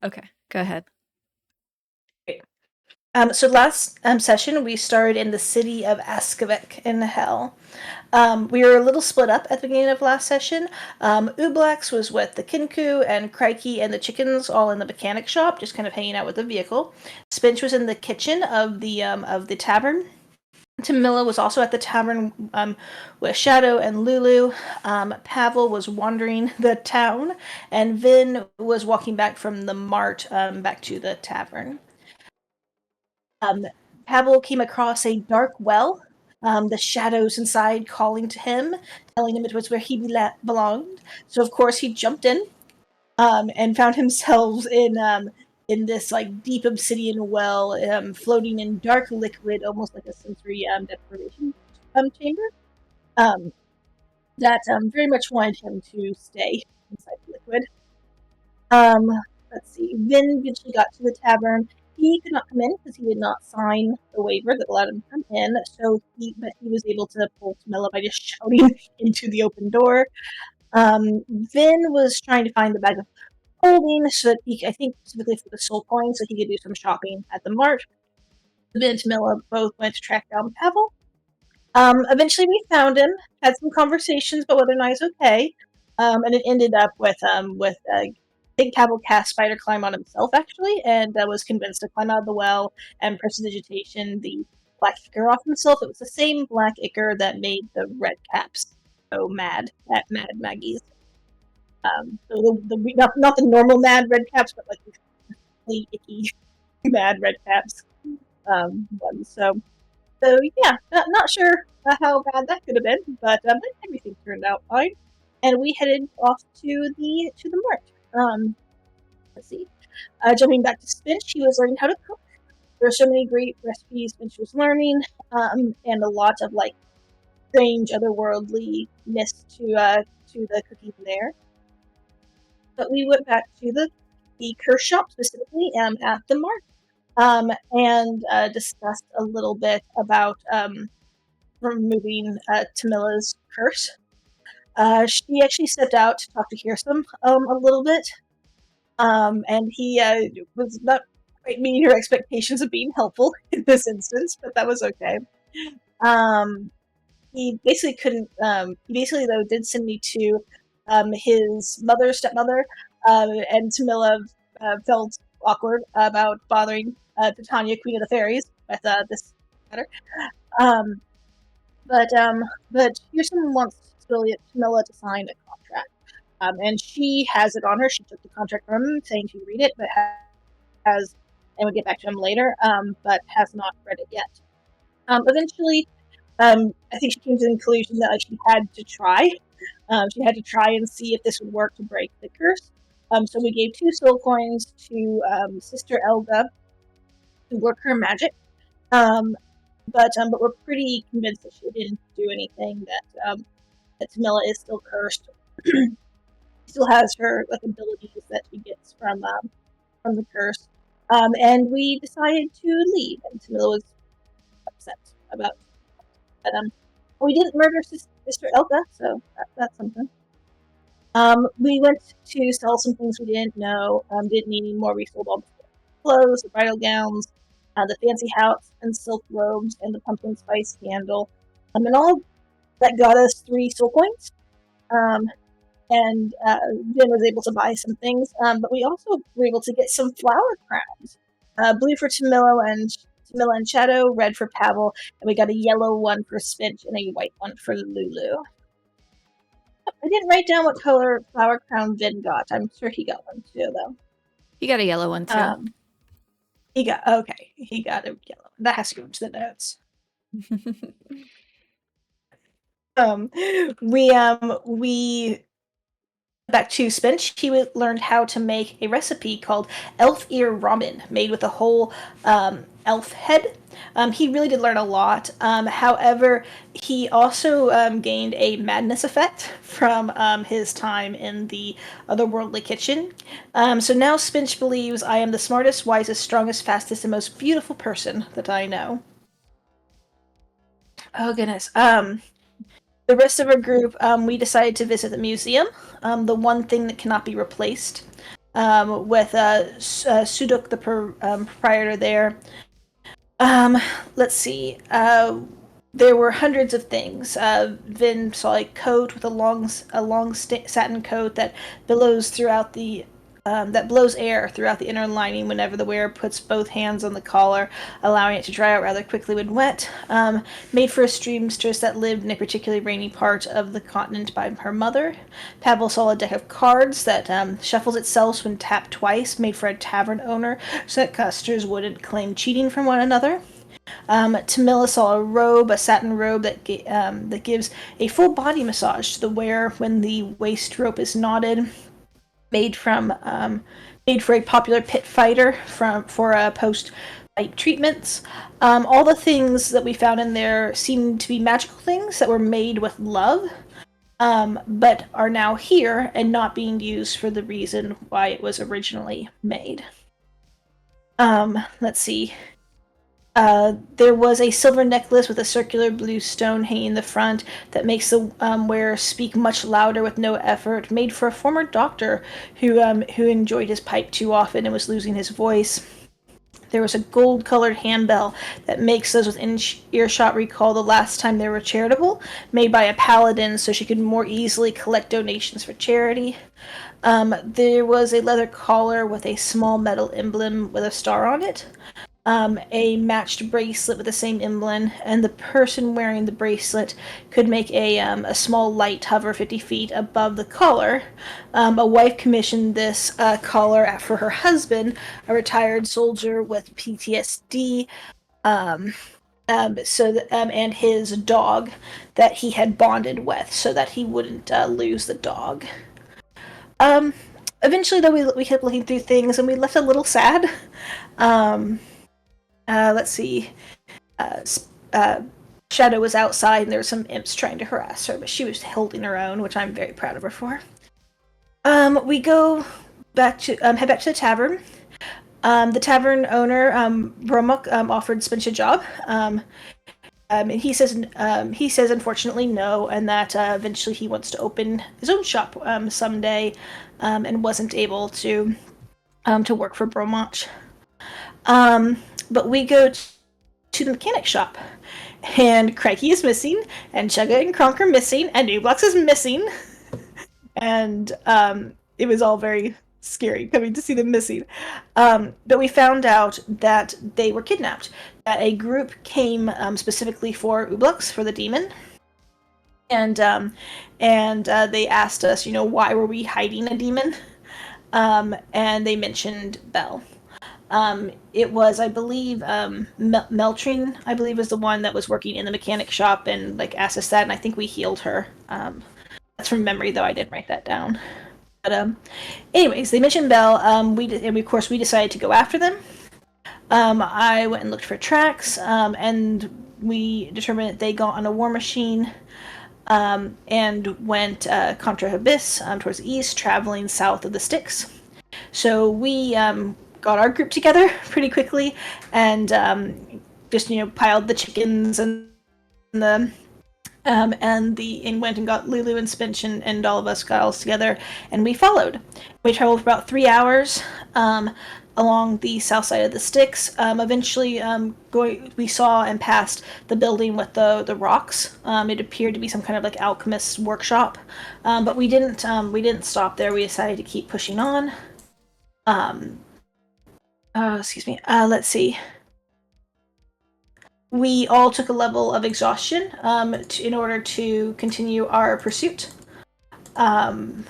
Okay, go ahead. So last session we started in the city of Askavik in Hell. We were a little split up at the beginning of last session. Ublax was with the Kinku and Crikey and the chickens all in the mechanic shop, just kind of hanging out with the vehicle. Spinch was in the kitchen of the tavern. Tamila was also at the tavern with Shadow and Lulu. Pavel was wandering the town, and Vin was walking back from the mart back to the tavern. Um, Pavel came across a dark well, the shadows inside calling to him, telling him it was where he belonged. So, of course, he jumped in and found himself in this like deep obsidian well, floating in dark liquid, almost like a sensory deprivation chamber. Um, that very much wanted him to stay inside the liquid. Um, let's see. Vin eventually got to the tavern. He could not come in because he did not sign the waiver that allowed him to come in. But he was able to pull Camilla by just shouting into the open door. Vin was trying to find the bag of holding so that I think specifically for the soul coin, so he could do some shopping at the mart. Vin and Camilla both went to track down Pavel. Eventually, we found him, had some conversations about whether or not he's okay, and it ended up with I think Pavel cast spider climb on himself actually, and was convinced to climb out of the well and prestidigitation the black ichor off himself. It was the same black ichor that made the red caps so mad at Mad Maggie's. So not the normal mad red caps, but like the icky mad red caps ones. So yeah, not sure how bad that could have been, but everything turned out fine, and we headed off to the mart. Let's see. Jumping back to Spinch, he was learning how to cook. There are so many great recipes Spinch was learning, and a lot of like strange otherworldliness to the cooking there. But we went back to the curse shop specifically at the mart, and discussed a little bit about removing Tamila's curse. She actually stepped out to talk to Hirsum a little bit, and he was not quite meeting her expectations of being helpful in this instance, but that was okay. Um, he basically couldn't. He basically though did send me to his stepmother, and Tamila felt awkward about bothering Titania, Queen of the Fairies, with this matter. Um, but Houston wants Camilla to sign a contract, and she has it on her. She took the contract from him, saying she'd read it, but has and we'll get back to him later, but has not read it yet. Eventually, I think she came to the conclusion that she had to try. She had to try and see if this would work to break the curse. So we gave 2 soul coins to Sister Elga to work her magic. But we're pretty convinced that she didn't do anything. That Tamila is still cursed. She still has her like abilities that she gets from the curse. And we decided to leave, and Tamila was upset about it. But we didn't murder Sister Elka, so that's something. We went to sell some things we didn't know. Didn't need any more. We sold all the clothes, the bridal gowns, the fancy hats and silk robes, and the pumpkin spice candle. And all that got us 3 soul coins. And Jen was able to buy some things, but we also were able to get some flower crowns. Blue for Tamila and Shadow, red for Pavel, and we got a yellow one for Spinch and a white one for Lulu. I didn't write down what color flower crown Vin got. I'm sure he got one too, though. You got a yellow one too. He got okay. He got a yellow. That has to go into the notes. Um, we back to Spinch. He learned how to make a recipe called elf ear ramen, made with a whole elf head. He really did learn a lot. However, he also gained a madness effect from his time in the otherworldly kitchen. So now Spinch believes I am the smartest, wisest, strongest, fastest, and most beautiful person that I know. Oh goodness. The rest of our group, we decided to visit the museum, the one thing that cannot be replaced. with Sudok, the proprietor there. Let's see. There were hundreds of things. Vin saw a coat with a long satin coat that billows throughout the that blows air throughout the inner lining whenever the wearer puts both hands on the collar, allowing it to dry out rather quickly when wet. Made for a seamstress that lived in a particularly rainy part of the continent by her mother. Pavel saw a deck of cards that shuffles itself when tapped twice, made for a tavern owner so that customers wouldn't claim cheating from one another. Tamila saw a satin robe that gives a full body massage to the wearer when the waist rope is knotted, made for a popular pit fighter for post-fight treatments. All the things that we found in there seemed to be magical things that were made with love, but are now here and not being used for the reason why it was originally made. Let's see. There was a silver necklace with a circular blue stone hanging in the front that makes the wearer speak much louder with no effort, made for a former doctor who enjoyed his pipe too often and was losing his voice. There was a gold-colored handbell that makes those within earshot recall the last time they were charitable, made by a paladin so she could more easily collect donations for charity. There was a leather collar with a small metal emblem with a star on it. A matched bracelet with the same emblem, and the person wearing the bracelet could make a small light hover 50 feet above the collar. A wife commissioned this collar for her husband, a retired soldier with PTSD, and his dog that he had bonded with, so that he wouldn't lose the dog. Eventually, though, we kept looking through things, and we left a little sad. Let's see. Shadow was outside, and there were some imps trying to harass her, but she was holding her own, which I'm very proud of her for. We go back to head back to the tavern. The tavern owner, Bromuk, offered Spinch a job. And he says unfortunately no, and that eventually he wants to open his own shop someday, and wasn't able to work for Bromach. But we go to the mechanic shop, and Crikey is missing, and Chugga and Kronk are missing, and Nublox is missing, and it was all very scary coming to see them missing. But we found out that they were kidnapped, that a group came specifically for Ublox, for the demon, and they asked us, why were we hiding a demon, and they mentioned Belle. It was, I believe, Meltrine, I believe, was the one that was working in the mechanic shop and asked us that, and I think we healed her. That's from memory, though I didn't write that down. But anyways, they mentioned Belle. Of course, we decided to go after them. I went and looked for tracks, and we determined that they got on a war machine, and went contra Abyss towards the east, traveling south of the Styx. So we got our group together pretty quickly, and just piled the chickens and went and got Lulu and Spinch, and all of us got all together, and we followed. We traveled for about 3 hours along the south side of the Styx. Eventually, we saw and passed the building with the rocks. It appeared to be some kind of alchemist's workshop, but we didn't stop there. We decided to keep pushing on. Excuse me. Let's see. We all took a level of exhaustion in order to continue our pursuit. Let's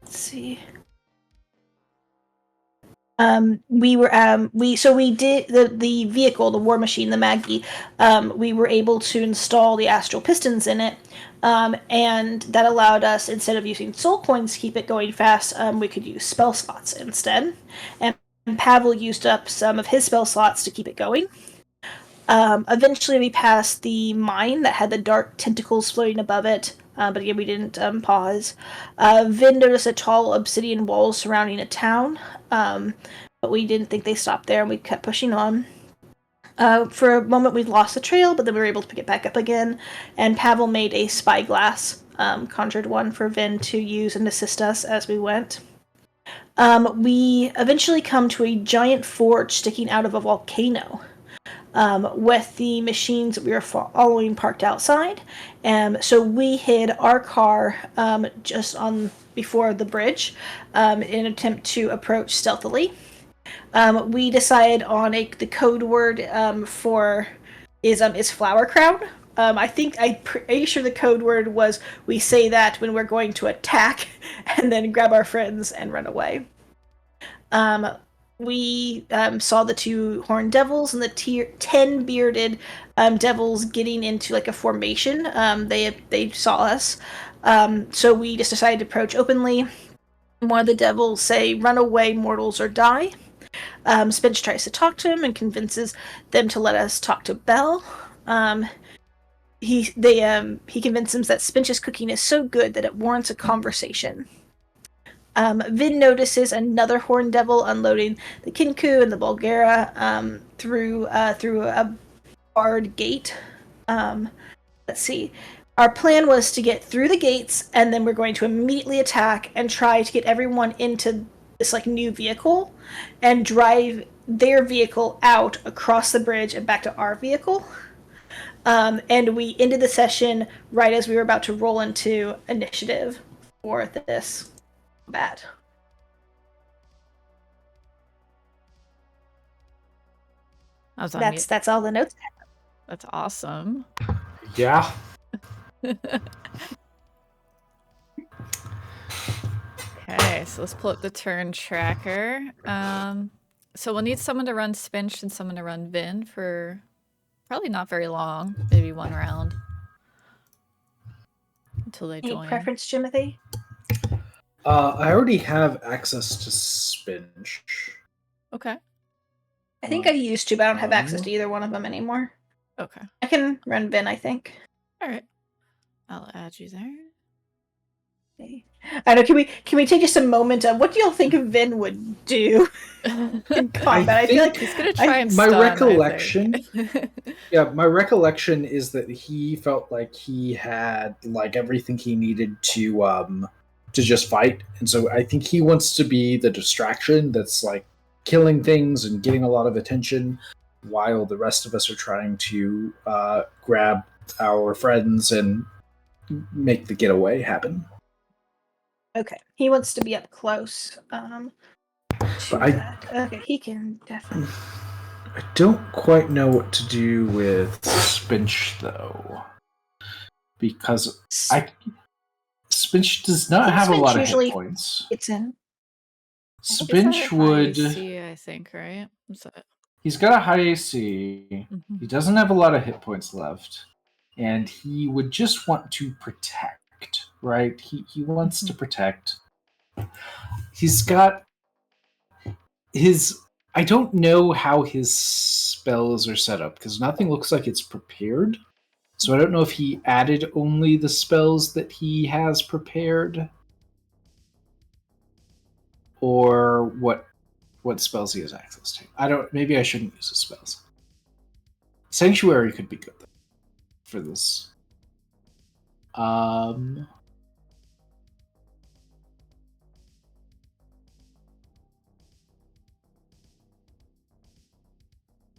see. We did the vehicle, the war machine, the Maggie. We were able to install the astral pistons in it, and that allowed us, instead of using soul coins to keep it going fast, we could use spell slots instead. And Pavel used up some of his spell slots to keep it going. Eventually, we passed the mine that had the dark tentacles floating above it, but again, we didn't pause. Vin noticed a tall obsidian wall surrounding a town, but we didn't think they stopped there, and we kept pushing on. For a moment, we lost the trail, but then we were able to pick it back up again, and Pavel made a spyglass, conjured one for Vin to use and assist us as we went. We eventually come to a giant forge sticking out of a volcano. With the machines that we were following parked outside. So we hid our car just on before the bridge in an attempt to approach stealthily. We decided on the code word for is flower crown. I'm pretty sure the code word was we say that when we're going to attack, and then grab our friends and run away. We saw the two horned devils and the 10 bearded devils getting into like a formation. They saw us, so we just decided to approach openly. One of the devils say, "Run away, mortals, or die." Spinch tries to talk to him and convinces them to let us talk to Belle. He convinces him that Spinch's cooking is so good that it warrants a conversation. Vin notices another horned devil unloading the Kinku and the Bulgara through a barred gate. Let's see. Our plan was to get through the gates, and then we're going to immediately attack and try to get everyone into this like new vehicle and drive their vehicle out across the bridge and back to our vehicle. And we ended the session right as we were about to roll into initiative for this combat. I was on mute. That's all the notes. That's awesome. Yeah. Okay, so let's pull up the turn tracker. So we'll need someone to run Spinch and someone to run Vin for probably not very long, maybe one round until they join. Any preference, Jimothy? I already have access to Spinch. Okay. I think I used to, but I don't have access to either one of them anymore. Okay. I can run Vin, I think. All right. I'll add you there. Okay. I know. Can we take just a moment of what do y'all think Vin would do in combat? I feel like he's gonna try and my stun, recollection. Yeah, my recollection is that he felt like he had like everything he needed to just fight, and so I think he wants to be the distraction that's like killing things and getting a lot of attention, while the rest of us are trying to grab our friends and make the getaway happen. Okay, he wants to be up close. Okay, he can definitely. I don't quite know what to do with Spinch though, because Spinch does not have a lot of hit points. It's in. Spinch would. AC, I think, right? He's got a high AC. Mm-hmm. He doesn't have a lot of hit points left, and he would just want to protect. Right? He wants to protect. He's got his. I don't know how his spells are set up because nothing looks like it's prepared. So I don't know if he added only the spells that he has prepared, or what spells he has access to. I don't. Maybe I shouldn't use his spells. Sanctuary could be good though, for this.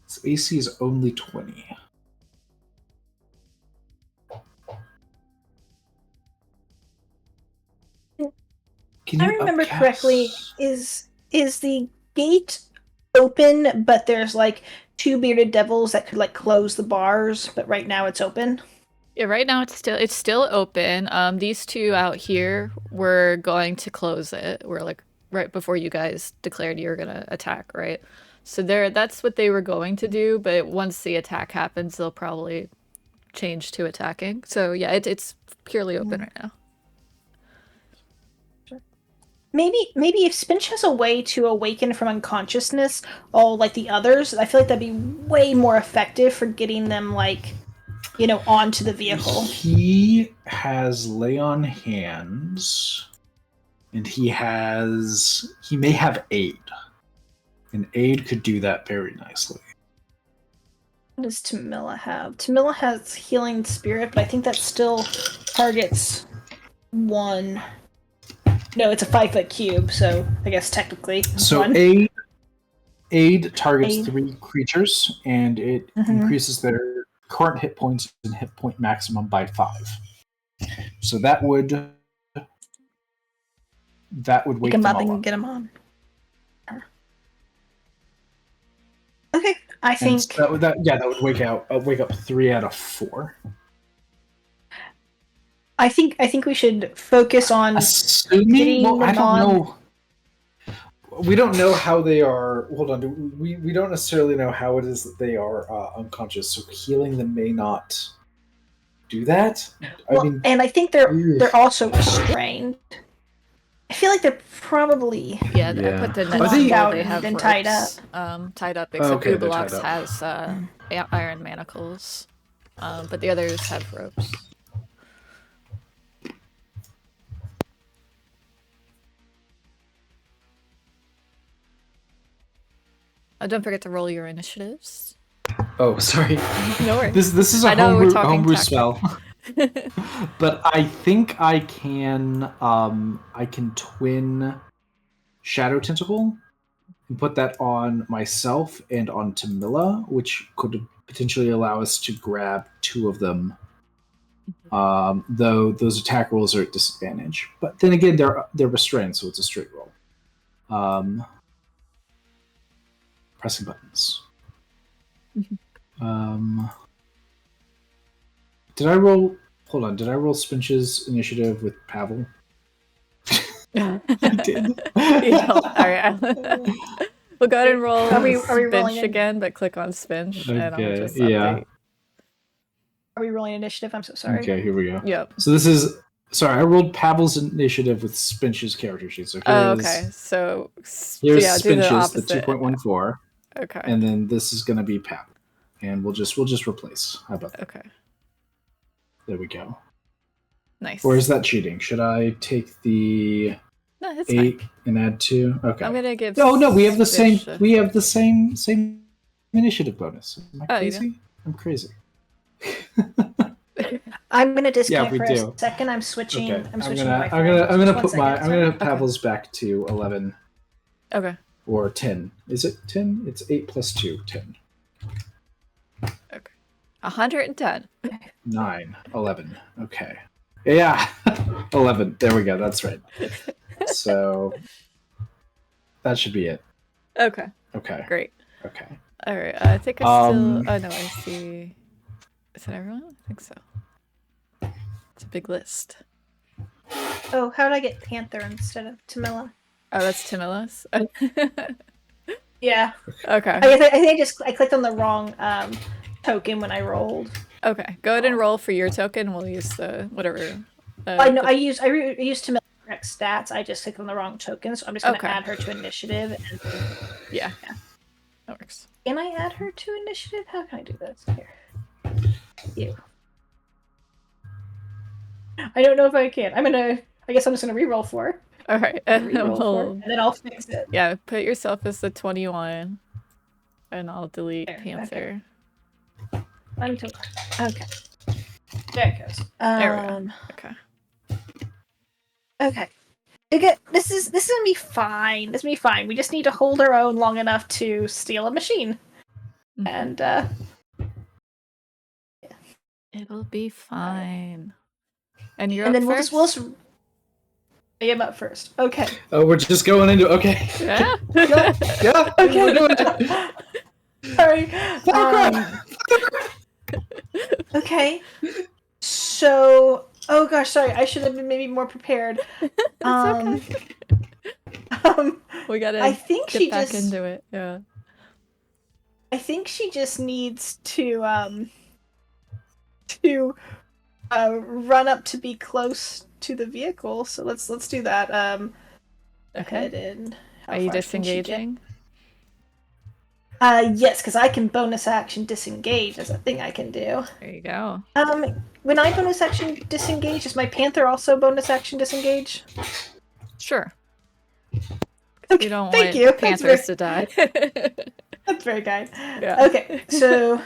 Its AC is only 20. Can you I remember correctly, is the gate open, but there's like two bearded devils that could like close the bars, but right now it's open? Yeah, right now it's still open. These two out here were going to close it. We're like right before you guys declared you were gonna attack, right? So that's what they were going to do, but once the attack happens, they'll probably change to attacking. So yeah, it's purely open right now. Maybe if Spinch has a way to awaken from unconsciousness all like the others, I feel like that'd be way more effective for getting them like, onto the vehicle. He has lay on hands, and he may have aid. And aid could do that very nicely. What does Tamila have? Tamila has healing spirit, but I think that still targets one. No, it's a 5-foot cube, so I guess technically So one. aid targets Aid. 3 creatures, and it increases their current hit points and hit point maximum by 5. So that would wake them all up. Get them on. Okay, I think that would wake up 3 out of 4. I think we should focus on Assuming, well, I don't know. We don't know how they are. Hold on, we don't necessarily know how it is that they are unconscious. So healing them may not do that. Well, I mean, and I think they're also restrained. I feel like they're probably I put the net out they have and tied up. Tied up, except Ublox has iron manacles, but the others have ropes. Don't forget to roll your initiatives. Oh, sorry. No worries. This is a homebrew spell. But I think I can twin Shadow Tentacle and put that on myself and on Tamila, which could potentially allow us to grab 2 of them. Though those attack rolls are at disadvantage. But then again, they're restrained, so it's a straight roll. Pressing buttons. Did I roll? Hold on. Did I roll Spinch's initiative with Pavel? I did. All right. We'll go ahead and roll Spinch again, but click on Spinch, and I'll just update. Are we rolling initiative? I'm so sorry. Okay, here we go. Yep. So this is... Sorry, I rolled Pavel's initiative with Spinch's character sheet. So okay. So here's Spinch's, the 2.14. Okay. And then this is going to be Pavel. And we'll just replace. How about that? Okay. There we go. Nice. Or is that cheating? Should I take the 8 and add 2? Okay. I'm gonna give. Oh no, we have the same. We have the same initiative bonus. Am I crazy? I'm crazy. I'm gonna disconnect for a second. I'm switching. Okay. I'm switching. I'm gonna put Pavel's back to 11. Okay. Or 10. Is it 10? It's 8 plus 2. 10. Okay. 110. 9. 11. Okay. Yeah. 11. There we go. That's right. So that should be it. Okay. Okay. Great. Okay. All right. I think I still. Oh no, I see. Is it everyone? I think so. It's a big list. Oh, how did I get Panther instead of Tamila? Oh, that's Tamila's. Yeah. Okay. I think I clicked on the wrong token when I rolled. Okay. Go ahead and roll for your token. We'll use the whatever. I know. I used Tamila correct stats. I just clicked on the wrong token, so I'm just gonna add her to initiative. And... Yeah. That works. Can I add her to initiative? How can I do this? Here. You. I don't know if I can. I guess I'm just gonna re-roll 4. All right, and then I'll fix it. Yeah, put yourself as the 21, and I'll delete Panther. Okay. Okay. There it goes. There we go. Okay. Okay. This is gonna be fine. This is gonna be fine. We just need to hold our own long enough to steal a machine, and it'll be fine. And you're and up then first? I am up first. Okay. Oh, we're just going into Yeah. Yeah. Okay. Sorry. Okay. So, oh gosh, sorry. I should have been maybe more prepared. Okay. We gotta. I think get back into it. Yeah. I think she just needs to run up to be close to the vehicle. So let's do that. Okay. Are you disengaging? Yes, because I can bonus action disengage. That's a thing I can do. There you go. When I bonus action disengage, does my Panther also bonus action disengage? Sure. Okay, you don't thank want you. Panthers to die. That's very kind. Yeah. Okay, so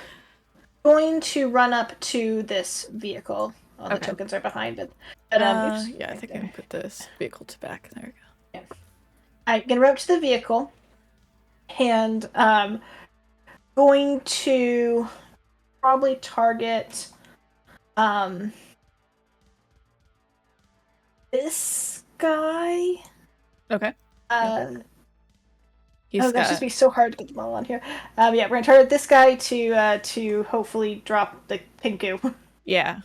going to run up to this vehicle. on the Okay. tokens are behind it. But, Oops, yeah, I right think there. I can put this vehicle to back. There we go. Yeah. I'm gonna run up to the vehicle and going to probably target this guy. Okay. He's Oh, that's got just be so hard to get them all on here. Yeah, we're gonna target this guy to hopefully drop the pinku. yeah.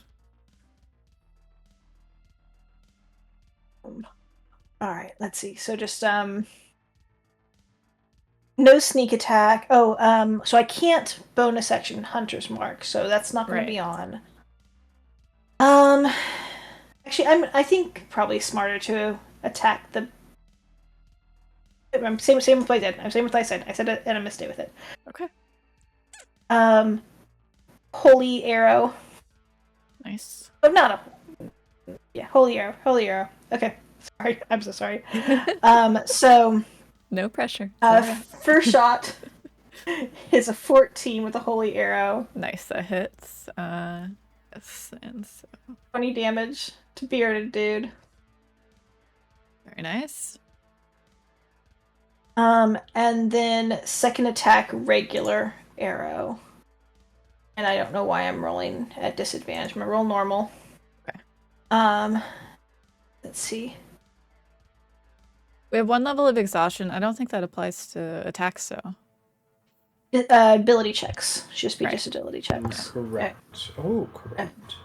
All right, let's see. So just no sneak attack. Oh, so I can't bonus action Hunter's Mark, so that's not going to be on. Actually, I think probably smarter to attack the. Same with what I did. Same with what I said. I said it and I missed it with it. Okay. Holy arrow. Nice. Oh, not a. Yeah, holy arrow. Holy arrow. Okay. Sorry, I'm so sorry. So. No pressure. First shot is a 14 with a holy arrow. Nice, that hits. Yes, and so 20 damage to bearded dude. very nice. And then second attack, regular arrow. And I don't know why I'm rolling at disadvantage. I'm gonna roll normal. Okay. Let's see. We have 1 level of exhaustion. I don't think that applies to attacks, though. Ability checks. Should just be Right. just ability checks. Correct. Oh, correct.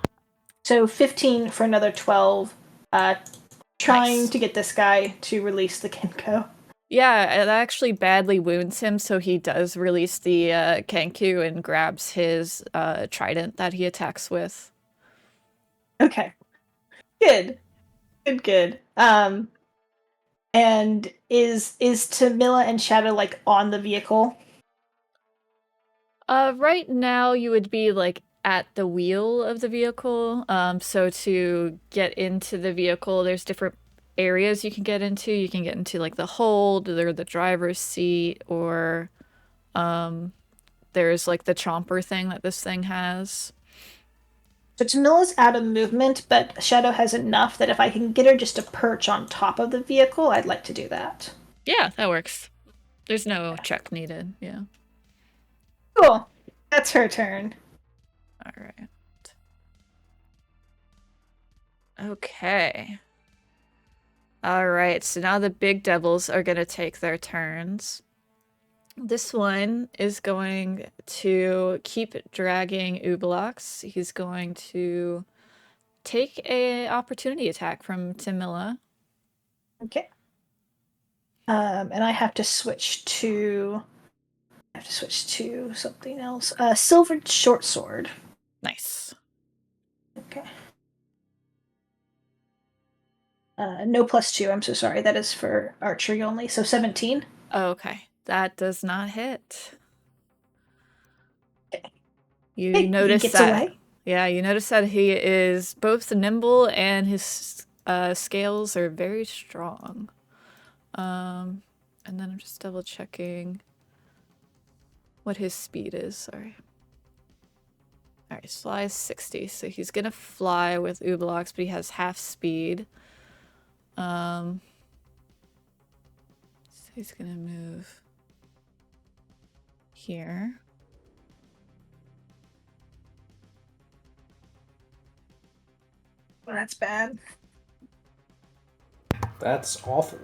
So 15 for another 12. Trying Nice. to get this guy to release the Kenko. Yeah, it actually badly wounds him, so he does release the Kenku and grabs his trident that he attacks with. Okay. Good. Good. And is Tamila and Shadow like on the vehicle? Right now you would be like at the wheel of the vehicle. So to get into the vehicle, there's different areas you can get into. You can get into like the hold or the driver's seat, or there's like the chomper thing that this thing has. So Tamila's out of movement, but Shadow has enough that if I can get her just to perch on top of the vehicle, I'd like to do that. Yeah, that works. There's no check needed. Yeah. Cool. That's her turn. All right. Okay. All right, so now the big devils are going to take their turns. This one is going to keep dragging Ubalox. He's going to take a opportunity attack from Tamila. Okay. And I have to switch to something else. Silvered short sword. Nice. Okay. No +2. I'm so sorry. That is for archery only. So 17. Okay, that does not hit. Okay. You Hey, notice he gets that. away. Yeah, you notice that he is both nimble and his scales are very strong. And then I'm just double checking what his speed is. Sorry. All right, his fly is 60, so he's gonna fly with Ubalox, but he has half speed. So he's gonna move here. Well, that's bad. That's awful.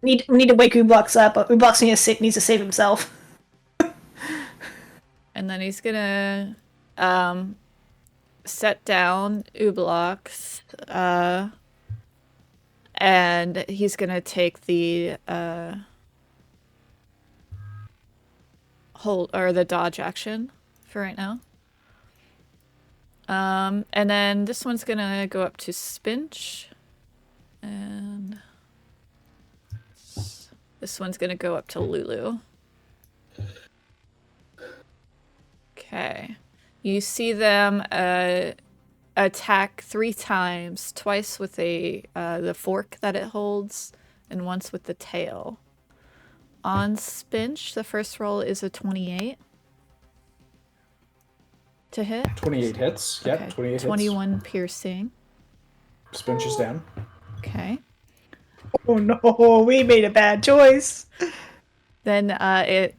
We need to wake Ublox up. Ublox needs to save himself. And then he's gonna set down Ubalox, and he's gonna take the hold or the dodge action for right now. And then this one's gonna go up to Spinch, and this one's gonna go up to Lulu. Okay. You see them attack 3 times, twice with the fork that it holds, and once with the tail. On Spinch, the first roll is a 28. to hit. 28 hits. Yep, Okay. 28 21 hits. piercing. Spinches down. Okay. Oh no, we made a bad choice. Then it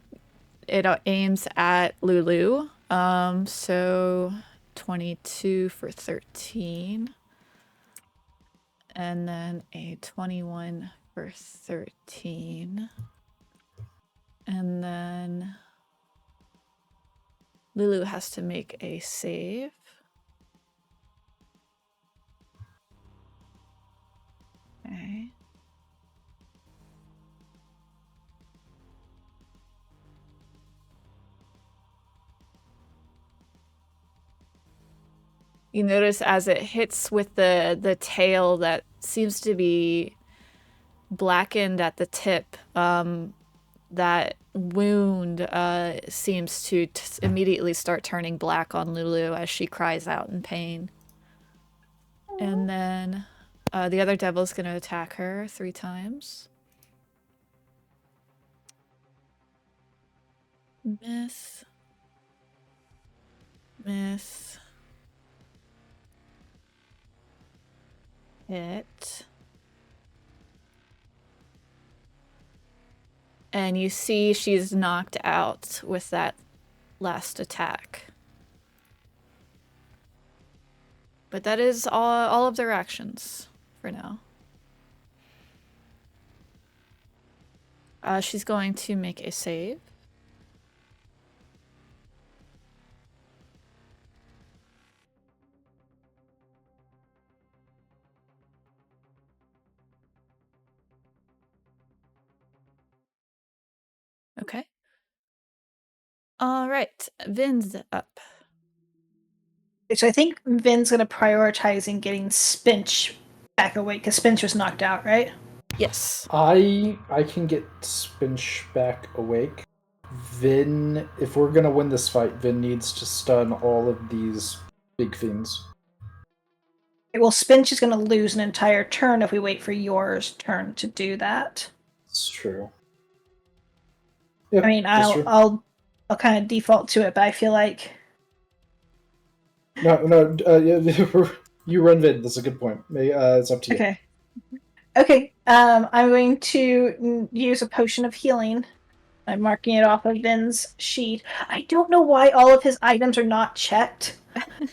aims at Lulu. So 22 for 13. And then a 21 for 13. And then Lulu has to make a save. Okay. You notice as it hits with the tail that seems to be blackened at the tip, that wound seems to immediately start turning black on Lulu as she cries out in pain. And then the other devil's going to attack her 3 times. Miss. Miss. Hit. And you see she's knocked out with that last attack. But that is all of their actions for now. She's going to make a save. Okay. All right, Vin's up. So I think Vin's going to prioritize in getting Spinch back awake because Spinch was knocked out, right? Yes. I can get Spinch back awake. Vin, if we're gonna win this fight, Vin needs to stun all of these big fiends. Well, Spinch is going to lose an entire turn if we wait for yours turn to do that. It's true. Yeah, I mean, I'll kind of default to it, but I feel like no. You run Vin. That's a good point. It's up to you. okay. Okay, I'm going to use a potion of healing. I'm marking it off of Vin's sheet. I don't know why all of his items are not checked.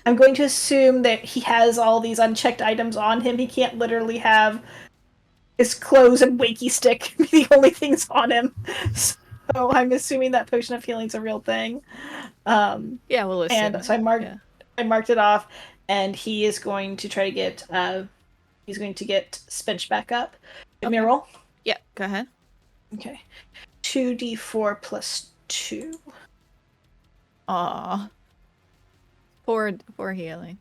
I'm going to assume that he has all these unchecked items on him. He can't literally have his clothes and wakey stick be the only things on him. So I'm assuming that potion of healing's a real thing. Yeah, we'll assume. And so I marked it off, and he is going to try to get he's going to get Spinch back up. Give me a roll. Yeah, go ahead. Okay. 2d4 plus 2. Aw. Poor healing.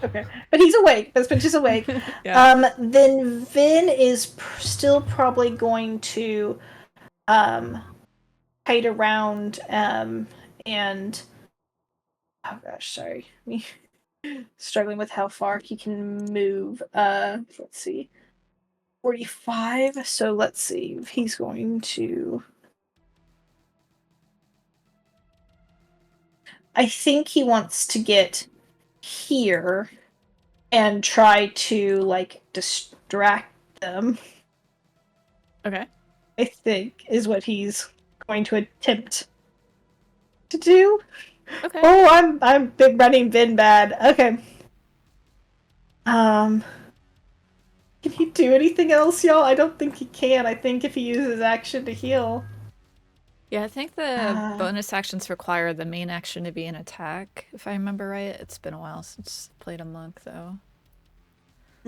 Okay. But he's awake. Spinch is awake. Yeah. Then Vin is still probably going to hide around and oh gosh, sorry. Me struggling with how far he can move. Let's see. 45. So let's see. He's going to I think he wants to get here and try to like distract them. Okay. I think is what he's going to attempt to do. Okay. Oh, I'm big running Vin bad. Okay. Can he do anything else, y'all? I don't think he can. I think if he uses action to heal. Yeah, I think the bonus actions require the main action to be an attack, if I remember right. It's been a while since I played a monk, though.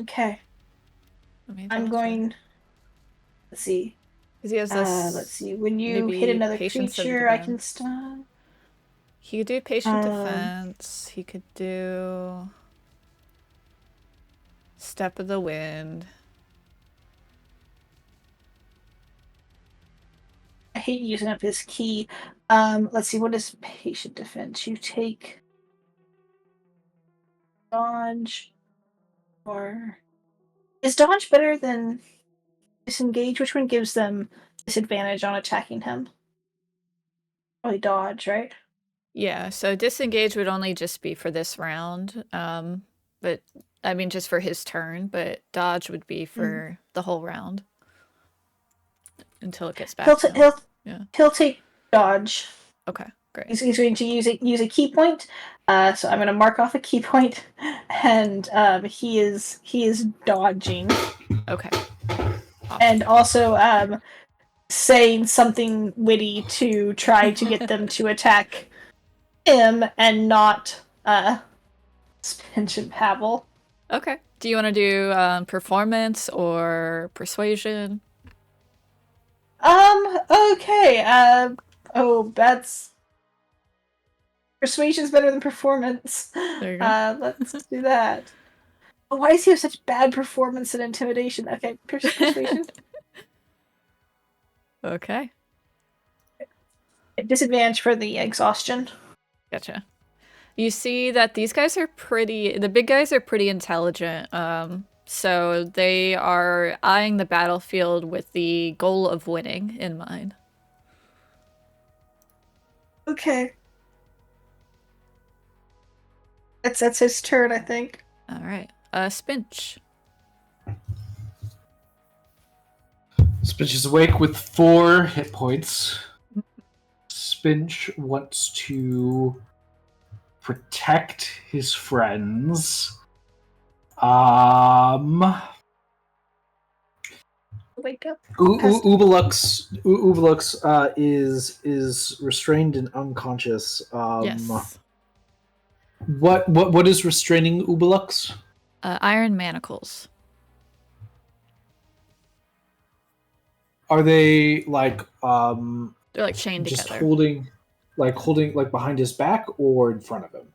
Okay. I'm going. Let's see. Because he has this. Let's see. When you hit another creature, I can stun. He could do patient defense. He could do step of the wind. I hate using up his key. Let's see. What is patient defense? You take dodge, or is dodge better than disengage? Which one gives them disadvantage on attacking him? Probably dodge, right? Yeah, so disengage would only just be for this round. But I mean just for his turn, but dodge would be for the whole round until it gets back He'll to t- him. he'll Yeah. he'll take dodge. Okay, great. He's going to use a key point. So I'm going to mark off a key point, and he is dodging. Okay. Awesome. And also saying something witty to try to get them to attack him and not Spinch and Pavel. Okay. Do you want to do performance or persuasion? Okay. That's persuasion's better than performance. There you go. Let's do that. Oh, why does he have such bad performance and intimidation? Okay, persuasion. Okay. Disadvantage for the exhaustion. Gotcha. You see that these guys are the big guys are pretty intelligent. So they are eyeing the battlefield with the goal of winning in mind. Okay. That's his turn, I think. All right. Spinch. Spinch is awake with 4 hit points. Spinch wants to protect his friends. Wake up. Ubelux is restrained and unconscious. Yes. What is restraining Ubelux? Iron manacles. Are they like They're like chained just together. holding behind his back or in front of him?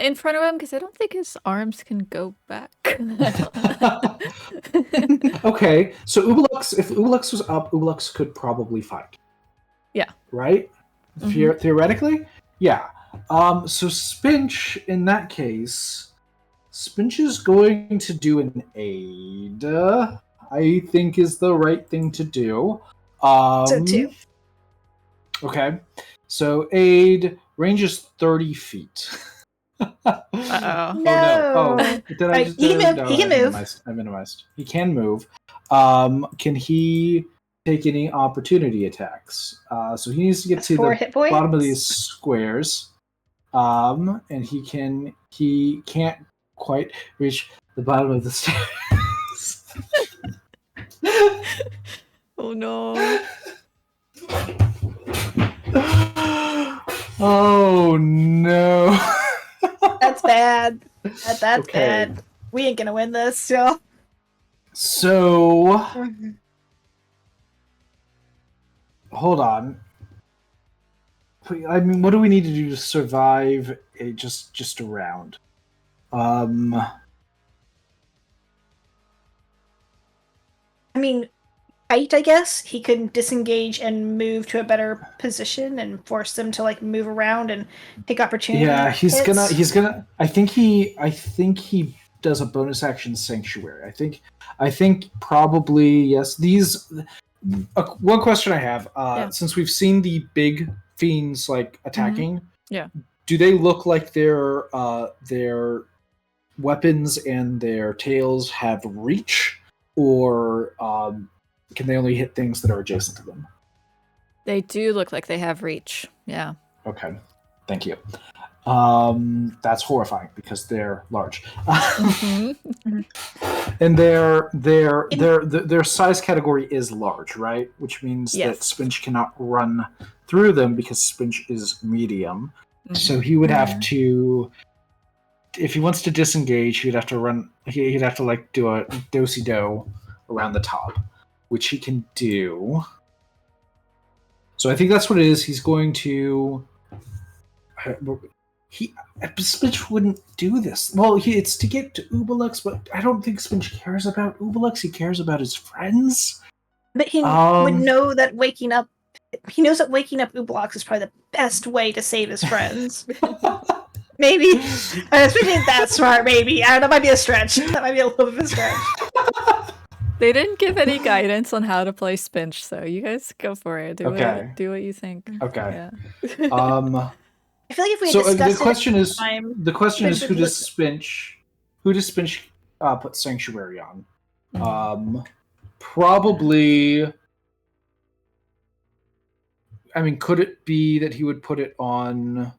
In front of him, because I don't think his arms can go back. Okay, so if Ubelux was up, Ubelux could probably fight. Yeah. Right? Mm-hmm. Theoretically? Yeah. So Spinch, in that case, Spinch is going to do an aid. I think is the right thing to do. So too. Okay. So aid range is 30 feet. Uh-oh. No. Oh no! Did I just? He can move. No, He can move. I minimized. He can move. Can he take any opportunity attacks? So he needs to get to 4 the hit points. bottom of these squares. And he can't quite reach the bottom of the stairs. Oh no. Oh no. That's bad. That's Okay. bad. We ain't gonna win this still. So hold on. I mean, what do we need to do to survive just a round? I mean, fight, I guess. He could disengage and move to a better position and force them to like move around and take opportunity. Yeah, he's hits. gonna. I think he does a bonus action sanctuary. I think probably yes. These one question I have. Since we've seen the big fiends like attacking, Yeah. do they look like their weapons and their tails have reach, or can they only hit things that are adjacent to them? They do look like they have reach. Yeah. Okay, thank you. That's horrifying because they're large, and their size category is large, right? Which means that Spinch cannot run through them because Spinch is medium. So he would have to, if he wants to disengage, he'd have to run. He'd have to like do a do-si-do around the top, which he can do. So I think that's what it is. He's going to. Spinch wouldn't do this. Well, it's to get to Ubelux, but I don't think Spinch cares about Ubelux. He cares about his friends. But he would know that waking up. He knows that waking up Ubelux is probably the best way to save his friends. Maybe. Especially that smart, maybe. I don't know, that might be a stretch. That might be a little bit of a stretch. They didn't give any guidance on how to play Spinch, so you guys go for it. Do what you think. Okay. Yeah. I feel like if we had So discussed the question it is, time, who does Spinch put Sanctuary on? Probably. I mean, could it be that he would put it on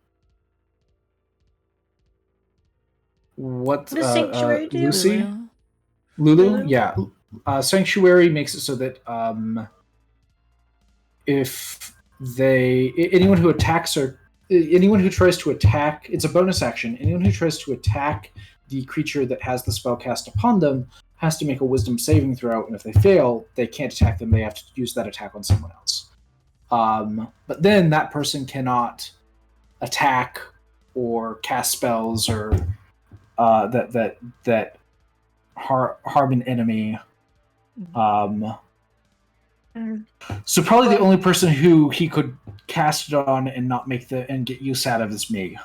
what does Sanctuary do? Lucy? Lulu? Lulu? Yeah. Sanctuary makes it so that if anyone who attacks or anyone who tries to attack, it's a bonus action. Anyone who tries to attack the creature that has the spell cast upon them has to make a wisdom saving throw, and if they fail, they can't attack them. They have to use that attack on someone else. But then that person cannot attack or cast spells or that harm an enemy. So probably the only person who he could cast it on and not make and get use out of is me.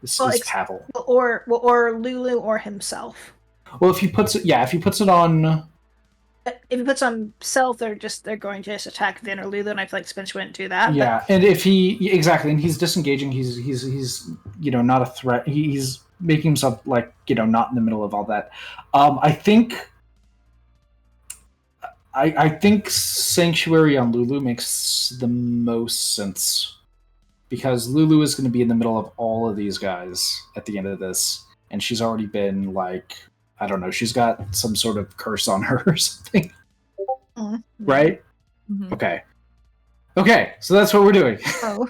This is Pavel. Or Lulu or himself. Well, if he puts it on. If he puts on self, they're going to just attack Vin or Lulu, and I feel like Spinch wouldn't do that. Yeah, and if and he's disengaging, he's not a threat. He's making himself not in the middle of all that. I think Sanctuary on Lulu makes the most sense because Lulu is going to be in the middle of all of these guys at the end of this, and she's already been I don't know, she's got some sort of curse on her or something. Right? Mm-hmm. Okay, so that's what we're doing. Oh.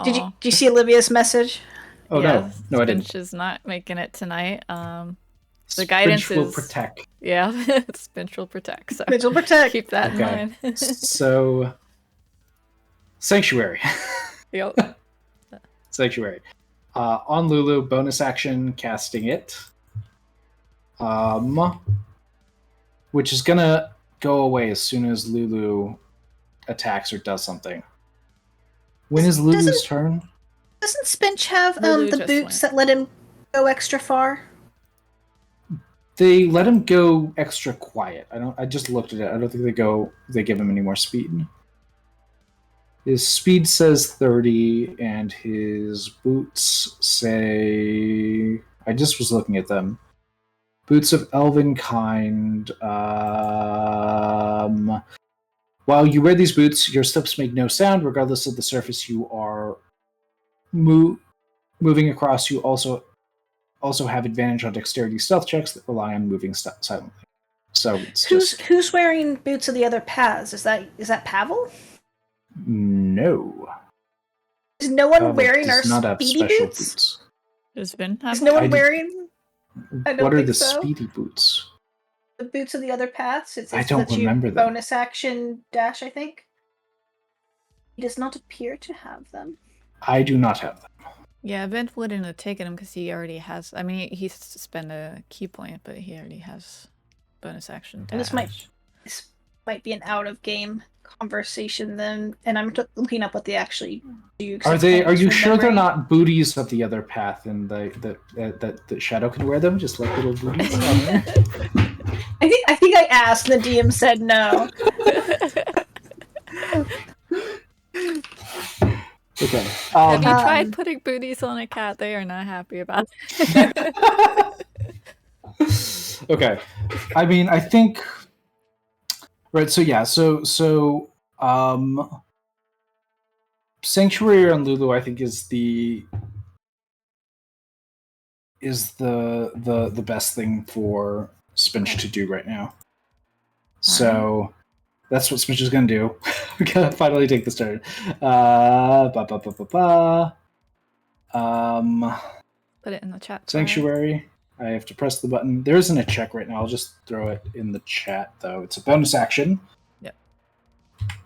Did you see Olivia's message? Oh, yeah, no, I didn't. Spinch is not making it tonight. The guidance Spinch will protect. Yeah, Spinch will protect. So Spinch will protect. Keep that in mind. So, Sanctuary. Yep. Sanctuary. On Lulu, bonus action, casting it. Which is gonna go away as soon as Lulu attacks or does something. When is Lulu's turn? Doesn't Spinch have the boots that let him go extra far? They let him go extra quiet. I just looked at it. I don't think they give him any more speed. His speed says 30 and his boots say, I just was looking at them. Boots of elven kind. While you wear these boots, your steps make no sound, regardless of the surface you are moving across. You also have advantage on dexterity stealth checks that rely on moving silently. So who's wearing boots of the other paths? Is that Pavel? No. Is no one wearing our speedy boots? Has been. Is no one wearing? What are the speedy boots? The boots of the other paths. I don't remember them. Bonus action dash, I think. He does not appear to have them. I do not have them. Yeah, Ben wouldn't have taken him because he already has. I mean, he's spent a key point, but he already has bonus action dash. This might be an out of game conversation then, and I'm looking up what they actually do. Are you sure they're not booties of the other path and that Shadow can wear them just like little booties? I think I asked and the DM said no. Okay. Have you tried putting booties on a cat? They are not happy about it. Okay. I mean, I think. Right. So yeah. So Sanctuary on Lulu, I think, is the best thing for Spinch to do right now. So that's what Spinch is gonna do. We gotta finally take this turn. Put it in the chat. Sanctuary. I have to press the button. There isn't a check right now. I'll just throw it in the chat, though. It's a bonus action. Yep.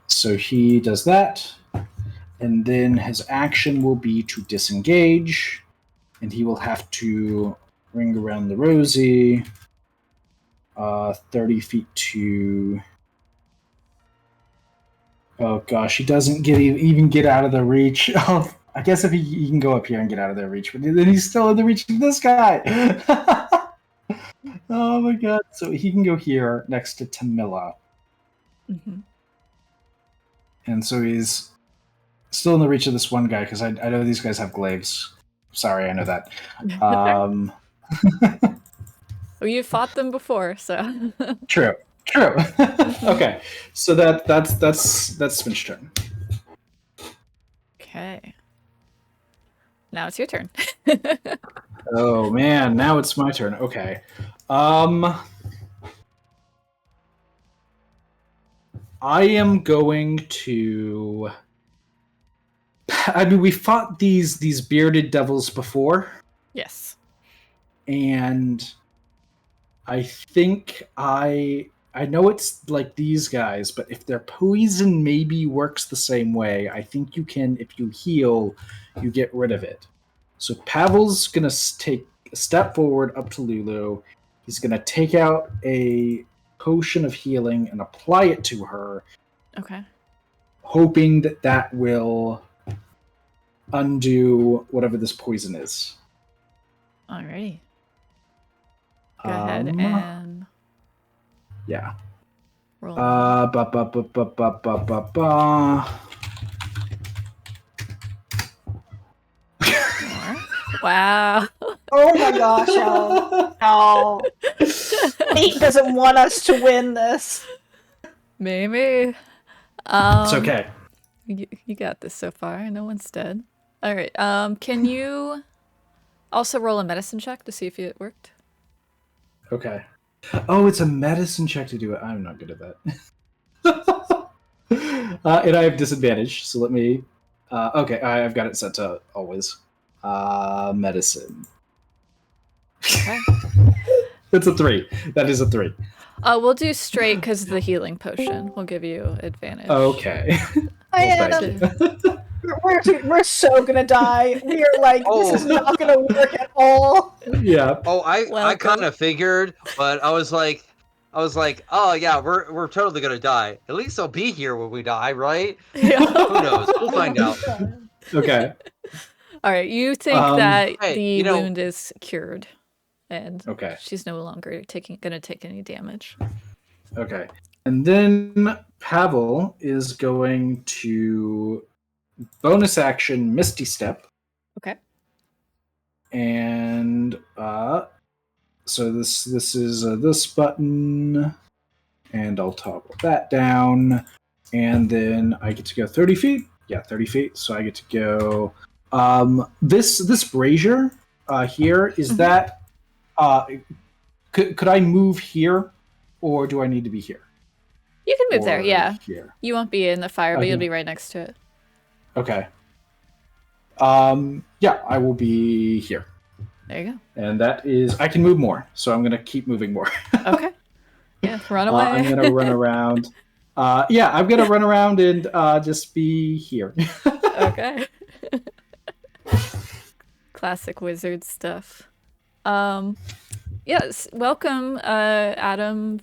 So he does that. And then his action will be to disengage. And he will have to ring around the rosy. 30 feet to... Oh, gosh. He doesn't even get out of the reach of... I guess if he can go up here and get out of their reach, but then he's still in the reach of this guy. Oh my god! So he can go here next to Tamila, and so he's still in the reach of this one guy because I know these guys have glaives. Sorry, I know that. Um, Well, you fought them before, so. True. Okay, so that's Finch's turn. Okay. Now it's your turn. Oh man, now it's my turn. Okay. I am going to. I mean, we fought these bearded devils before, Yes. and I think I know it's like these guys, but if their poison maybe works the same way, I think you can. If you heal, you get rid of it. So Pavel's gonna take a step forward up to Lulu. He's gonna take out a potion of healing and apply it to her, Okay. hoping that will undo whatever this poison is. Alrighty. Go ahead and yeah. roll. Ba ba ba ba ba ba ba ba. Wow. Oh my gosh, Alan. No. Fate doesn't want us to win this. Maybe. It's okay. You got this so far. No one's dead. All right. Can you also roll a medicine check to see if it worked? Okay. Oh, it's a medicine check to do it. I'm not good at that. And I have disadvantage, so let me. Okay, I've got it set to always. Medicine. Okay. That's a 3. That is a 3. We'll do straight because the healing potion will give you advantage. Okay. We're so gonna die. We are like, this is not gonna work at all. Yeah. Oh, I kind of figured, but I was like, oh yeah, we're totally gonna die. At least I'll be here when we die, right? Yeah. Who knows? We'll find out. Okay. All right. You think that hey, the wound is cured, and okay, she's no longer gonna take any damage. Okay. And then Pavel is going to bonus action Misty Step. Okay. And so this is this button, and I'll toggle that down, and then I get to go 30 feet. Yeah, 30 feet. So I get to go. This brazier here is that. Could I move here, or do I need to be here? You can move there. Yeah. Here. You won't be in the fire, but you'll be right next to it. Okay. Yeah, I will be here. There you go. And that is, I can move more, so I'm gonna keep moving more. Okay. Yeah, run away. I'm gonna run around. Yeah, I'm gonna run around and just be here. Okay. Classic wizard stuff. Yes, welcome, Adam.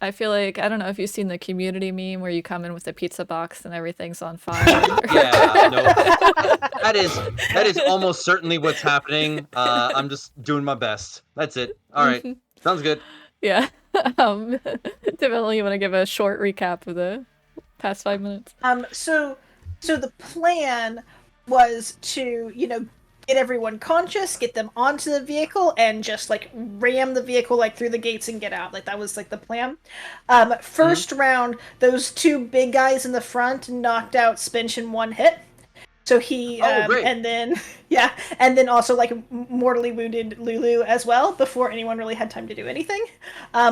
I feel like, I don't know if you've seen the community meme where you come in with a pizza box and everything's on fire. Yeah, no. That is almost certainly what's happening. I'm just doing my best. That's it. All right. Sounds good. Yeah. Definitely you want to give a short recap of the past 5 minutes. So the plan was to, get everyone conscious, get them onto the vehicle, and just like ram the vehicle like through the gates and get out. Like that was like the plan. First round, those two big guys in the front knocked out Spinch in one hit. So he and then also like mortally wounded Lulu as well before anyone really had time to do anything.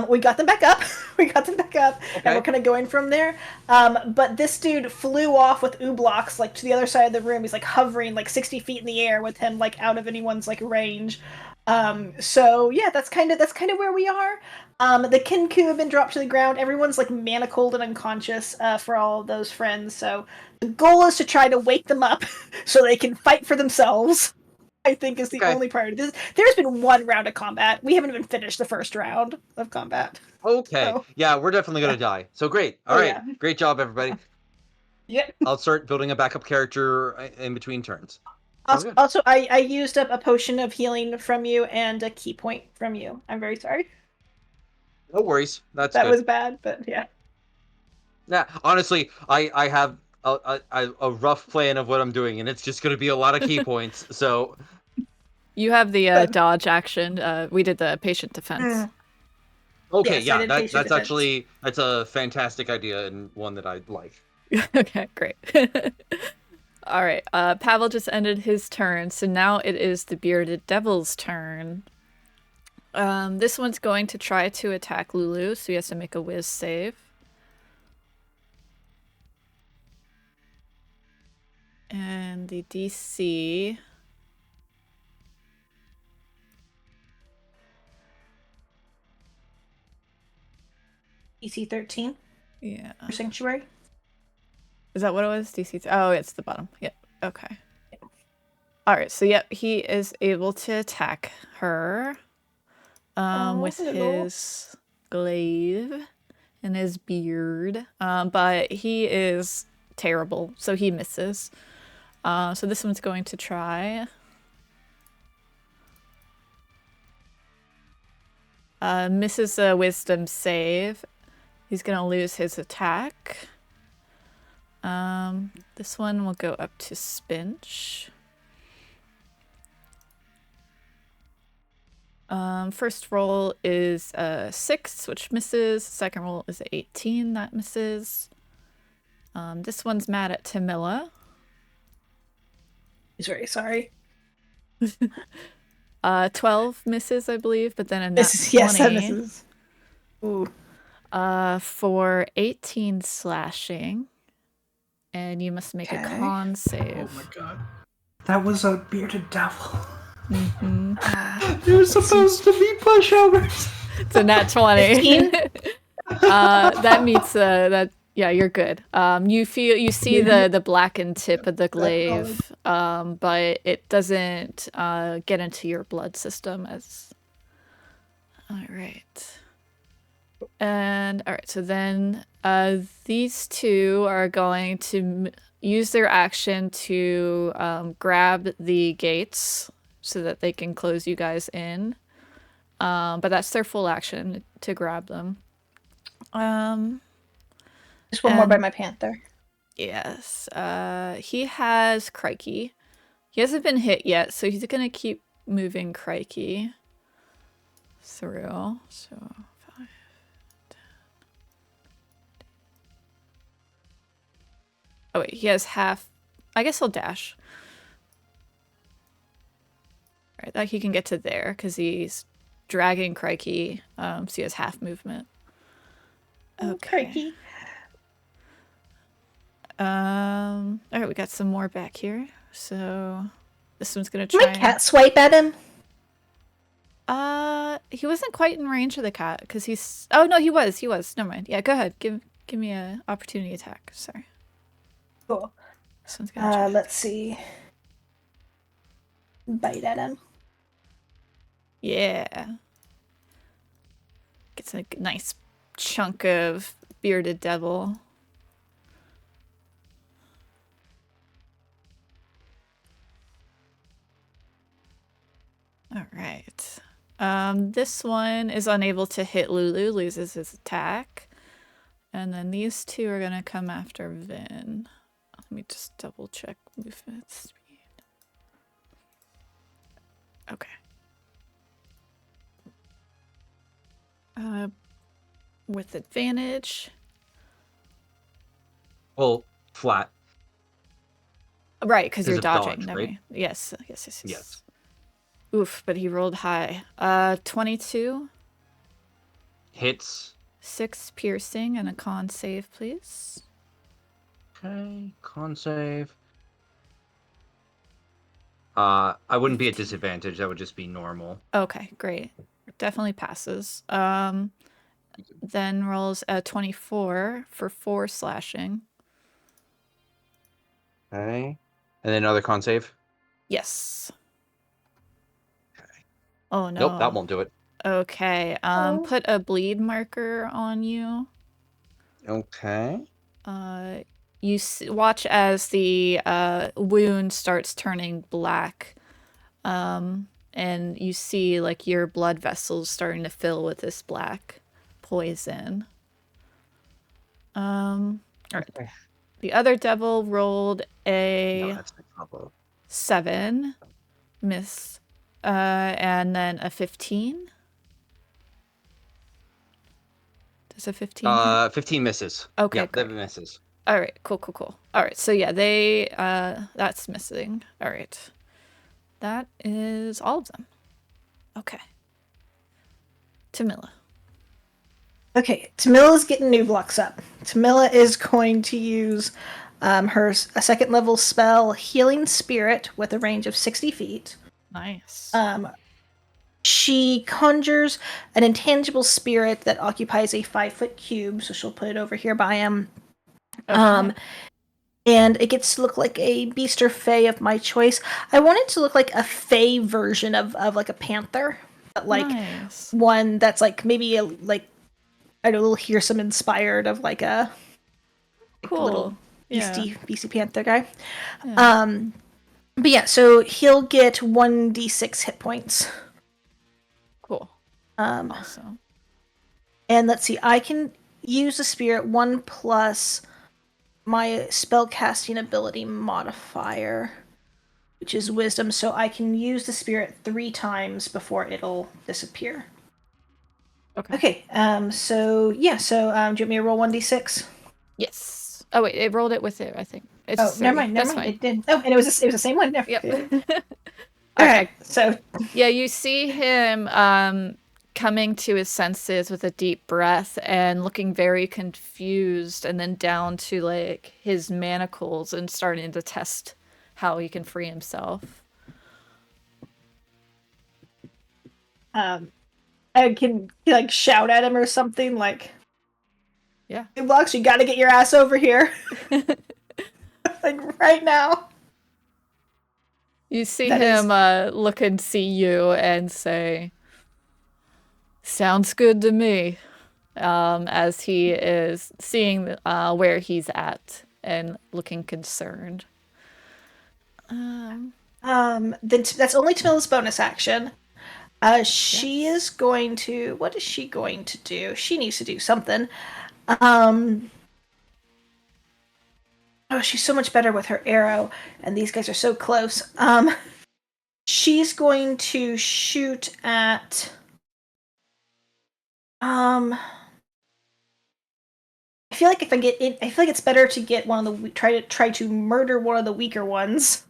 We got them back up. And we're kind of going from there. But this dude flew off with Ublox like to the other side of the room. He's like hovering like 60 feet in the air with him like out of anyone's like range. So yeah, that's kind of where we are. The Kinku have been dropped to the ground. Everyone's like manacled and unconscious for all of those friends. So the goal is to try to wake them up so they can fight for themselves. I think is the only priority. There's been one round of combat. We haven't even finished the first round of combat. Okay. So, yeah, we're definitely gonna die. So great. All right. Yeah. Great job, everybody. Yeah. I'll start building a backup character in between turns. Also, I used up a potion of healing from you and a key point from you. I'm very sorry. No worries. That was bad, but yeah. Yeah, honestly, I have a rough plan of what I'm doing, and it's just going to be a lot of key points. So You have the dodge action. We did the patient defense. okay, Yes, I yeah, did patient defense. that's a fantastic idea and one that I like. Okay, great. All right, Pavel just ended his turn, so now it is the bearded devil's turn. This one's going to try to attack Lulu, so he has to make a whiz save. And the DC... DC 13 Yeah. for Sanctuary. Is that what it was? DC... Oh, it's the bottom. Yep. Okay. Alright, so yep, he is able to attack her with his glaive and his beard. But he is terrible, so he misses. So this one's going to try. Misses a wisdom save. He's gonna lose his attack. This one will go up to Spinch. First roll is a 6, which misses. Second roll is a 18, that misses. This one's mad at Tamila. He's very sorry. 12 misses, I believe, but then a nat 20. Yes, that misses. Ooh. For 18 slashing. And you must make a con save. Oh my god. That was a bearded devil. Mm-hmm. They're supposed to be pushovers. It's a nat 20. That meets that. Yeah, you're good. You see the blackened tip of the glaive, but it doesn't get into your blood system as. All right. And all right, so then these two are going to use their action to grab the gates so that they can close you guys in. But that's their full action to grab them. Just one more by my panther. Yes. He has Crikey. He hasn't been hit yet, so he's gonna keep moving Crikey through. So 5, 10. Oh wait, he has half. I guess he'll dash. Alright, that he can get to there because he's dragging Crikey, so he has half movement. Okay. Crikey. Alright, we got some more back here. So this one's gonna try. Can my cat swipe at him? He wasn't quite in range of the cat because he's. Oh no, he was. Never mind. Yeah, go ahead. Give me a opportunity attack. Sorry. Cool. This one's gonna try. Let's see. Bite at him. Yeah. Gets a nice chunk of bearded devil. All right. This one is unable to hit Lulu, loses his attack. And then these two are going to come after Vin. Let me just double check movement speed. Okay. With advantage. Well, flat. Right, because you're of dodging. dodge, Never right? mind. Yes. Yes. Oof, but he rolled high. 22. Hits. 6 piercing and a con save, please. Okay, con save. I wouldn't be at disadvantage. That would just be normal. Okay, great. Definitely passes. Then rolls a 24 for 4 slashing. Okay. And then another con save? Yes. Okay. Oh no. Nope, that won't do it. Okay. Put a bleed marker on you. Okay. You watch as the wound starts turning black. And you see like your blood vessels starting to fill with this black poison. All right. The other devil rolled No, a that's the trouble. 7, miss, and then a 15. Does a 15 hit? 15 misses. Okay, Yeah, great. that misses. All right, cool. All right, so yeah, that's missing. All right. That is all of them. Okay. Tamila. Okay, Tamilla's getting new blocks up. Tamilla is going to use a second level spell, Healing Spirit, with a range of 60 feet. Nice. She conjures an intangible spirit that occupies a 5-foot cube, so she'll put it over here by him. Okay. And it gets to look like a beast or fae of my choice. I want it to look like a fae version of like a panther, but like nice. one that's like maybe a like I don't know, a little Hearsome inspired of like a Cool. little beastie panther guy. Yeah. But yeah, so he'll get 1d6 hit points. Cool. Awesome. And let's see, I can use the spirit 1 plus my spellcasting ability modifier, which is wisdom, so I can use the spirit 3 times before it'll disappear. Okay. So do you want me to roll 1d6? Yes. Oh wait, it rolled it with it, I think. Never mind. It did. Oh, and it was the same one. Yep. All right. So yeah, you see him coming to his senses with a deep breath and looking very confused, and then down to like his manacles and starting to test how he can free himself. I can like shout at him or something like, yeah, "Hey, Blocks, you got to get your ass over here, like right now." You see him look and see you and say, "Sounds good to me," as he is seeing where he's at and looking concerned. Then that's only Tamilla's bonus action. She is going to. What is she going to do? She needs to do something. Oh, she's so much better with her arrow, and these guys are so close. She's going to shoot at. I feel like if I get in, I feel like it's better to get one of the try to murder one of the weaker ones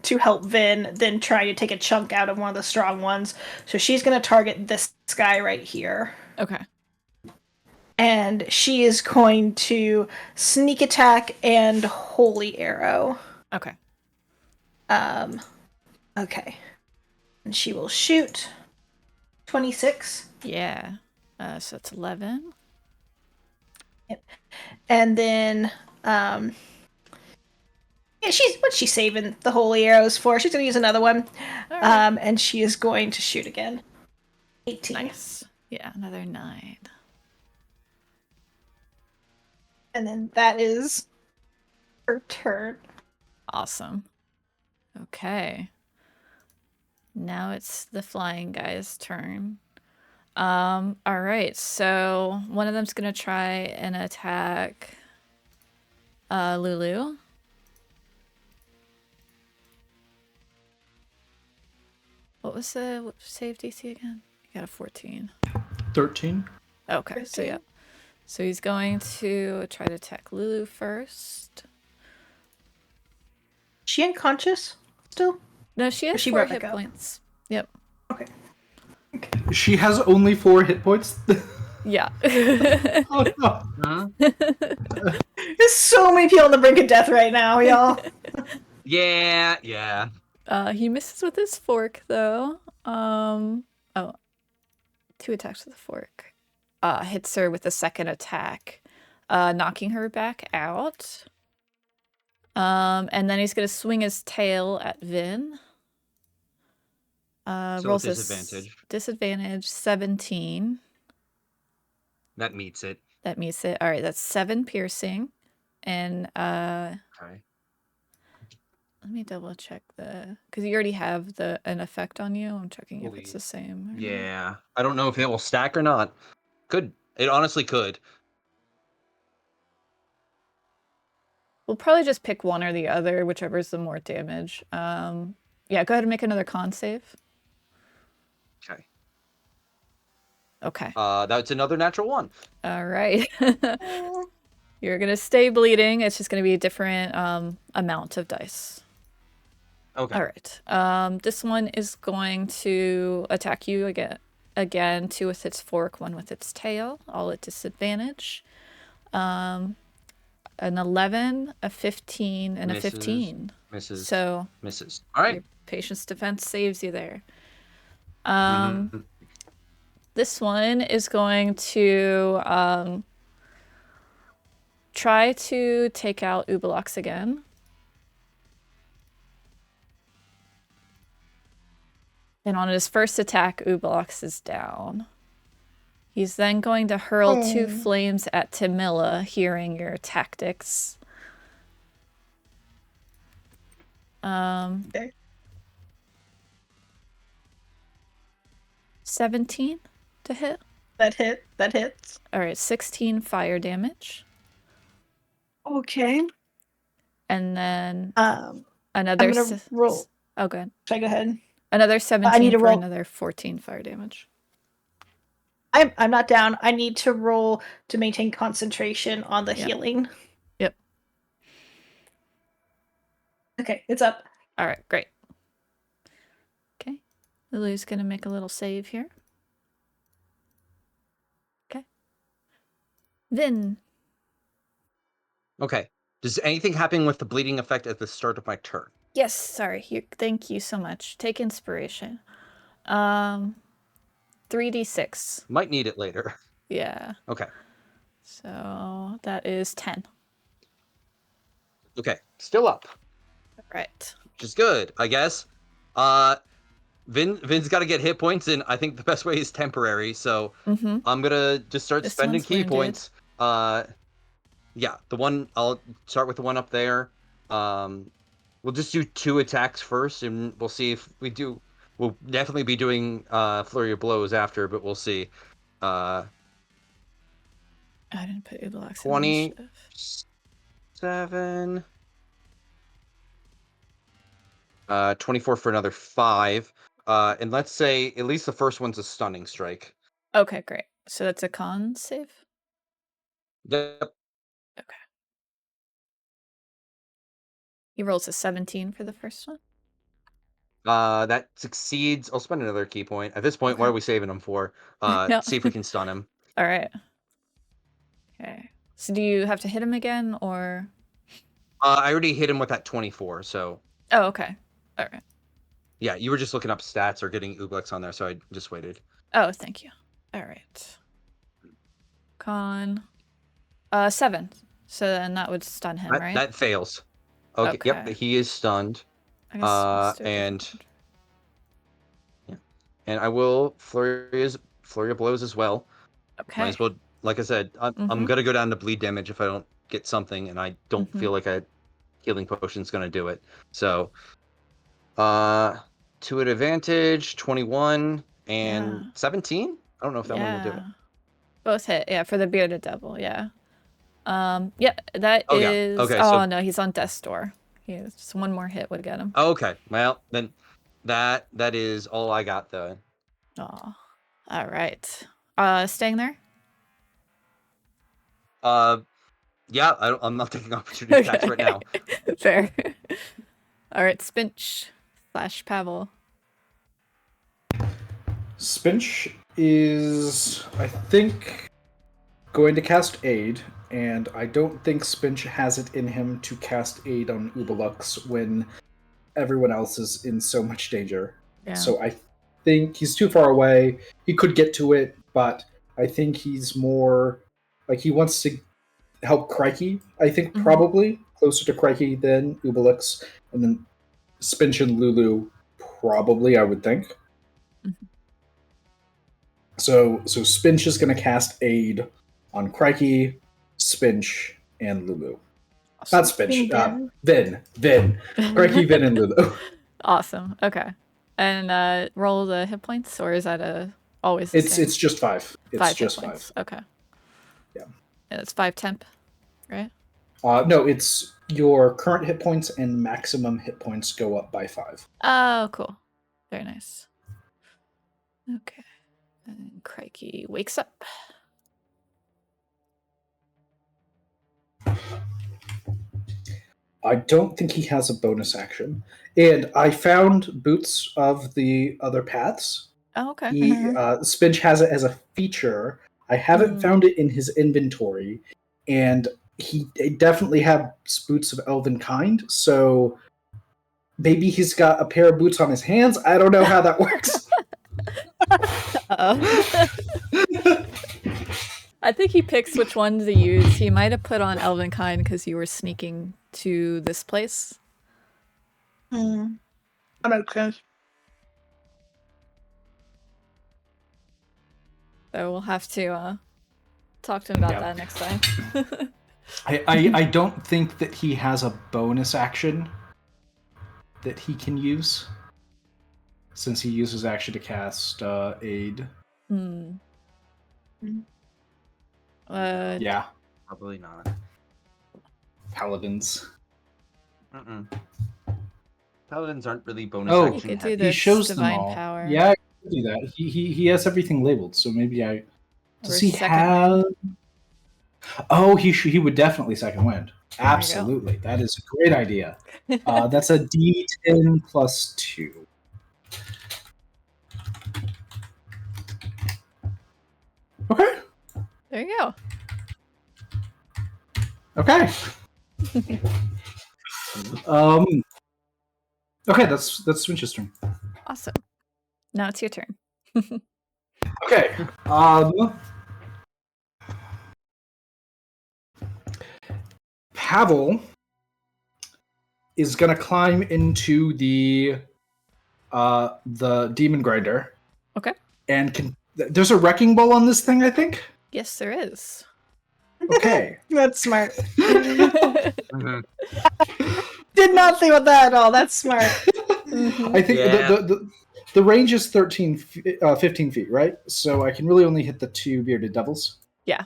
to help Vin than try to take a chunk out of one of the strong ones. So she's going to target this guy right here. Okay. And she is going to sneak attack and holy arrow. Okay. Okay. And she will shoot 26. Yeah. So it's 11. Yep. And then yeah, what's she saving the holy arrows for? She's gonna use another one. Right. And she is going to shoot again. 18. Nice. Yeah, another 9. And then that is her turn. Awesome. Okay. Now it's the flying guy's turn. All right, so one of them's gonna try and attack Lulu. What was the save DC again? You got a 14. 13. Okay, 13. So yeah. So he's going to try to attack Lulu first. Is she unconscious still? No, she has 4 hit points. Yep. Okay. She has only 4 hit points? Yeah. Oh, no. Huh? There's so many people on the brink of death right now, y'all. Yeah. He misses with his fork, though. 2 attacks with the fork. Hits her with a second attack, knocking her back out. And then he's gonna swing his tail at Vin. Rolls disadvantage. Disadvantage 17. That meets it. All right, that's 7 piercing, and okay. Let me double check because you already have an effect on you. I'm checking if it's the same. Yeah, I don't know if it will stack or not. It honestly could. We'll probably just pick one or the other, whichever's the more damage. Yeah, go ahead and make another con save. Okay. Okay. That's another natural 1. All right. You're gonna stay bleeding. It's just gonna be a different amount of dice. Okay. All right. This one is going to attack you again. 2 with its fork, 1 with its tail, all at disadvantage. An 11, a 15, and Misses, a 15. Misses. So misses. All right. your patience defense saves you there. Mhm. This one is going to try to take out Ubalox again. And on his first attack, Ubalox is down. He's then going to hurl 2 flames at Tamila, hearing your tactics. Okay. 17 to hit. That hits. All right, 16 fire damage. Okay. And then I'm another... gonna roll. Oh, good. Should I go ahead? Another 17 I need to for roll. another 14 fire damage. I'm not down. I need to roll to maintain concentration on the healing. Yep. Okay, it's up. All right, great. Okay. Lulu's going to make a little save here. Okay. Vin. Okay. Does anything happen with the bleeding effect at the start of my turn? Yes, sorry. Thank you so much. Take inspiration. 3d6. Might need it later. Yeah. Okay. So that is 10. Okay. Still up. Right. Which is good, I guess. Vin's got to get hit points, and I think the best way is temporary. So I'm gonna just start spending key points. Yeah, I'll start with the one up there. We'll just do 2 attacks first, and we'll see if we do. We'll definitely be doing flurry of blows after, but we'll see. I didn't put Ubalox in 27. 24 for another 5. And let's say at least the first one's a stunning strike. Okay, great. So that's a con save? Yep. Okay. He rolls a 17 for the first one. That succeeds. I'll spend another key point. At this point, Okay. what are we saving him for? No. See if we can stun him. All right. Okay. So do you have to hit him again, or? I already hit him with that 24, so. Oh, okay. All right. Yeah, you were just looking up stats or getting Ublex on there, so I just waited. Oh, thank you. All right. Con. 7. So then that would stun him, right? That fails. Okay. Yep, he is stunned. I guess And I will flurry of blows as well. Okay. Might as well. Like I said, I'm gonna go down to bleed damage if I don't get something, and I don't feel like a healing potion's gonna do it. So, 2 at advantage, 21 and 17. I don't know if that one will do it. Both hit. Yeah, for the bearded devil. Yeah. Yeah, that Oh, yeah. is. Okay, oh so... no, he's on death's door. Just one more hit would get him. Okay. Well, then that is all I got though. Oh. All right. Staying there? Yeah, I'm not taking opportunity attacks right now. Fair. All right, Spinch / Pavel. Spinch is, I think, going to cast Aid, and I don't think Spinch has it in him to cast Aid on Ubalox when everyone else is in so much danger. Yeah. So I think he's too far away. He could get to it, but I think he's more like he wants to help Crikey, I think probably closer to Crikey than Ubalox, and then Spinch and Lulu probably, I would think. So Spinch is going to cast Aid on Crikey, Spinch, and Lulu. Not Spinch, Vin. Crikey, Vin, and Lulu. Awesome. Okay. And roll the hit points, or is that always the same? It's just 5. It's just 5. Okay. Yeah. And it's 5 temp, right? No, it's your current hit points and maximum hit points go up by 5. Oh, cool. Very nice. Okay. And Crikey wakes up. I don't think he has a bonus action. And I found boots of the other paths. Oh, okay. Spinch has it as a feature. I haven't found it in his inventory. And he definitely have boots of elven kind, so maybe he's got a pair of boots on his hands. I don't know how that works. I think he picks which ones to use. He might have put on elven kind because you were sneaking to this place. That makes sense. So we'll have to talk to him about that next time. I don't think that he has a bonus action that he can use, since he uses action to cast aid. Yeah. Probably not. Paladins. Paladins aren't really bonus action. He shows them all. Power. Yeah, I can do that. He has everything labeled, so maybe I... Does he have... Oh, he would definitely second wind. Absolutely. That is a great idea. That's a D10 plus 2. Okay. There you go. Okay. Okay, that's Swinch's turn. Awesome. Now it's your turn. Okay. Pavel is gonna climb into the demon grinder. Okay. And there's a wrecking ball on this thing, I think? Yes, there is. Okay. That's smart. Did not think about that at all. That's smart. I think the range is 15 feet, right? So I can really only hit the 2 bearded devils. Yeah.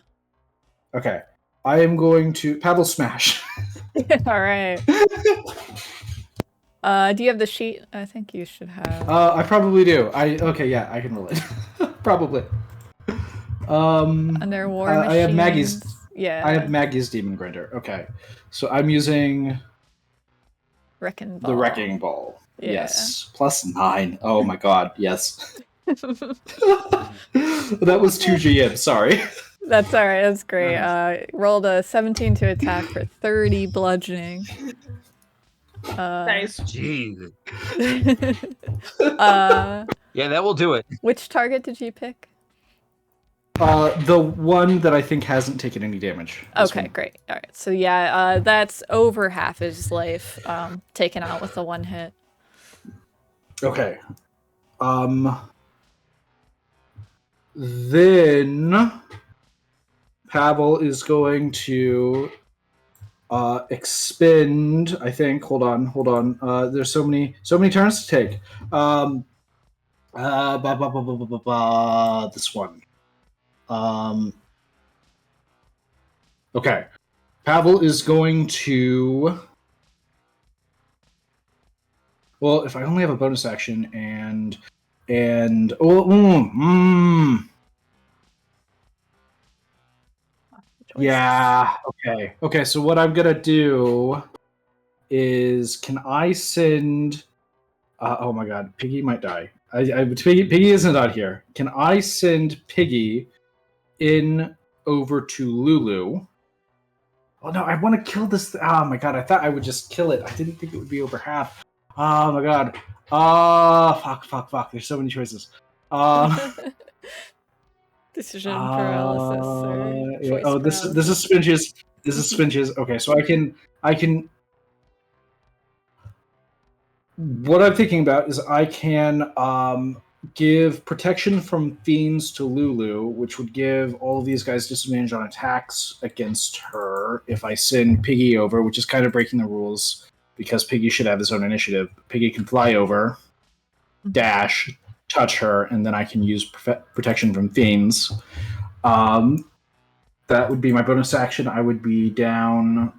Okay. I am going to Pavel smash. All right. Do you have the sheet? I think you should have. I probably do. I can roll it. Probably. Under war machines. I have Maggie's. Yeah. I have Maggie's demon grinder. Okay, so I'm using Wrecking Ball. the wrecking ball. Yeah. Yes, +9. Oh my god, yes. That was 2 GM. Sorry. That's all right. That's great. Rolled a 17 to attack for 30 bludgeoning. Nice. Jeez. Yeah, that will do it. Which target did you pick? The one that I think hasn't taken any damage. Okay, great. All right. So yeah, that's over half his life taken out with the one hit. Okay. Then Pavel is going to expend, I think. Hold on. There's so many turns to take. This one. Okay. Pavel is going to... Well, if I only have a bonus action yeah, okay. Okay, so what I'm gonna do is, can I send... oh my god, Piggy might die. Piggy isn't out here. Can I send Piggy in over to Lulu? Oh no, I want to kill this. Oh my god, I thought I would just kill it. I didn't think it would be over half. Oh my god. Fuck. There's so many choices. Decision paralysis. Or choice paralysis. This is Spinches. This is Spinches. Okay, so I can. What I'm thinking about is I can give protection from fiends to Lulu, which would give all of these guys disadvantage on attacks against her if I send Piggy over, which is kind of breaking the rules because Piggy should have his own initiative. Piggy can fly over, dash, touch her, and then I can use protection from fiends. That would be my bonus action. I would be down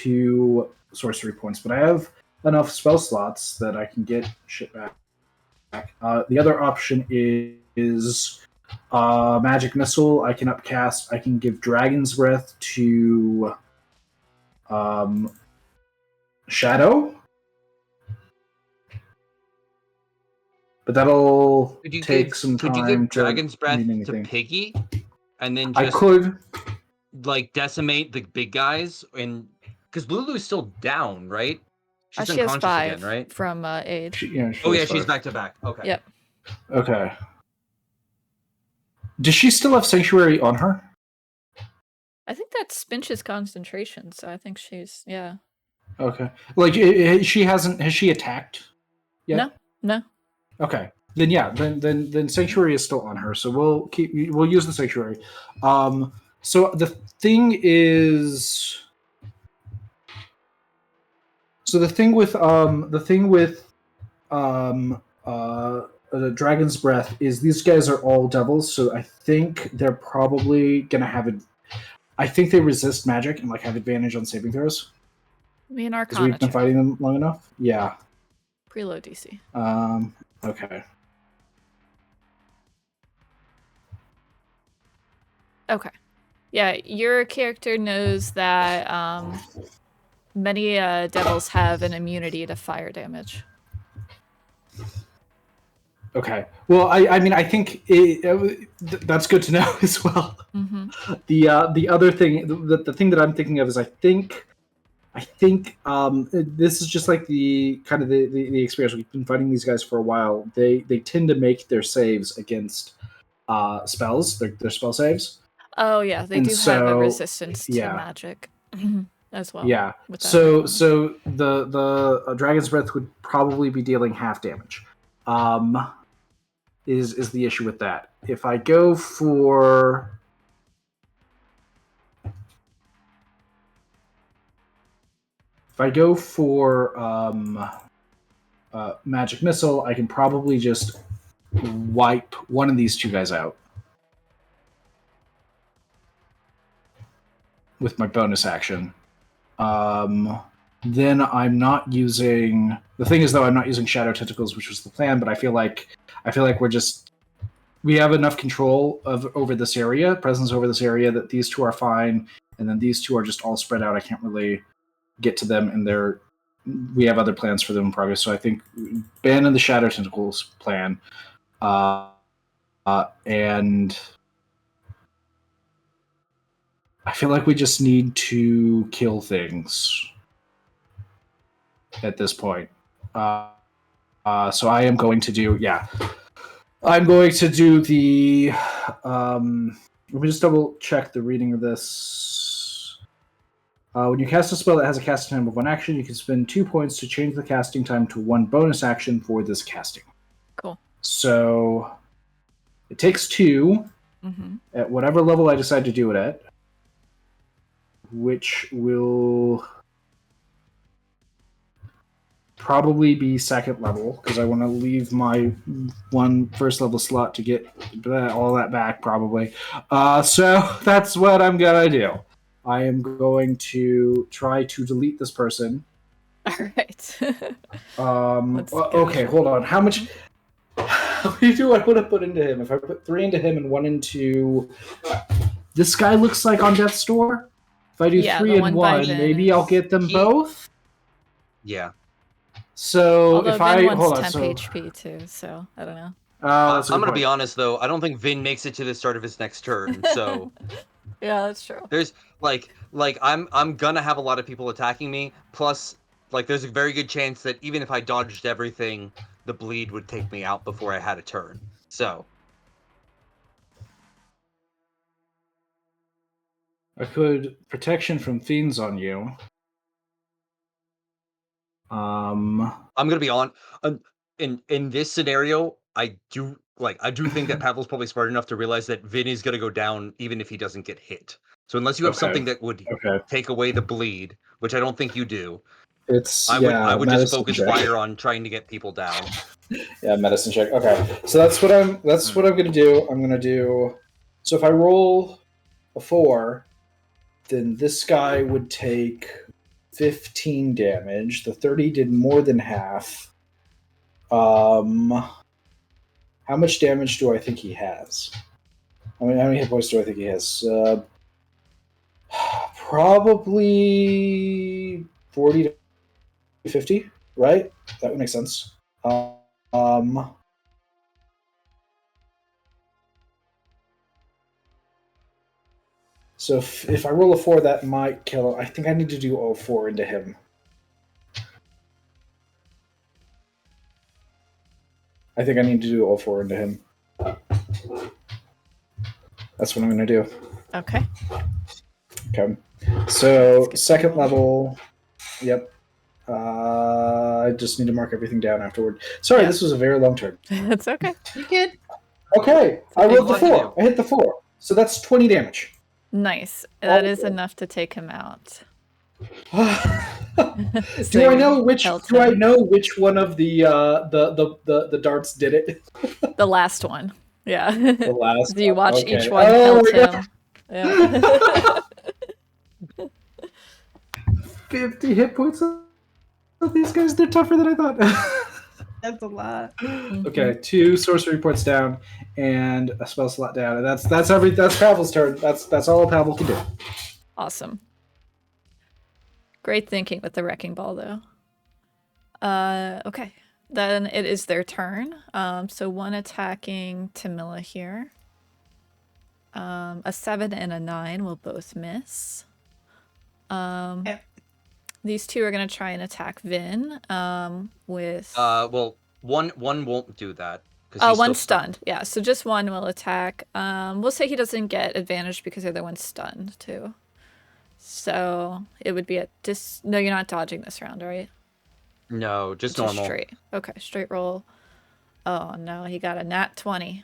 2 sorcery points, but I have enough spell slots that I can get shit back. The other option is magic missile. I can upcast. I can give Dragon's Breath to Shadow, but that'll take some time. Could you give Dragon's Breath to Piggy, and then just I could like decimate the big guys, and because Lulu's still down, right? She's she has unconscious 5 again, right? from age. She's back to back. Okay. Yep. Okay. Does she still have Sanctuary on her? I think that's Spinch's concentration, so I think she's Okay. Like she hasn't. Has she attacked yet? No. Okay. Then Sanctuary is still on her, so we'll use the Sanctuary. So the thing with the Dragon's Breath is these guys are all devils, so I think they're probably gonna have it. I think they resist magic and like have advantage on saving throws. Me and Arcana. Because we've been fighting them long enough. Yeah. Preload DC. Okay. Okay. Yeah, your character knows that many devils have an immunity to fire damage. Okay. Well, I mean, I think that's good to know as well. Mm-hmm. The other thing, the thing that I'm thinking of is I think this is just like the kind of the experience. We've been fighting these guys for a while. They tend to make their saves against spells, their spell saves. Oh yeah, they do have a resistance to magic as well. Yeah. So the Dragon's Breath would probably be dealing half damage. Is the issue with that? If I go for magic missile, I can probably just wipe one of these 2 guys out with my bonus action. Then I'm not using. The thing is, though, I'm not using Shadow Tentacles, which was the plan. But I feel like we have enough control over this area, presence over this area, that these 2 are fine, and then these 2 are just all spread out. I can't really get to them, and we have other plans for them in progress. So I think ban the Shadow Tentacles plan, and I feel like we just need to kill things at this point. So I am going to do, I'm going to do the, let me just double check the reading of this. When you cast a spell that has a casting time of 1 action, you can spend 2 points to change the casting time to 1 bonus action for this casting. Cool. So it takes 2 at whatever level I decide to do it at, which will probably be 2nd level, because I want to leave my 1 first level slot to get all that back, probably. So that's what I'm going to do. I am going to try to delete this person. All right. Okay, hold on. How much do I want to put into him? If I put 3 into him and 1 into... This guy looks like on death's door. If I do 3 and 1, maybe I'll get them both? Yeah. So although if Vin I... wants temp HP too, so I don't know. I'm going to be honest, though. I don't think Vin makes it to the start of his next turn, so... Yeah, that's true. There's like I'm gonna have a lot of people attacking me. Plus, like there's a very good chance that even if I dodged everything, the bleed would take me out before I had a turn. So I could protection from fiends on you. I'm gonna be on in this scenario. I do think that Pavel's probably smart enough to realize that Vin is gonna go down even if he doesn't get hit. So unless you have something that would take away the bleed, which I don't think you do, I would just focus fire on trying to get people down. Yeah, medicine check. Okay, so that's what I'm gonna do. I'm gonna do. So if I roll a 4, then this guy would take 15 damage. The 30 did more than half. How much damage do I think he has? I mean, how many hit points do I think he has? Probably 40 to 50, right? That would make sense. So if I roll a 4, that might kill him. I think I need to do all 4 into him. I think I need to do all 4 into him. That's what I'm going to do. Okay. Okay. So second level. Yep. I just need to mark everything down afterward. Sorry, This was a very long turn. That's okay. You good? Okay, I rolled the 4. I hit the 4. So that's 20 damage. Nice. That is enough to take him out. Do I know which one of the darts did it? The last one. Yeah. The last. Do you watch okay. each one pelt him? Yeah. 50 hit points of these guys. They're tougher than I thought. That's a lot. Okay, 2 sorcery points down and a spell slot down, and that's Pavel's turn. That's all Pavel can do. Awesome. Great thinking with the wrecking ball, though. Okay, then it is their turn. So one attacking Tamila here. A 7 and a 9 will both miss. These two are gonna try and attack Vin. With well, one won't do that. Oh, one's stunned. Yeah, so just one will attack. We'll say he doesn't get advantage because the other one's stunned too. So it would be a no, you're not dodging this round, right? No, just normal. Straight. Okay, straight roll. Oh no, he got a nat 20.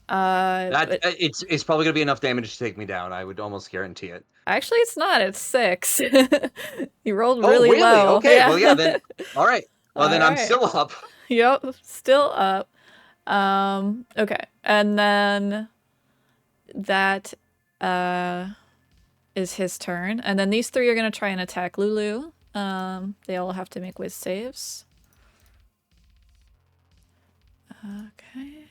It's probably gonna be enough damage to take me down. I would almost guarantee it. Actually, it's not. It's 6. He rolled really low. Okay, yeah. well, yeah, then. All right. Well, then I'm still up. Yep, still up. Okay, and then that is his turn, and then these 3 are gonna try and attack Lulu. They all have to make whiz saves. Okay.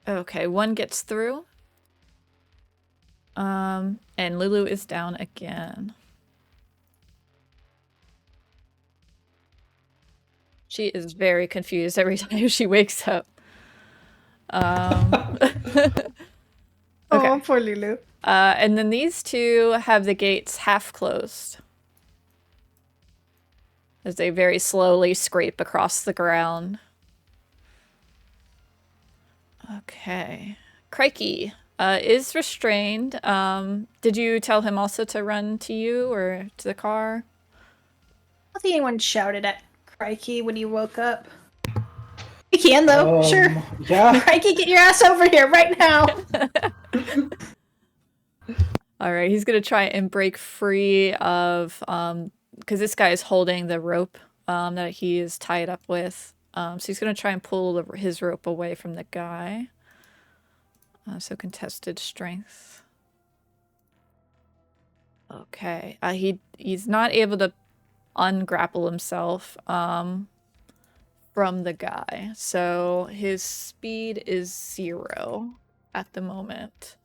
Okay, one gets through. And Lulu is down again. She is very confused every time she wakes up. Okay. Oh, poor Lulu. And then these 2 have the gates half closed. As they very slowly scrape across the ground. Okay. Crikey is restrained. Did you tell him also to run to you or to the car? I don't think anyone shouted at Crikey when he woke up. He can, though. Sure. Yeah. Crikey, get your ass over here right now. All right, he's going to try and break free of... because this guy is holding the rope that he is tied up with. So he's going to try and pull his rope away from the guy. So contested strength. Okay. He's not able to ungrapple himself from the guy. So his speed is 0 at the moment.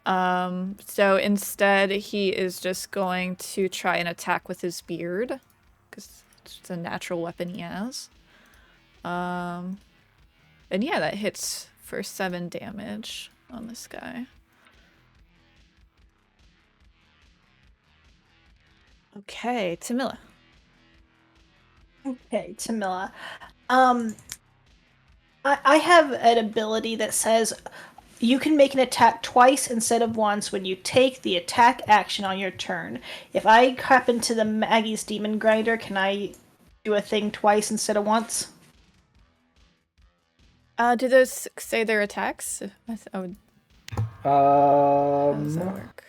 So instead he is just going to try and attack with his beard. Because it's a natural weapon he has. And yeah, that hits for 7 damage on this guy. Okay, Tamila. Okay, Tamila. I have an ability that says you can make an attack twice instead of once when you take the attack action on your turn. If I happen to the Maggie's Demon Grinder, can I do a thing twice instead of once? Do those say their attacks? I would... How does that work?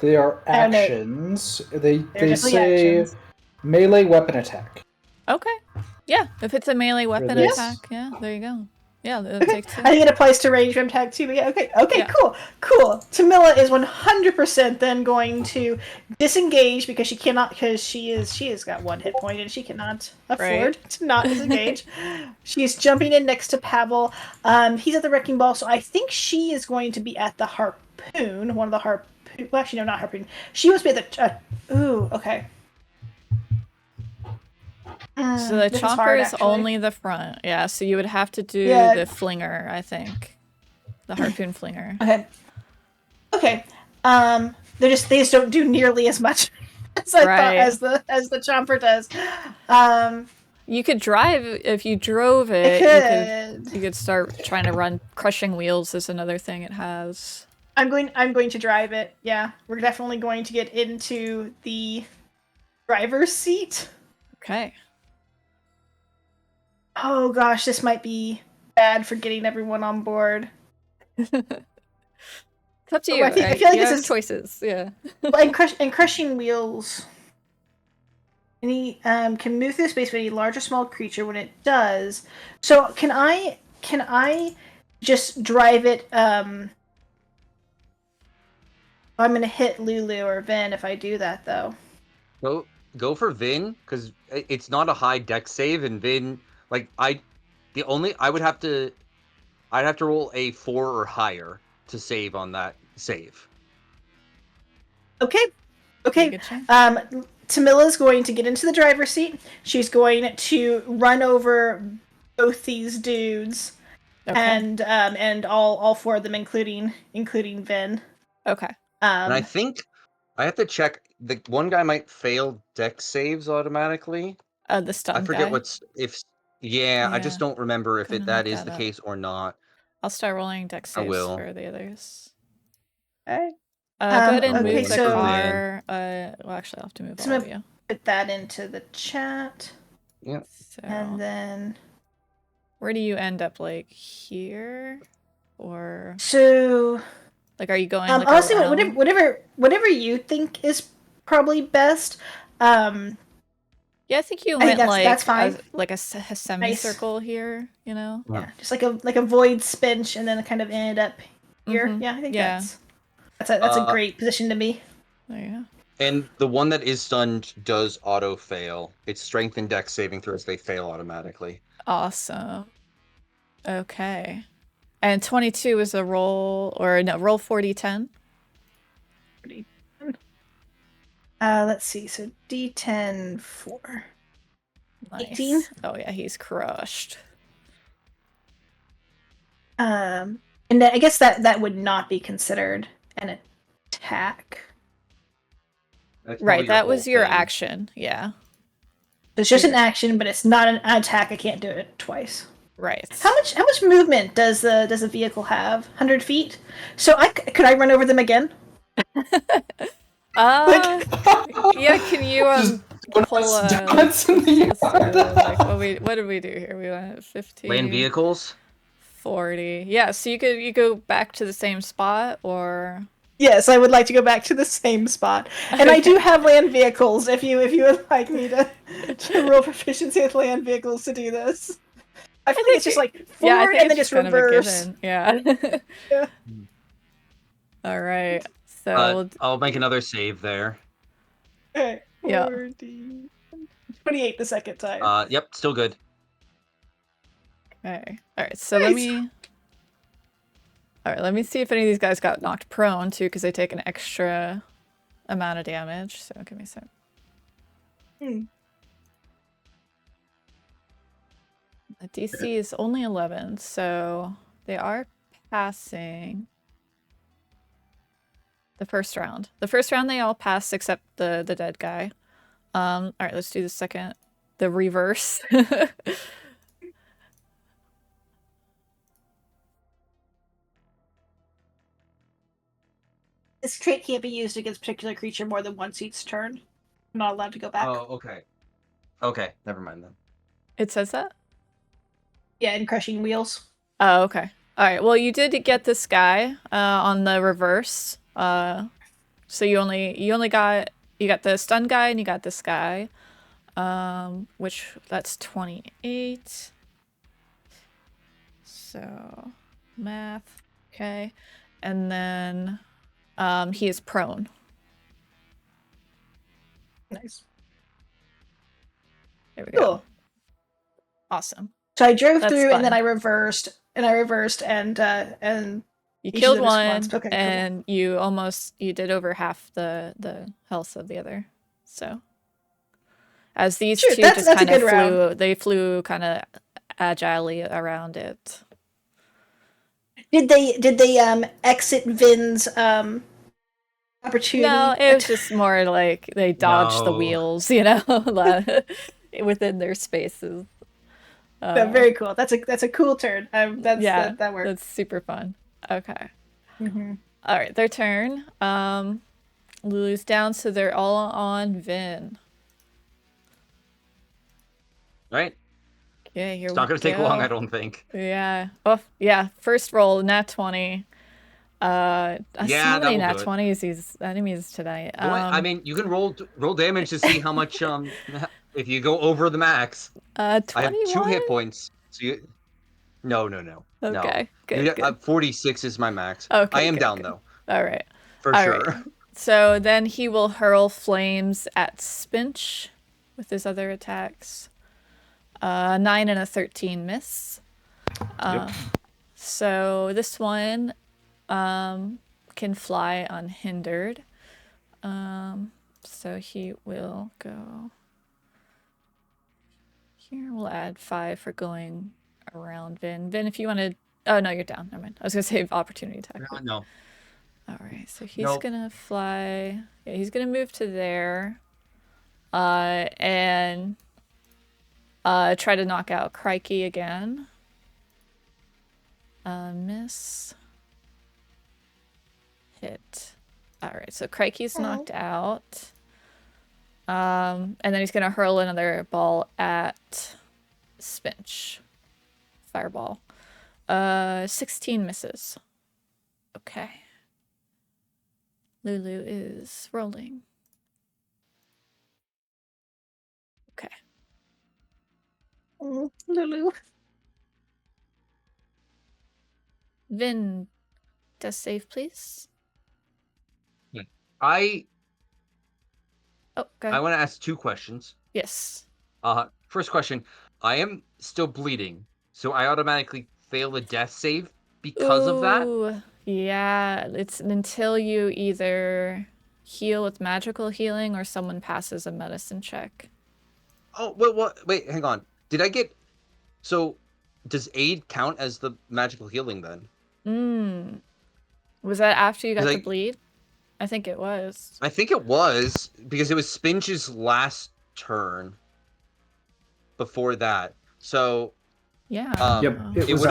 They are actions. They say actions. Melee weapon attack. Okay. Yeah, if it's a melee weapon attack, yeah, there you go. Yeah, it'll take 2. I think it applies to range from tag too. But yeah, okay, Yeah. cool. Tamila is 100% then going to disengage because she cannot, because she has got 1 hit point and she cannot afford to not disengage. She's jumping in next to Pavel. He's at the wrecking ball, so I think she is going to be at the harpoon. One of the harpoon. Well, actually, no, not harpoon. She must be at the. Ooh, okay. So the chomper is only the front. Yeah, so you would have to do the flinger, I think. The harpoon flinger. Okay. They just don't do nearly as much as I thought as the chomper does. You could drive if you drove it. You could start trying to run. Crushing wheels is another thing it has. I'm going to drive it. Yeah, we're definitely going to get into the driver's seat. Okay. Oh gosh, this might be bad for getting everyone on board. It's up to you. I feel like this is choices. Yeah. Well, and crushing wheels. Any can move through space with any large or small creature when it does. So can I just drive it? I'm gonna hit Lulu or Vin if I do that though. Go for Vin because it's not a high dex save, and Vin I'd have to roll a 4 or higher to save on that save. Okay. Tamila's going to get into the driver's seat. She's going to run over both these dudes, and all 4 of them, including Vin. Okay. And I think I have to check. The one guy might fail dex saves automatically. The stun guy. I forget I just don't remember if that is the case or not. I'll start rolling dex saves for the others. Okay. Go ahead and move the car. Well, actually, I'll have to move all of you. Put that into the chat. Yep. So, and then, where do you end up? Like here, or so? Like, are you going? Honestly, whatever you think is probably best. Yeah, I think you went that's fine. Like a semicircle here, you know? Yeah, just like a void spinch, and then kind of ended up here. Yeah, I think that's a great position to be. There you go. And the one that is stunned does auto fail. It's strength and dex saving throws; they fail automatically. Awesome. Okay. And 22 is a roll, or no, roll 40-10. Let's see. So D10 4. Nice. 18. Oh yeah, he's crushed. And I guess that would not be considered an attack. Right, that was your action. Yeah. It's just an action, but it's not an attack. I can't do it twice. Right. How much movement does the vehicle have? 100 feet. So could I run over them again? Yeah. Can you pull what did we do here? We went 15. Land vehicles. 40. Yeah. So you go back to the same spot, or. Yes, I would like to go back to the same spot, and I do have land vehicles. If you would like me to roll proficiency with land vehicles to do this. I think it's just like forward and then just reverse. Yeah. All right. So I'll make another save there. Okay. Yeah. 28 the second time. Yep, still good. Okay. All right. So let me see if any of these guys got knocked prone too, because they take an extra amount of damage. So give me a sec. The DC is only 11, so they are passing the first round. The first round they all pass except the dead guy. All right, let's do the second. The reverse. This trait can't be used against a particular creature more than once each turn. I'm not allowed to go back. Oh, okay. Okay, never mind then. It says that? Yeah, in crushing wheels. Oh, okay. All right. Well, you did get this guy on the reverse. So you got the stun guy and you got this guy. Which that's 28. So, math. Okay. And then he is prone. Nice. There we go. Cool. Awesome. So I drove That's through fun. and then I reversed and you each of killed them one responds. Okay, and you did over half the health of the other. So as these two just kind of flew kind of agilely around it. Did they exit Vin's opportunity? No, it was just more like they dodged the wheels, you know, within their spaces. Very cool. That's a cool turn. That works. That's super fun. Okay. Mm-hmm. All right, their turn. Lulu's down, so they're all on Vin. Right. Okay, here it's not gonna take long, I don't think. Yeah. Oh, yeah. First roll, nat 20. So many nat 20s these enemies tonight. I mean, you can roll damage to see how much if you go over the max. 21? I have 2 hit points. So you... No. Okay. No. Good. 46 is my max. Okay. I am down though. All right. For sure. Right. So then he will hurl flames at Spinch with his other attacks. 9 and a 13 miss. Yep. So this one can fly unhindered. So he will go here. We'll add 5 for going around Vin. Vin, if you wanted... Oh, no, you're down. Never mind. I was going to save opportunity attack. No. All right, so he's going to fly... Yeah, he's going to move to there. And try to knock out Crikey again. Miss. Hit. All right, so Crikey's knocked out. And then he's going to hurl another ball at Spinch. Fireball. 16 misses. Okay. Lulu is rolling. Okay. Lulu. Vin, death save, please. I want to ask 2 questions. Yes. First question. I am still bleeding, so I automatically fail a death save because of that? Yeah, it's until you either heal with magical healing or someone passes a medicine check. Oh, wait, hang on. Did I get... So, does aid count as the magical healing then? Was that after you got the bleed? I think it was. I think it was, because it was Spinch's last turn before that. So... Yeah. It would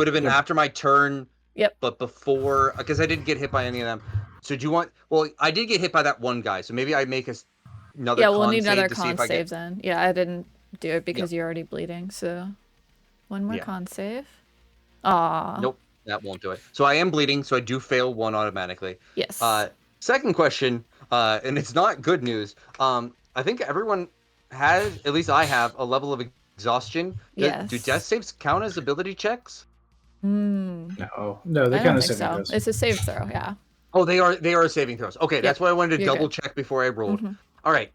have been after my turn. Yep. But before, because I didn't get hit by any of them. So do you want? Well, I did get hit by that one guy. So maybe I make another. Yeah, we'll need another con save then. Yeah, I didn't do it because you're already bleeding. So one more con save. Aw. Nope, that won't do it. So I am bleeding, so I do fail 1 automatically. Yes. Second question, and it's not good news. I think everyone has, at least I have, a level of exhaustion. Yes. Do death saves count as ability checks? No, they kind of saving throws. It's a save throw, yeah. Oh, they are saving throws. Okay, that's what I wanted to double check before I rolled. All right,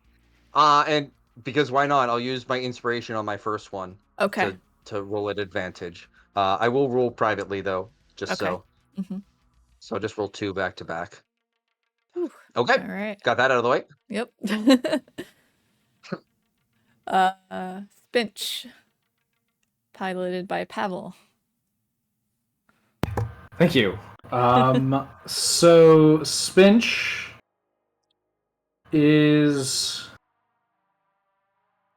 and because why not? I'll use my inspiration on my first one. Okay. To roll at advantage. I will roll privately though, just so. So I'll just roll 2 back to back. Okay. All right. Got that out of the way. Yep. Spinch, piloted by Pavel. Thank you. So Spinch is,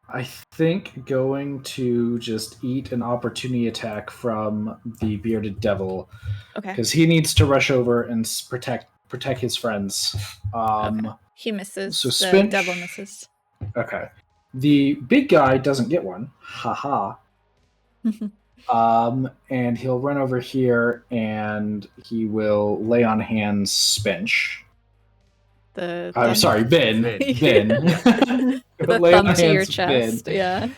I think, going to just eat an opportunity attack from the bearded devil. Okay. Because he needs to rush over and protect his friends. Okay. He misses. So the devil misses. Okay. The big guy doesn't get one. Haha. And he'll run over here and he will lay on hands Spinch. I'm sorry, Vin. Vin. The lay thumb on to your hands chest. Vin. Yeah.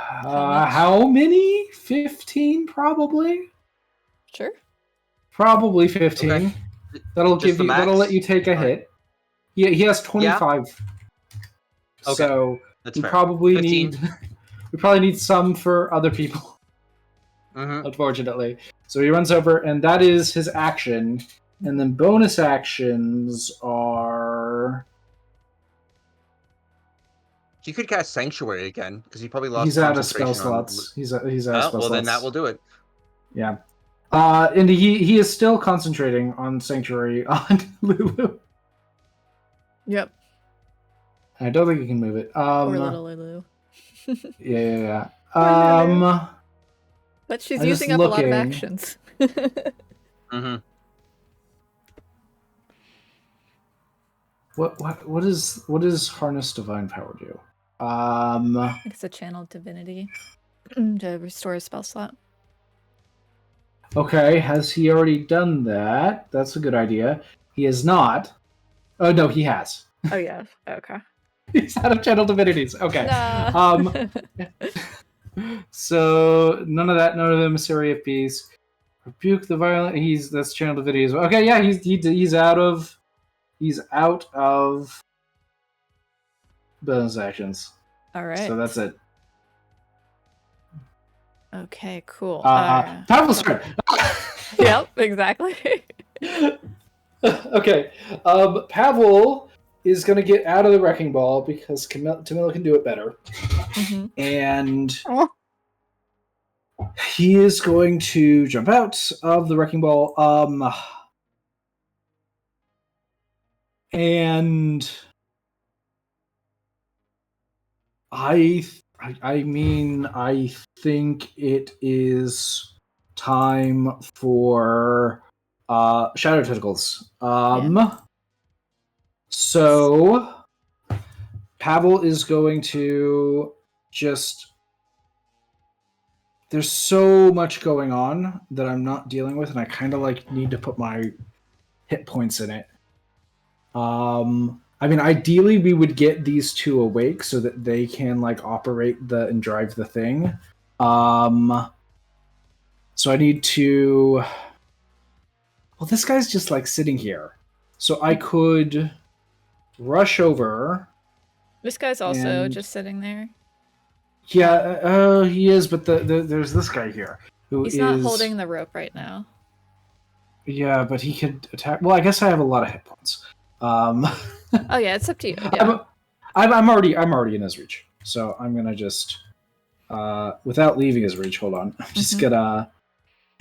How many? 15, probably. Sure. Probably 15. Okay. That'll Just give you. That'll let you take a hit. He has 25. Okay. So That's we fair. probably 15. need. We probably need some for other people. Mm-hmm. Unfortunately, so he runs over, and that is his action. And then bonus actions are. You could cast Sanctuary again because he probably lost He's out of spell concentration on. slots. He's out of spell slots. Then that will do it. Yeah. And he is still concentrating on Sanctuary on Lulu. Yep. I don't think he can move it. Or little Lulu. Yeah. But she's I'm using up a lot of actions. Mm-hmm. What does Harness Divine Power do? It's a channeled divinity to restore a spell slot. Okay, has he already done that? That's a good idea. He has not. Oh no, he has. Oh yeah. Okay. He's out of channel divinities. Okay. Nah. So none of that. None of the Emissary of Peace. Rebuke the violent. That's channel divinities. Okay, yeah, he's out of bonus actions. All right. So that's it. Okay. Cool. Pavel's turn. Yep. Exactly. Okay. Pavel is going to get out of the wrecking ball because Camilla can do it better. Mm-hmm. And he is going to jump out of the wrecking ball. And I think it is time for Shadow Tentacles. So Pavel is going to just. There's so much going on that I'm not dealing with, and I kind of need to put my hit points in it. Ideally we would get these two awake so that they can operate and drive the thing. So I need to. Well, this guy's just sitting here, so I could rush over. This guy's also just sitting there. Yeah, he is, but there's this guy here who He's not holding the rope right now. Yeah, but he could attack. Well, I guess I have a lot of hit points. Oh yeah, it's up to you. Yeah. I'm already in his reach, so I'm gonna just without leaving his reach. Hold on, I'm just gonna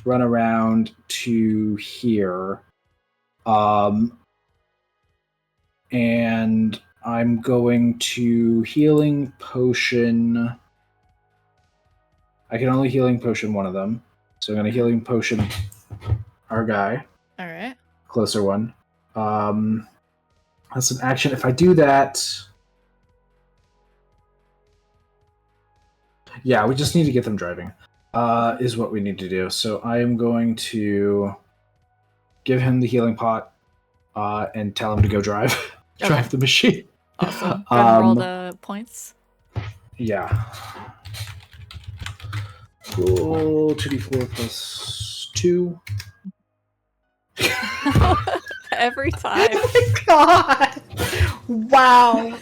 run around to here, and I'm going to healing potion. I can only healing potion one of them, so I'm gonna healing potion our guy. All right. Closer one. That's an action. If I do that, yeah, we just need to get them driving. Is what we need to do. So I am going to give him the healing pot, and tell him to go drive the machine. Awesome. Go ahead and roll the points. Yeah. Cool. 2d4 plus 2. Every time. Oh my god! Wow.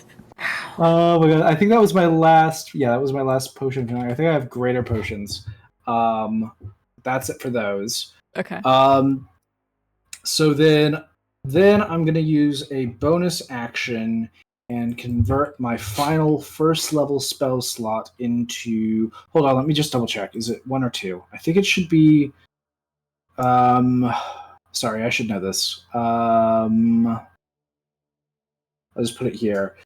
Oh my god! I think that was my last. Yeah, that was my last potion. I think I have greater potions. That's it for those. Okay. So then I'm gonna use a bonus action and convert my final first level spell slot into. Hold on, let me just double check. Is it 1 or 2? I think it should be. Sorry, I should know this. I'll just put it here.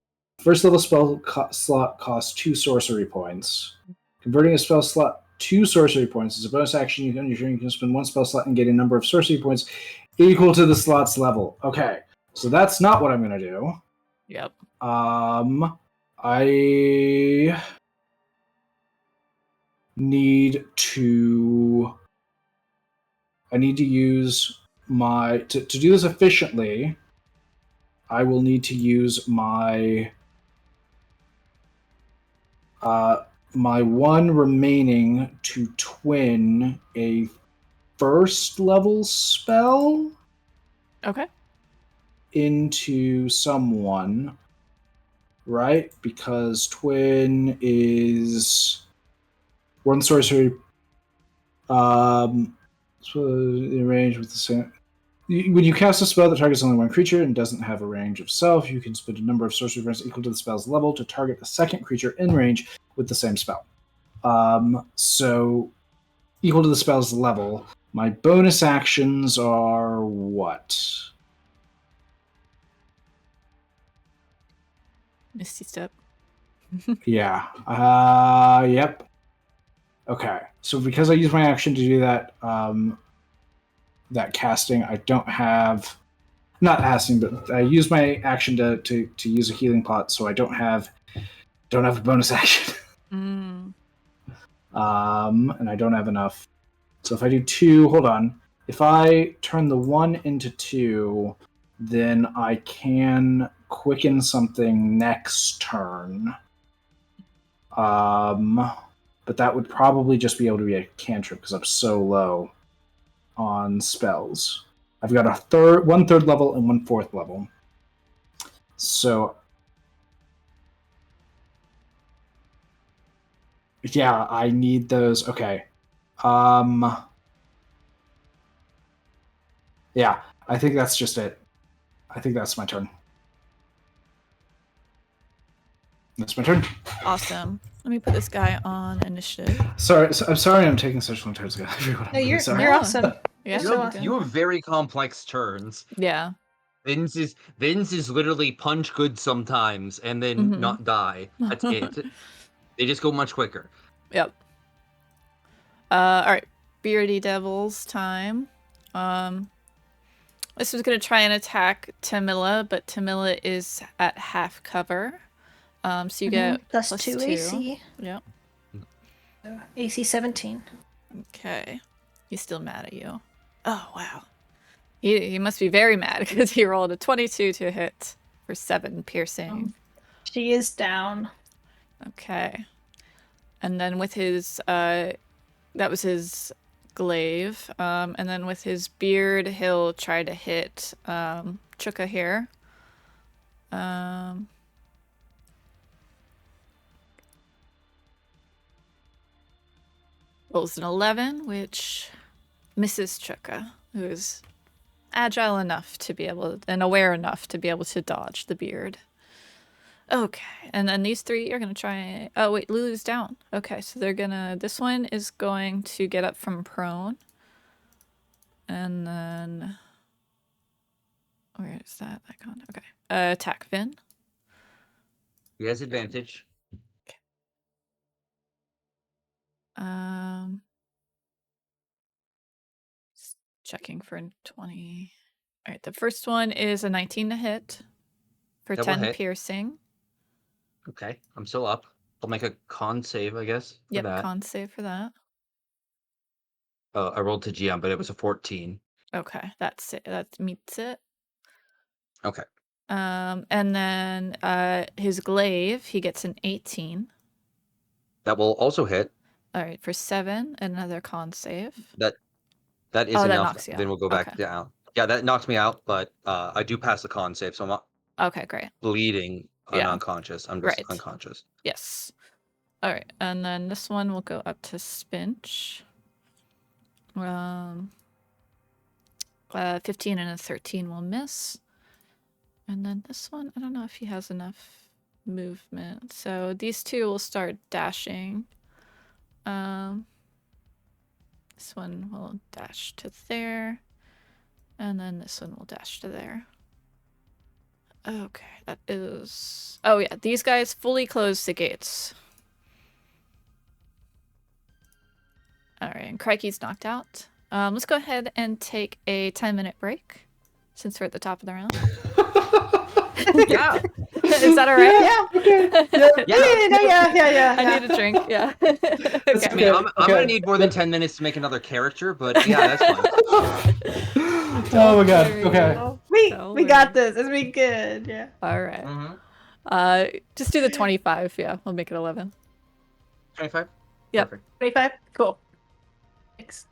First level spell slot costs 2 sorcery points. Converting a spell slot to sorcery points is a bonus action. You can spend 1 spell slot and get a number of sorcery points equal to the slot's level. Okay, so that's not what I'm going to do. Yep. I need to use my to do this efficiently. I will need to use my my one remaining to twin a first level spell. Okay. Into someone, right? Because twin is one sorcery. So in range with the same. When you cast a spell that targets only one creature and doesn't have a range of self, you can spend a number of sorcery points equal to the spell's level to target a second creature in range with the same spell. So equal to the spell's level. My bonus actions are what? Misty Step. Yeah. Yep. Okay. So because I use my action to do that, that casting, I don't have. Not casting, but I use my action to use a healing pot, so I don't have a bonus action. And I don't have enough. So if I do 2, hold on. If I turn the 1 into 2, then I can quicken something next turn. But that would probably just be able to be a cantrip because I'm so low on spells. I've got a 1/3 level and 1/4 level. So yeah, I need those. Okay. Yeah, I think that's just it. I think that's my turn. That's my turn. Awesome. Let me put this guy on initiative. I'm sorry I'm taking such long turns, guys. No, you're awesome. Yeah, you have very complex turns. Yeah. Vince is literally punch good sometimes and then not die. That's it. They just go much quicker. Yep. All right. Beardy Devils time. This was gonna try and attack Tamila, but Tamila is at half cover. So you get plus 2 AC. Yep. AC 17. Okay. He's still mad at you. Oh wow. He must be very mad because he rolled a 22 to hit for 7 piercing. She is down. Okay. And then with his that was his glaive. And then with his beard he'll try to hit Chuka here. Rolls an 11, which misses Chuka, who is agile enough to be able and aware enough to be able to dodge the beard. Okay, and then these 3 are gonna try. Oh wait, Lulu's down. Okay, so they're gonna. This one is going to get up from prone, and then where is that icon? Okay, attack Vin. He has advantage. Okay. Checking for 20. All right, the first one is a 19 to hit for Double 10 hit. piercing. Okay, I'm still up. I'll make a con save, I guess. Yep, con save for that. I rolled to GM, but it was a 14. Okay, that's it. That meets it. Okay. And then his glaive, he gets an 18. That will also hit. All right, for 7, another con save. That is that enough. knocks you Then out. we'll go back down. Yeah, that knocks me out, but I do pass the con save, so I'm not Okay, great. bleeding Yeah. unconscious. I'm just unconscious. Yes. All right, and then this one will go up to Spinch. 15 and a 13 will miss. And then this one, I don't know if he has enough movement. So these 2 will start dashing. This one will dash to there. And then this one will dash to there. Okay, that is... Oh yeah, these guys fully close the gates. Alright, and Crikey's knocked out. Let's go ahead and take a 10-minute break, since we're at the top of the round. Yeah. Is that alright? Yeah. Okay. Yeah. I need a drink, yeah. Okay. I mean, I'm gonna need more than 10 minutes to make another character, but yeah, that's fine. Oh my god, okay. We got this. It's be good, yeah. Alright. Just do the 25, yeah. We'll make it 11. 25? Yep. Perfect. 25? Cool. Thanks.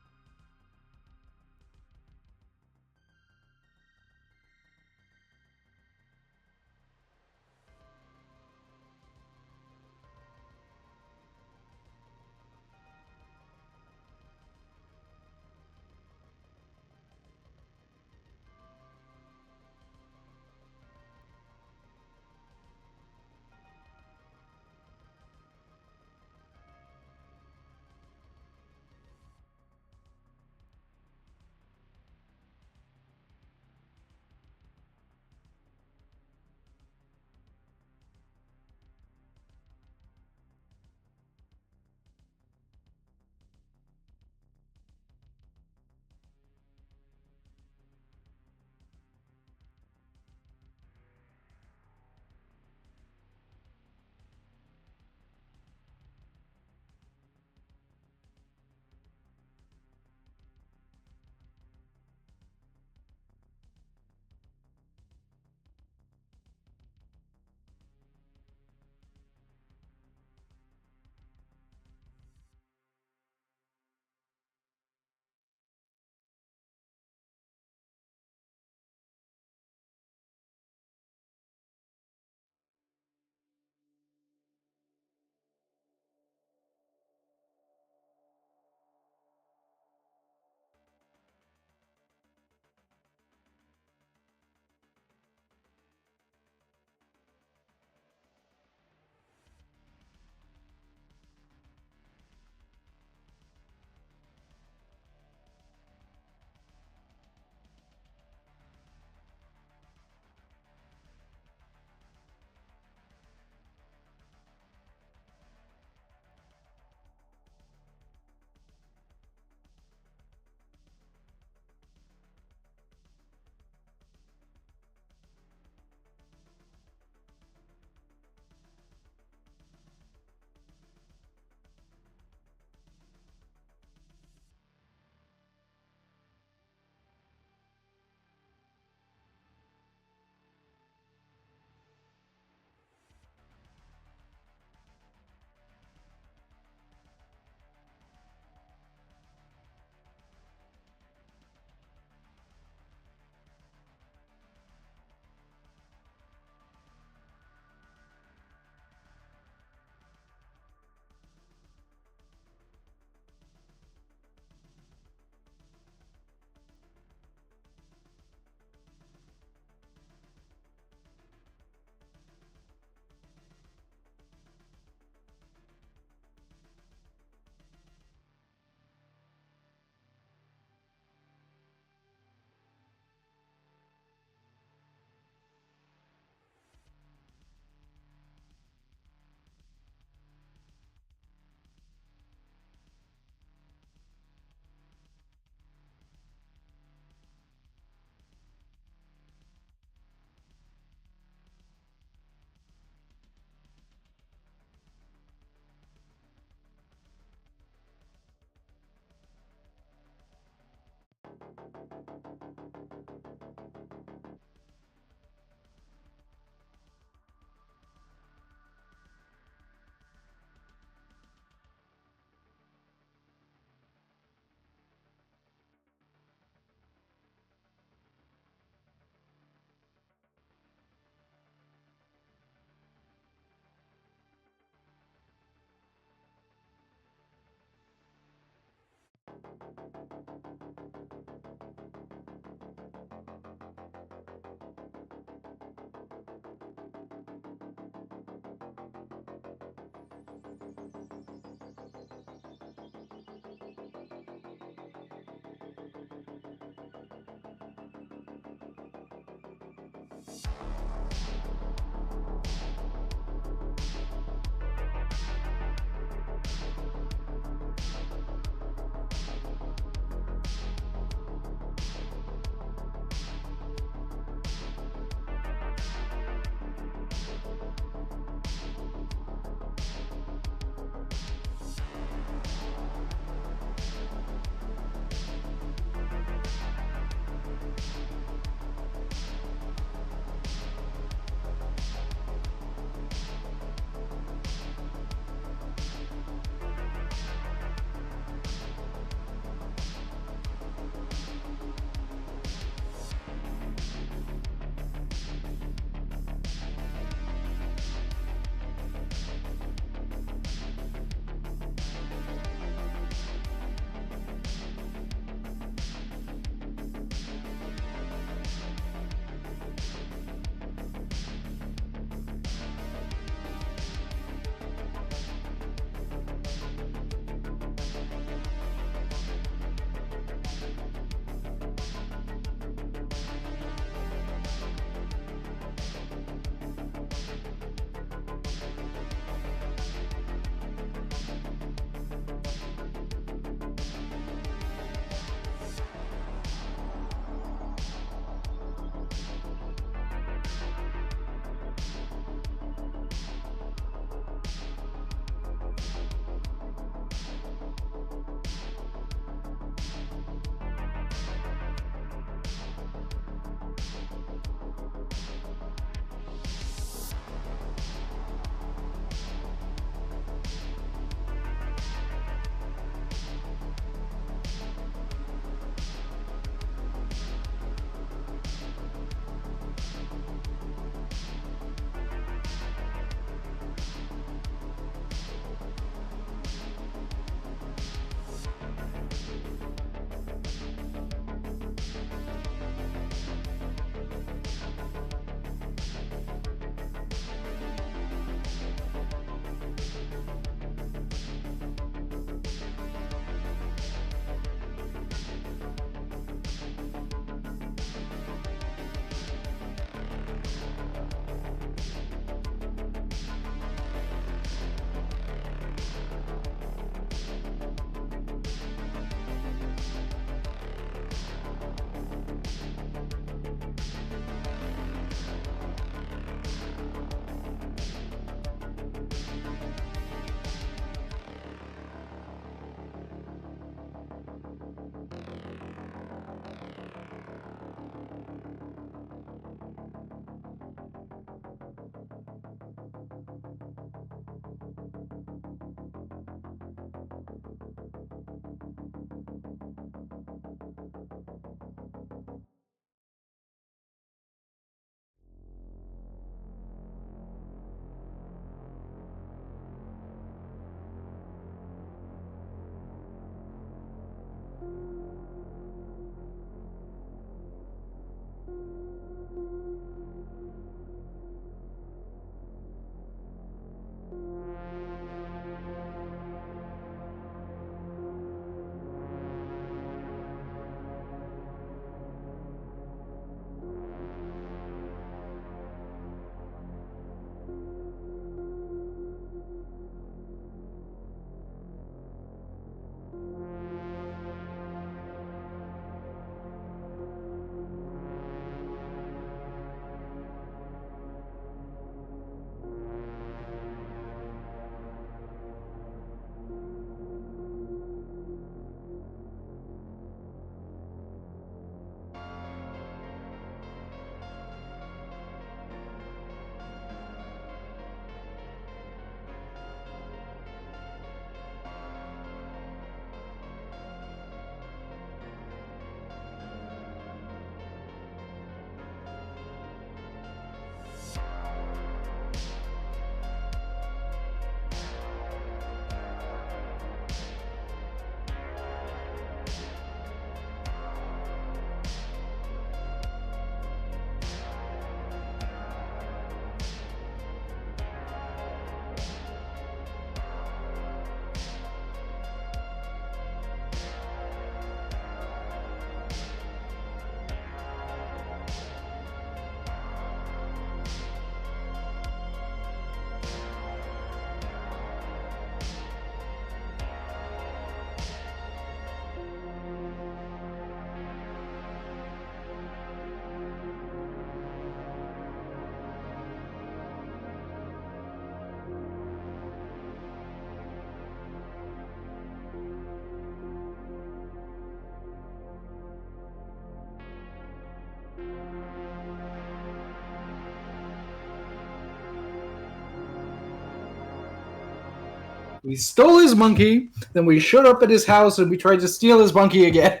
We stole his monkey, then we showed up at his house and we tried to steal his monkey again.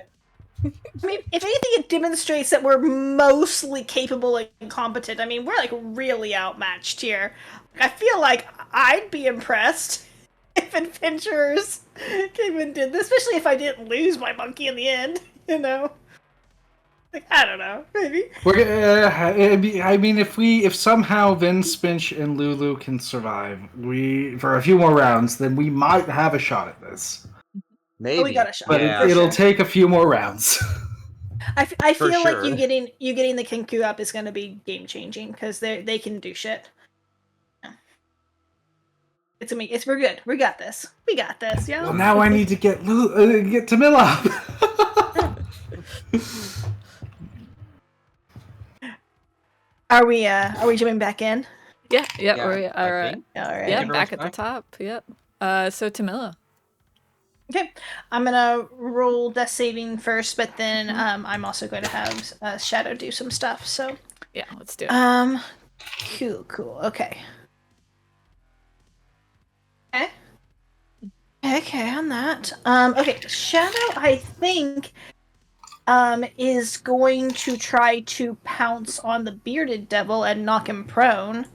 I mean, if anything, it demonstrates that we're mostly capable and competent. I mean, we're like really outmatched here. I feel like I'd be impressed if adventurers came and did this, especially if I didn't lose my monkey in the end, you know? Like, I don't know, maybe. I mean, if somehow Vince, Spinch, and Lulu can survive, for a few more rounds, then we might have a shot at this. Maybe. Oh, we got a shot. But it'll take a few more rounds. I feel sure. like you getting the Kinku up is going to be game changing because they can do shit. Yeah. We're good. We got this. Yeah. Well, now I need to get Tamila up. Are we jumping back in? Yeah, Yeah, we're all right. All right. Yeah, back at the top. Yep. So Tamila. Okay, I'm gonna roll death saving first, but then I'm also going to have Shadow do some stuff. So yeah, let's do it. Cool. Okay. Okay, on that. Okay, Shadow, I think, is going to try to pounce on the bearded devil and knock him prone.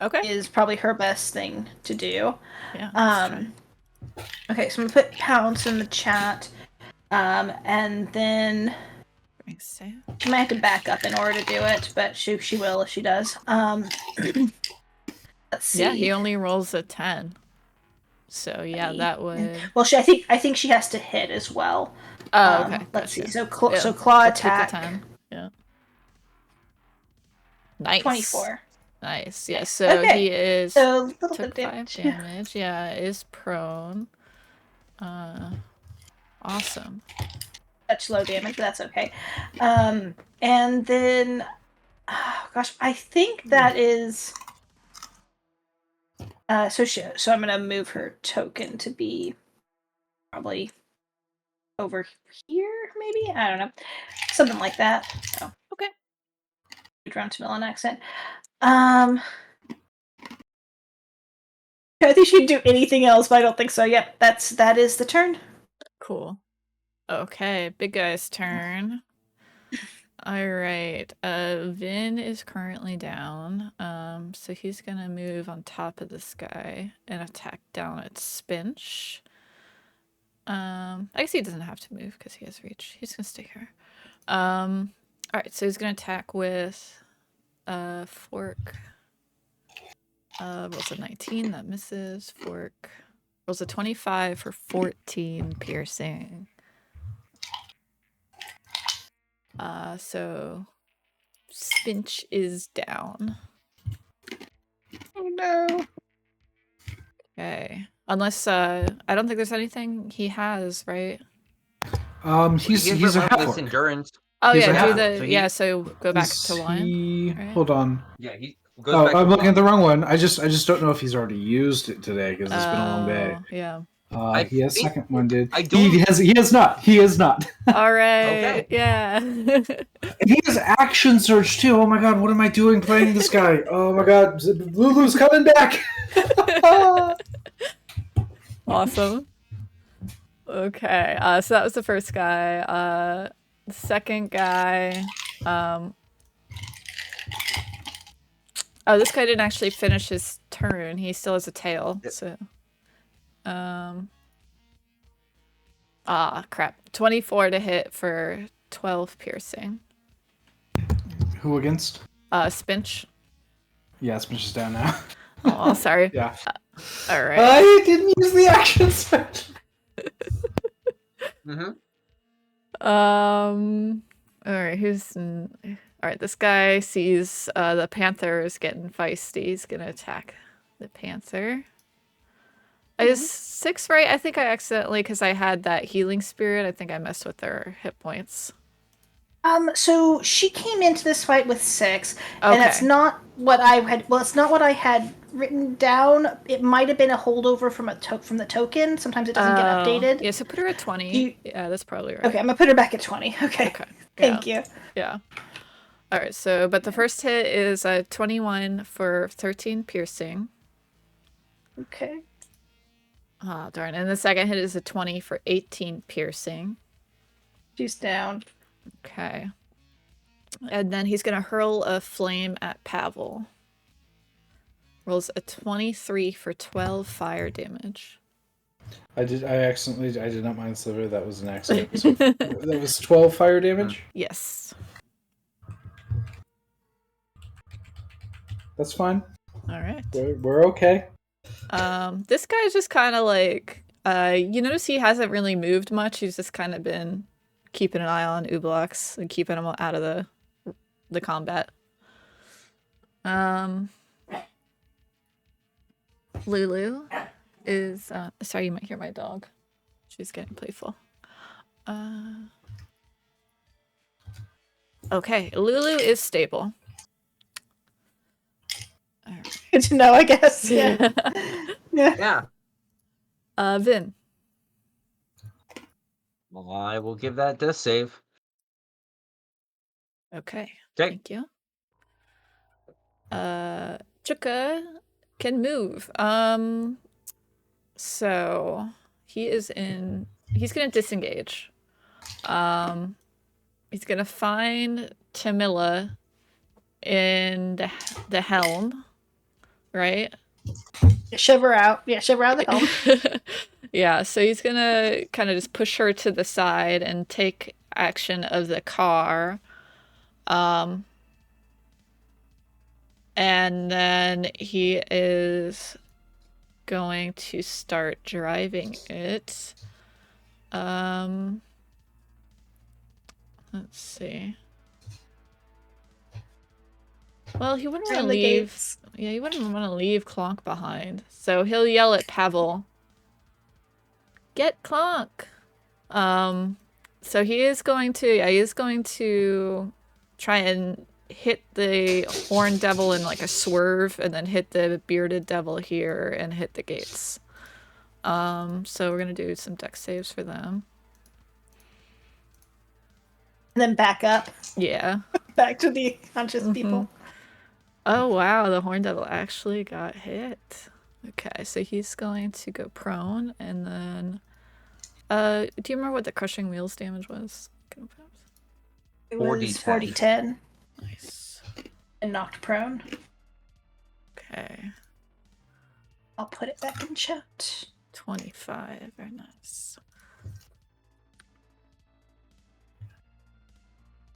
Okay. Is probably her best thing to do. Yeah. Okay, so I'm gonna put pounce in the chat, and then she might have to back up in order to do it, but she will if she does. Let's see. Yeah, he only rolls a 10. So yeah, that would. Well, I think she has to hit as well. Oh, okay. Let's see. So yeah. so claw attack. 10. Yeah. Nice. 24. Nice. Yeah. So he is so took 5 damage. Yeah, is prone. Awesome. Such low damage, but that's okay. And then, gosh, I think that is. So I'm gonna move her token to be probably over here, maybe? I don't know. Something like that. So okay. Drown to Milan accent. I think she'd do anything else, but I don't think so. Yep, that is the turn. Cool. Okay, big guy's turn. Alright, Vin is currently down, so he's gonna move on top of this guy and attack down at Spinch. I guess he doesn't have to move because he has reach. He's gonna stay here. Alright, so he's gonna attack with Fork. Rolls a 19, that misses. Fork rolls a 25 for 14 piercing. So Spinch is down. Oh no. Okay. Unless I don't think there's anything he has, right? He's a half endurance. Oh he's yeah, so go back to 1. Right? Hold on. Yeah, he goes back to I'm looking at the 1. wrong one. I just don't know if he's already used it today because it's been a long day. Yeah. He has second one, did. He has not. All right. Okay. Yeah. And he has action surge too. Oh my god, what am I doing playing this guy? Oh my god, Lulu's coming back. Awesome. Okay. So that was the first guy. The second guy. Oh, this guy didn't actually finish his turn. He still has a tail. Yep. So. Crap. 24 to hit for 12 piercing. Who against? Spinch. Yeah, Spinch is down now. Oh, sorry. Yeah. All right. I didn't use the action surge. All right. All right. This guy sees the panther is getting feisty. He's gonna attack the panther. Is 6 right? I think I accidentally, because I had that healing spirit, I think I messed with their hit points. So she came into this fight with 6, and that's not what I had. Well, it's not what I had written down. It might have been a holdover from the token. Sometimes it doesn't get updated. Yeah, so put her at 20. Yeah, that's probably right. Okay, I'm gonna put her back at 20. Okay. Thank you. Yeah. All right. So, but the first hit is a 21 for 13 piercing. Okay. Oh, darn. And the second hit is a 20 for 18 piercing. She's down. Okay. And then he's going to hurl a flame at Pavel. Rolls a 23 for 12 fire damage. I did not mind Sliver. That was an accident. So that was 12 fire damage? Yes. That's fine. All right. We're okay. This guy's just kind of like, you notice he hasn't really moved much. He's just kind of been keeping an eye on Ublax and keeping him out of the combat. Lulu is, sorry, you might hear my dog. She's getting playful. Okay, Lulu is stable. Right. Good to know, I guess. Yeah. Yeah. Vin. Well, I will give that death save. Okay. Thank you. Chuka can move. So he's gonna disengage. He's gonna find Tamila in the helm, right? Shove her out. Yeah, shove her out of the helm. Yeah, so he's gonna kind of just push her to the side and take action of the car. And then he is going to start driving it. Let's see. Well, he wouldn't want to leave. Yeah, he wouldn't want to leave Clonk behind. So he'll yell at Pavel, "Get Clonk!" So he is going to try and hit the horned devil in like a swerve, and then hit the bearded devil here and hit the gates. So we're gonna do some dex saves for them. And then back up. Yeah. Back to the conscious people. Oh wow, the horned devil actually got hit. Okay, so he's going to go prone, and then do you remember what the crushing wheels damage was? It was 40-10. Nice. And knocked prone. Okay. I'll put it back in chat. 25, very nice.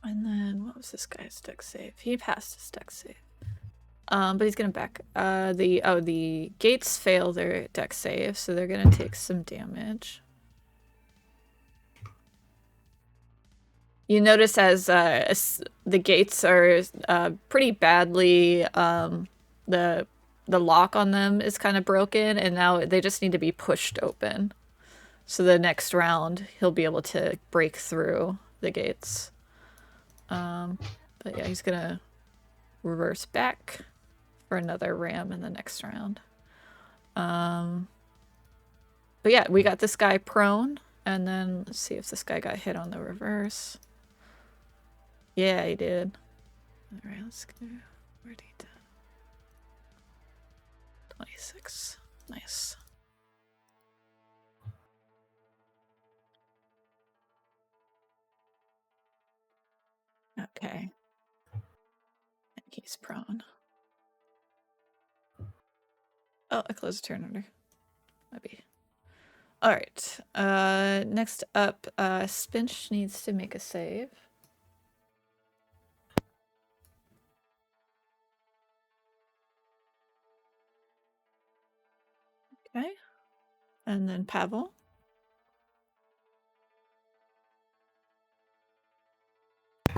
And then what was this guy's dex save? He passed his dex save. But he's gonna back the gates fail their dex save, so they're gonna take some damage. You notice as the gates are pretty badly, the lock on them is kind of broken, and now they just need to be pushed open. So the next round, he'll be able to break through the gates. But yeah, he's gonna reverse back for another ram in the next round. But yeah, we got this guy prone, and then let's see if this guy got hit on the reverse. Yeah, he did. Alright, let's go. Where'd he do? 26. Nice. Okay. And he's prone. Oh, I closed the turn order. Maybe. Alright. Next up, Spinch needs to make a save. Okay. And then Pavel.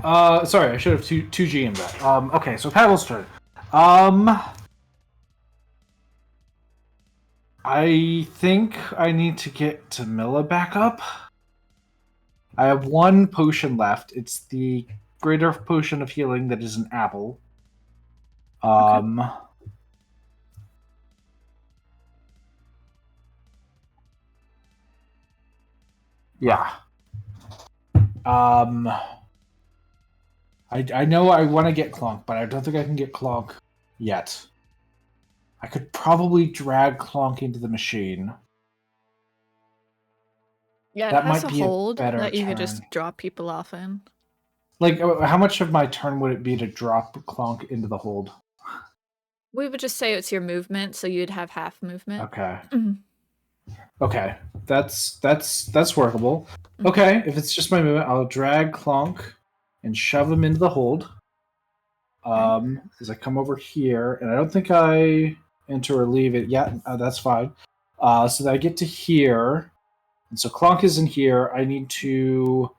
Sorry, I should have 2G'd that. Okay, so Pavel's turn. I think I need to get Tamila back up. I have one potion left. It's the greater potion of healing that is an apple. Okay. Yeah. I know I want to get Clonk, but I don't think I can get Clonk yet. I could probably drag Clonk into the machine. Yeah, it That has might a be a hold better that you could turn. just drop people off in. Like, how much of my turn would it be to drop Clonk into the hold? We would just say it's your movement, so you'd have half movement. Okay. Mhm. Okay. That's workable. Okay, if it's just my movement, I'll drag Clonk and shove him into the hold. As I come over here, and I don't think I enter or leave it yet. That's fine. So that I get to here, and so Clonk is in here. I need to,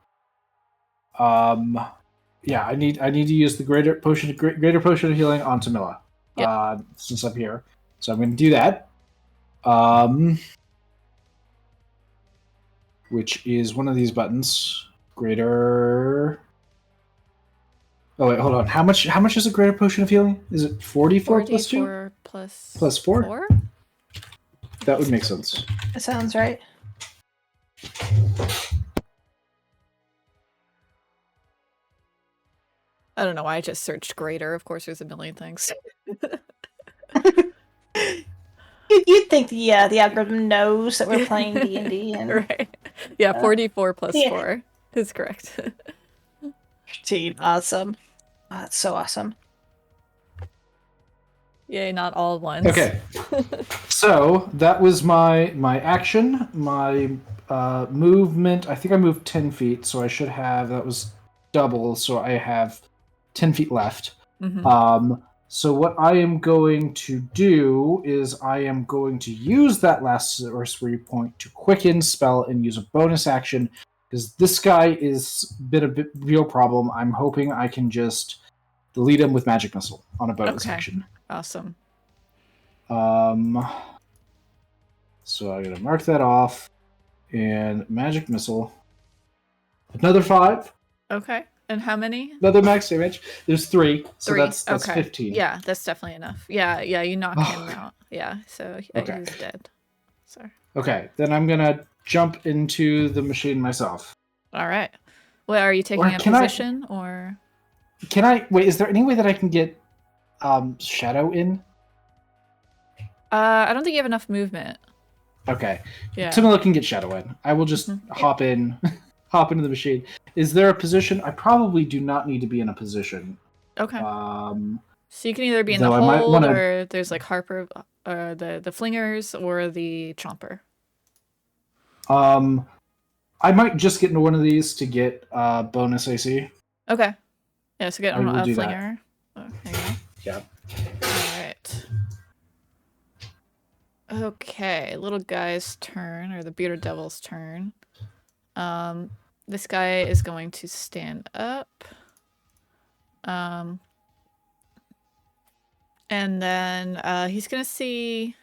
yeah, I need to use the greater potion of healing on Tamila. Yep. Since I'm here, so I'm going to do that. Which is one of these buttons. Greater. Oh wait, hold on. How much is a greater potion of healing? Is it 44 plus 2? 44 Plus 4? That would make sense. That sounds right. I don't know why I just searched greater. Of course, there's a million things. You'd think the algorithm knows that we're playing D&D. And, right. Yeah, 44 plus yeah. 4 is correct. 15. Awesome. Oh, that's so awesome. Yay, not all at once. Okay. So that was my action. My movement, I think I moved 10 feet, so I should have, that was double, so I have 10 feet left. Mm-hmm. So what I am going to do is I am going to use that last sorcery point to quicken spell and use a bonus action, because this guy is a bit real problem. I'm hoping I can just delete him with magic missile on a bonus action. Awesome. So I'm gonna mark that off, and magic missile. Another 5. Okay. And how many? Another max damage. There's 3, so 3. that's okay. 15. Yeah, that's definitely enough. Yeah, you knock him out. Yeah, so Okay. he's dead. Sorry. Okay, then I'm gonna jump into the machine myself. All right. Well, are you taking a position or? Can I wait? Is there any way that I can get Shadow in? I don't think you have enough movement. Okay. Yeah. Tamila can get Shadow in. I will just hop in, hop into the machine. Is there a position? I probably do not need to be in a position. Okay. So you can either be in the hold, or there's like Harper, the flingers, or the chomper. I might just get into one of these to get bonus AC. Okay. Yeah, so get a flinger. That. Okay. Yeah. Alright. Okay, little guy's turn, or the bearded devil's turn. This guy is going to stand up. And then he's gonna see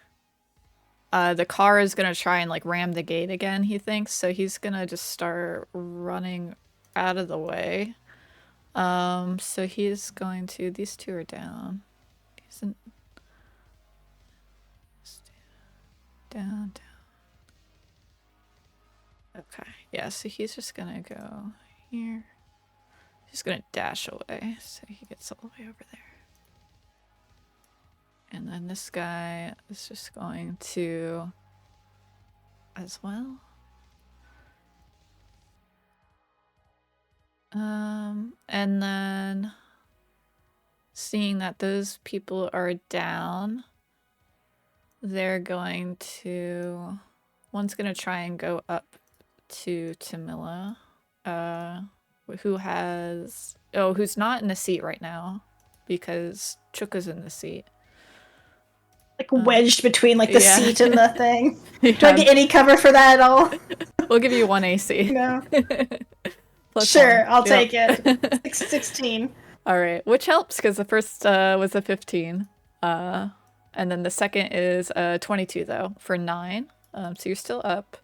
the car is gonna try and like ram the gate again, he thinks, so he's gonna just start running out of the way. So he's going to, these two are down. Down. Okay, yeah, so he's just gonna go here. He's gonna dash away, so he gets all the way over there. And then this guy is just going to as well. And then seeing that those people are down, they're going to, one's going to try and go up to Tamila, who's not in the seat right now because Chuka's in the seat. Like wedged between like the seat and the thing. Yeah. Do I get any cover for that at all? We'll give you 1 AC. No. Sure, 1. I'll take it. 16. All right, which helps because the first was a 15. And then the second is 22 though for 9. So you're still up.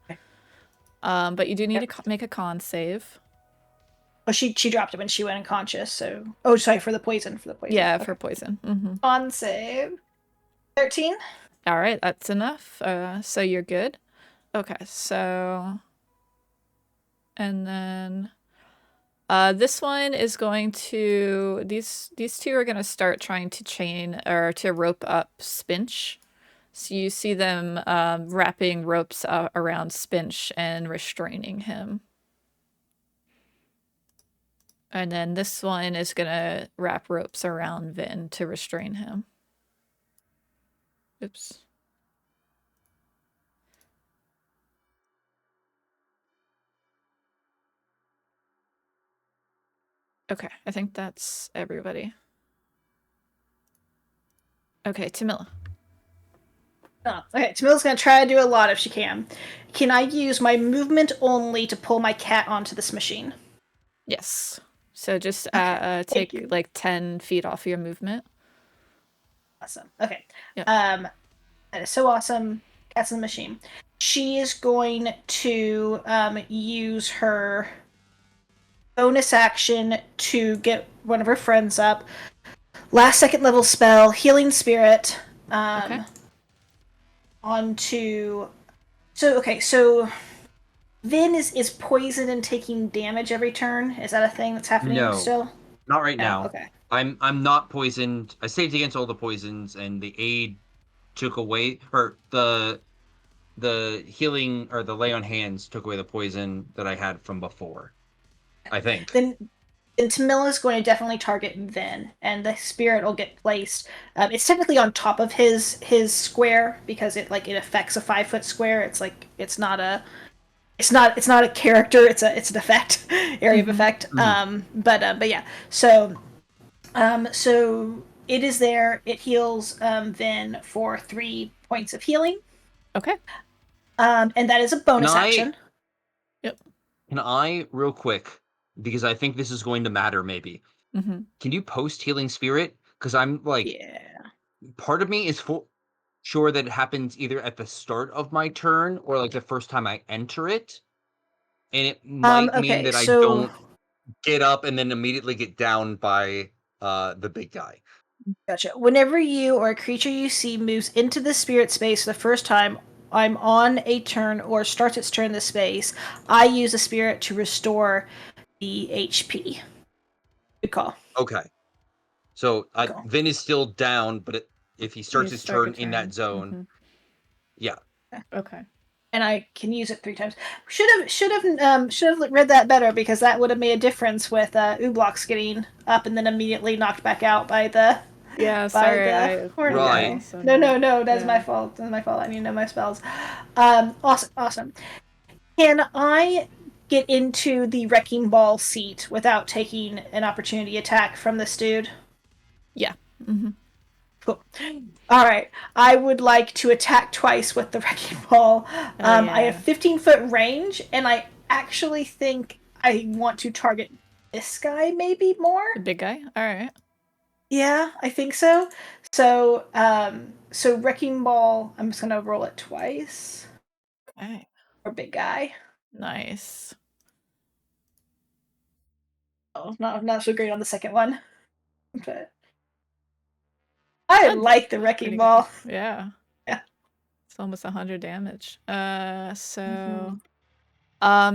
But you do need to make a con save. Oh, she dropped it when she went unconscious. So sorry, for the poison. Yeah, okay. For poison. Con save. 13. All right, that's enough. So you're good. Okay, so and then this one is going to, these two are going to start trying to chain or to rope up Spinch. So you see them wrapping ropes around Spinch and restraining him. And then this one is going to wrap ropes around Vin to restrain him. Oops. Okay, I think that's everybody. Okay, Tamila. Oh, okay, Tamila's gonna try to do a lot if she can. Can I use my movement only to pull my cat onto this machine? Yes. So just Thank take you. like 10 feet off your movement. Awesome. Okay. Yep. That is so awesome. Cat's in the machine. She is going to use her bonus action to get one of her friends up. Last second level spell, Healing Spirit. Okay. Onto. So Vin is poisoned and taking damage every turn. Is that a thing that's happening still? Not right now. Okay. I'm not poisoned. I saved against all the poisons, and the aid took away, or the healing or the lay on hands took away the poison that I had from before. I think. Then Tamila's going to definitely target Vin, and the spirit will get placed. It's technically on top of his square because it affects a 5-foot square. It's not a character. It's an effect, area of effect. But yeah. So it is there. It heals Vin for 3 points of healing. Okay. And that is a bonus action. Yep. Can I, real quick, because I think this is going to matter maybe. Can you post Healing Spirit? Because I'm like, part of me is sure that it happens either at the start of my turn or like the first time I enter it. And it might mean that I don't get up and then immediately get down by the big guy. Gotcha. Whenever you or a creature you see moves into the spirit space for the first time, I'm on a turn or starts its turn in the space, I use a spirit to restore the HP. Good call. Okay. So Vin is still down, but if he starts his turn in that zone, yeah. Okay. And I can use it 3 times. Should have read that better because that would have made a difference with Ublox getting up and then immediately knocked back out by the sorry. Right. No, that's my fault. That's my fault. I need to know my spells. Awesome. Can I get into the wrecking ball seat without taking an opportunity attack from this dude? Yeah. Cool. All right. I would like to attack twice with the wrecking ball. I have 15-foot range, and I actually think I want to target this guy maybe more. The big guy? All right. Yeah, I think so. So wrecking ball, I'm just going to roll it twice. Okay. For big guy. Nice. Oh, not so great on the second one. But I like the wrecking ball. Good. Yeah. Yeah. It's almost 100 damage.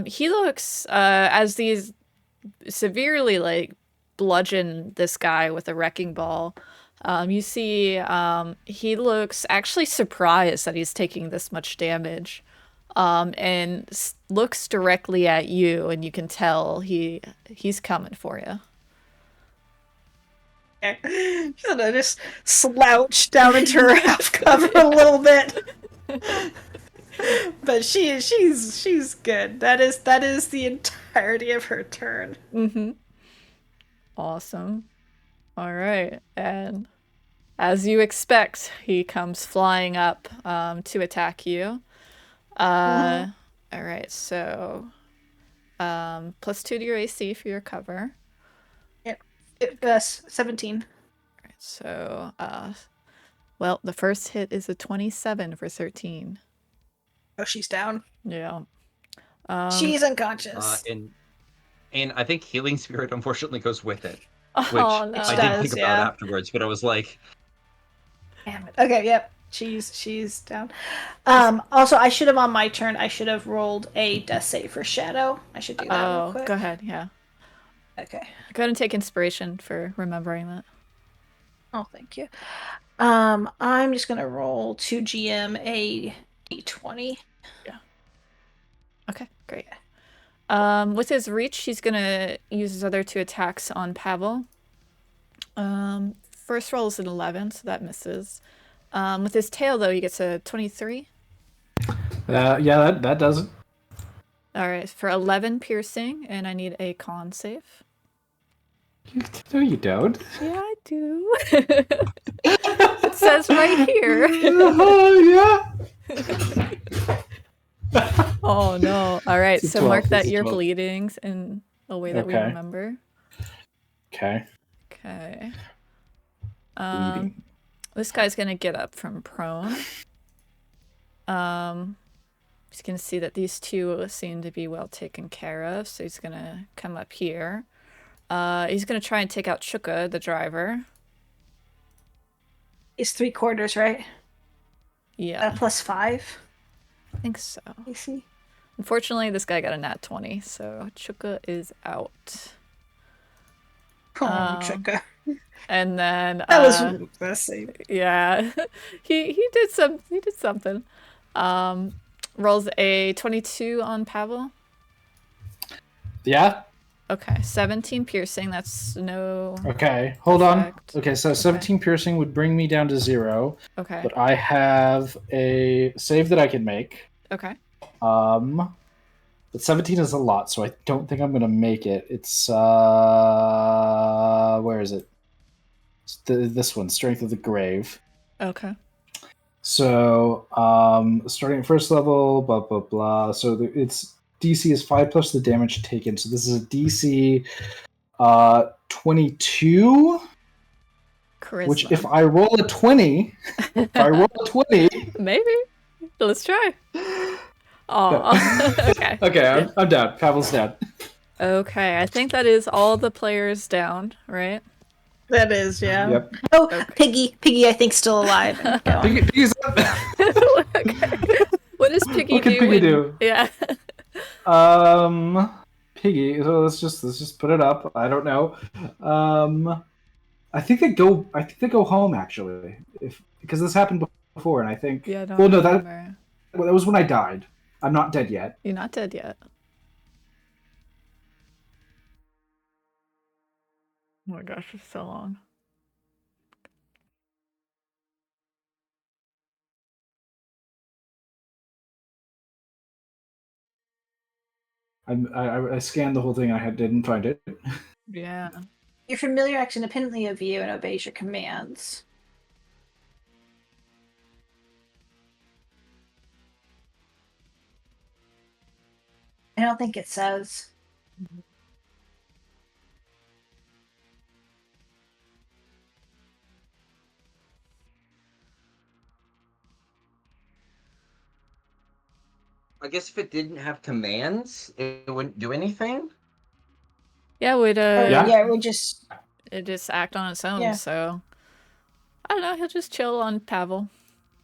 He looks as these severely bludgeon this guy with a wrecking ball. You see he looks actually surprised that he's taking this much damage. And looks directly at you, and you can tell he's coming for you. She's gonna just slouch down into her half cover a little bit. But she's good. That is the entirety of her turn. Awesome. All right, and as you expect, he comes flying up to attack you. All right, so +2 to your AC for your cover. Yep. 17. All right, so well, the first hit is a 27 for 13. Oh, she's down. Yeah. She's unconscious. And I think Healing Spirit unfortunately goes with it. Which no. I did think about afterwards, but I was like, damn it. Okay, yep. She's down. Also, I should have on my turn, I should have rolled a death save for Shadow. I should do that real quick. Go ahead, yeah. Okay. Go ahead and take inspiration for remembering that. Oh, thank you. I'm just gonna roll to GM a d20. Yeah. Okay, great. With his reach, he's gonna use his other 2 attacks on Pavel. First roll is an 11, so that misses. With his tail, though, he gets a 23. Yeah, that does it. All right, for 11 piercing, and I need a con save. No, you don't. Yeah, I do. It says right here. Yeah. Oh no! All right, It's a so 12, mark that it's a you're 12. bleeding in a way that we Okay. remember. Okay. Okay. Bleeding. This guy's gonna get up from prone. He's gonna see that these 2 seem to be well taken care of, so he's gonna come up here. He's gonna try and take out Chuka, the driver. It's 3/4, right? Yeah. +5. I think so. I see. Unfortunately, this guy got a nat 20, so Chuka is out. Oh, Chuka. And then That was the same. Yeah, he did something. Rolls a 22 on Pavel. Yeah. Okay, 17 piercing. That's no. Okay, hold effect. on. Okay, so 17 piercing would bring me down to 0. Okay. But I have a save that I can make. Okay. But 17 is a lot, so I don't think I'm gonna make it. It's where is it? It's this one, Strength of the Grave. Okay. So starting at first level, blah blah blah. So it's DC is 5 plus the damage taken. So this is a DC 22. Charisma. Which if I roll a 20, maybe. Let's try. Oh. Okay. Okay, I'm down. Pavel's down. Okay, I think that is all the players down, right? That is, yeah. Yep. Oh, okay. Piggy, I think, still alive. Piggy's up. Okay. What does Piggy what can do? Piggy do? Yeah. Piggy. So let's just put it up. I don't know. I think they go home actually, because this happened before, and I think. Yeah. Well, no, that was when I died. I'm not dead yet. You're not dead yet. Oh my gosh, it's so long. I scanned the whole thing. Didn't find it. Yeah. Your familiar acts independently of you and obeys your commands. I don't think it says. I guess if it didn't have commands, it wouldn't do anything. Yeah, it would just act on its own. Yeah. So I don't know. He'll just chill on Pavel,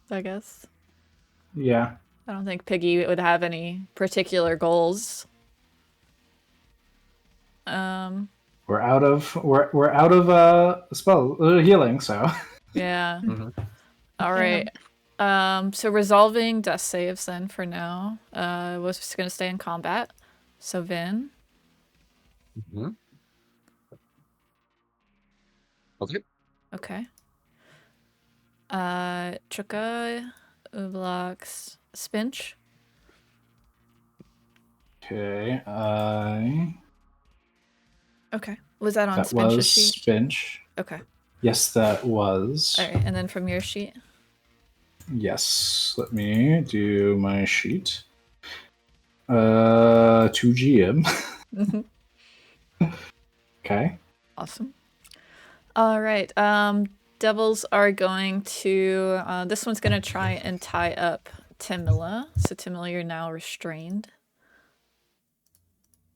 I guess. Yeah. I don't think Piggy would have any particular goals. We're out of spell healing, so. Yeah. All right. So resolving death saves then for now. Was just gonna stay in combat. So Vin. Okay. Okay. Chuka, Ublox, Spinch. Okay. Okay. Was that on Spinch's sheet? Spinch. Okay. Yes, that was. All right, and then from your sheet. Yes. Let me do my sheet. 2 GM. Okay. Awesome. All right. Devils are going to. This one's going to try and tie up Timila. So Timila, you're now restrained.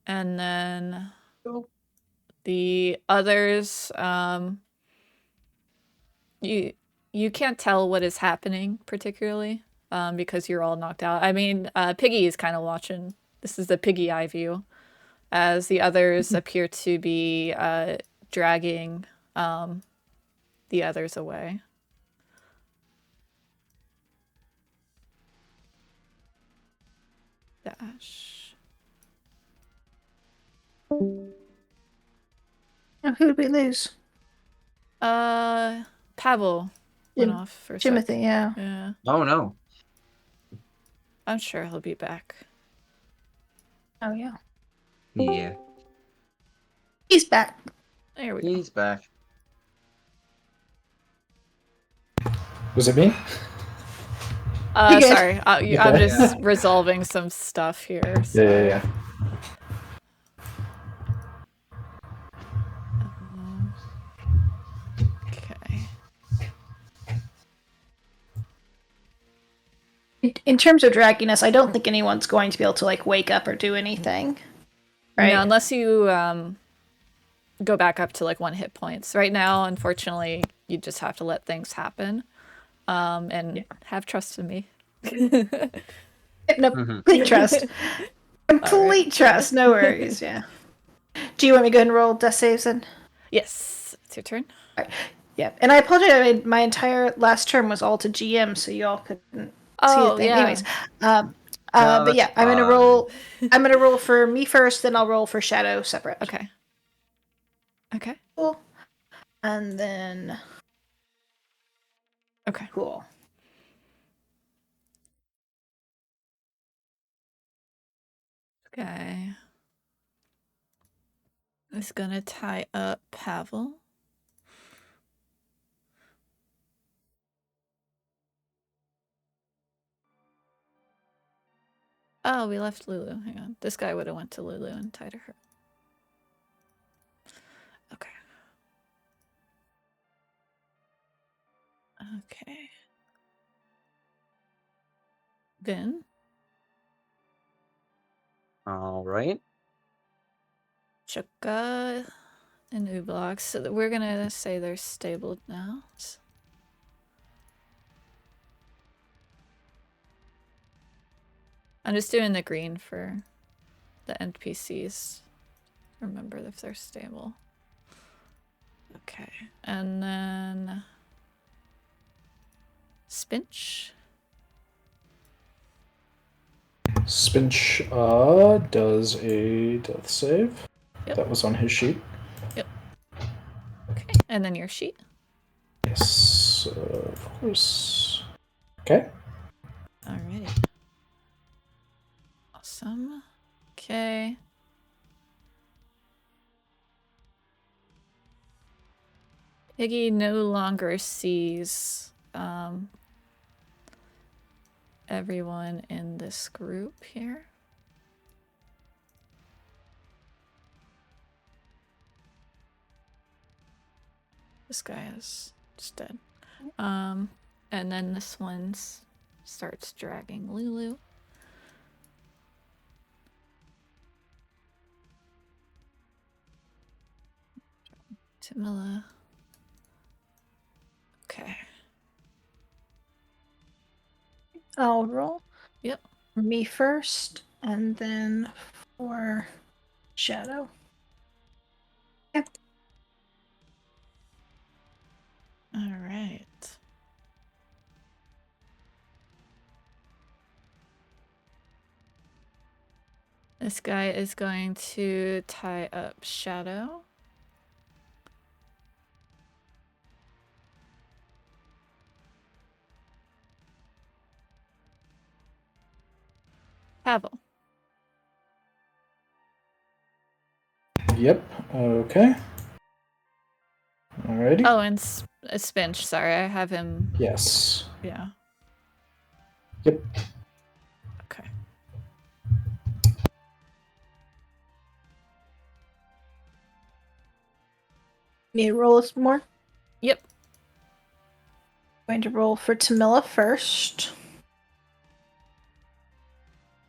And then the others, you can't tell what is happening particularly, because you're all knocked out. I mean, Piggy is kind of watching. This is the Piggy eye view, as the others appear to be dragging the others away. Dash. Oh, who did we lose? Pavel went off for a Timothy, sec. yeah. Yeah. Oh no. I'm sure he'll be back. Oh yeah. Yeah. He's back. There we go. He's back. Was it me? Sorry. I'm just resolving some stuff here. So. Yeah. Okay. In terms of dragginess, I don't think anyone's going to be able to like wake up or do anything. Right? No, unless you go back up to like 1 hit points. Right now, unfortunately, you just have to let things happen. And have trust in me. No, complete trust. Complete trust. No worries. Yeah. Do you want me to go ahead and roll death saves then? Yes, it's your turn. All right. Yeah, and I apologize. My entire last term was all to GM, so y'all couldn't see the thing. Yeah. Anyways, but yeah, I'm gonna roll. I'm gonna roll for me first, then I'll roll for Shadow separate. Okay. Cool. And then. Okay. Cool. Okay. It's gonna tie up Pavel. Oh, we left Lulu. Hang on. This guy would have went to Lulu and tied her. Okay. Okay. Then. All right. Chukka and Ublox. So we're gonna say they're stable now. I'm just doing the green for the NPCs. Remember if they're stable. Okay, and then Spinch. Spinch does a death save. Yep. That was on his sheet. Yep. Okay, and then your sheet. Yes, of course. Okay. Alrighty. Awesome. Okay. Piggy no longer sees everyone in this group here. This guy is just dead. And then this one starts dragging Lulu. Tamila. Okay. I'll roll. Yep. Me first, and then for Shadow. Yep. All right. This guy is going to tie up Shadow. Pavel. Yep. Okay. Alrighty. Oh, and Spinch. Sorry, I have him. Yes. Yeah. Yep. Okay. Need to roll some more? Yep. Going to roll for Tamila first.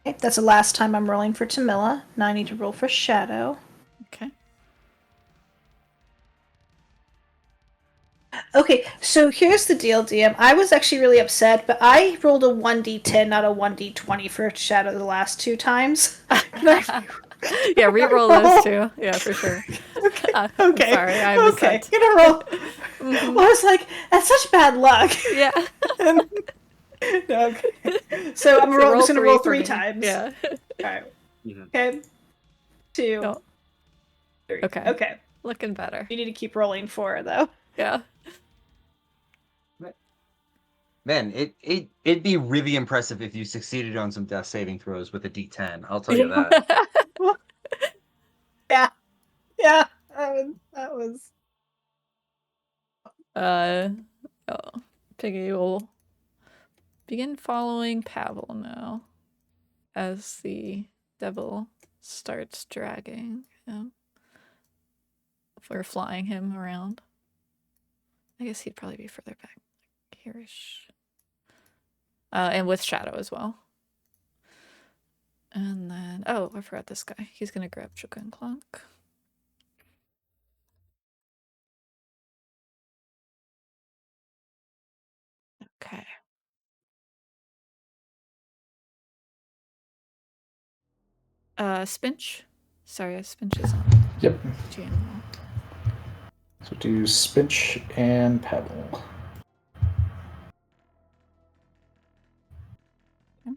Okay, that's the last time I'm rolling for Tamila. Now I need to roll for Shadow. Okay. Okay, so here's the deal, DM. I was actually really upset, but I rolled a 1d10, not a 1d20 for Shadow the last 2 times. Yeah, re-roll those two. Yeah, for sure. Okay. Sorry, I was okay. Gonna roll. Well, I was like, that's such bad luck. Yeah. Okay. So I'm just going to roll 3 times. Yeah. All right. Okay. 2. No. 3. Okay. Okay. Looking better. You need to keep rolling 4, though. Yeah. Man, it'd be really impressive if you succeeded on some death saving throws with a D10. I'll tell you that. Yeah. Yeah. That was. Piggy will begin following Pavel now as the devil starts dragging him. We're flying him around. I guess he'd probably be further back here-ish. And with Shadow as well. And then, oh, I forgot this guy. He's gonna grab Chuka and Clunk. Okay. Spinch? Sorry, Spinch is on. Yep. GM. So do Spinch and Pavel. Okay.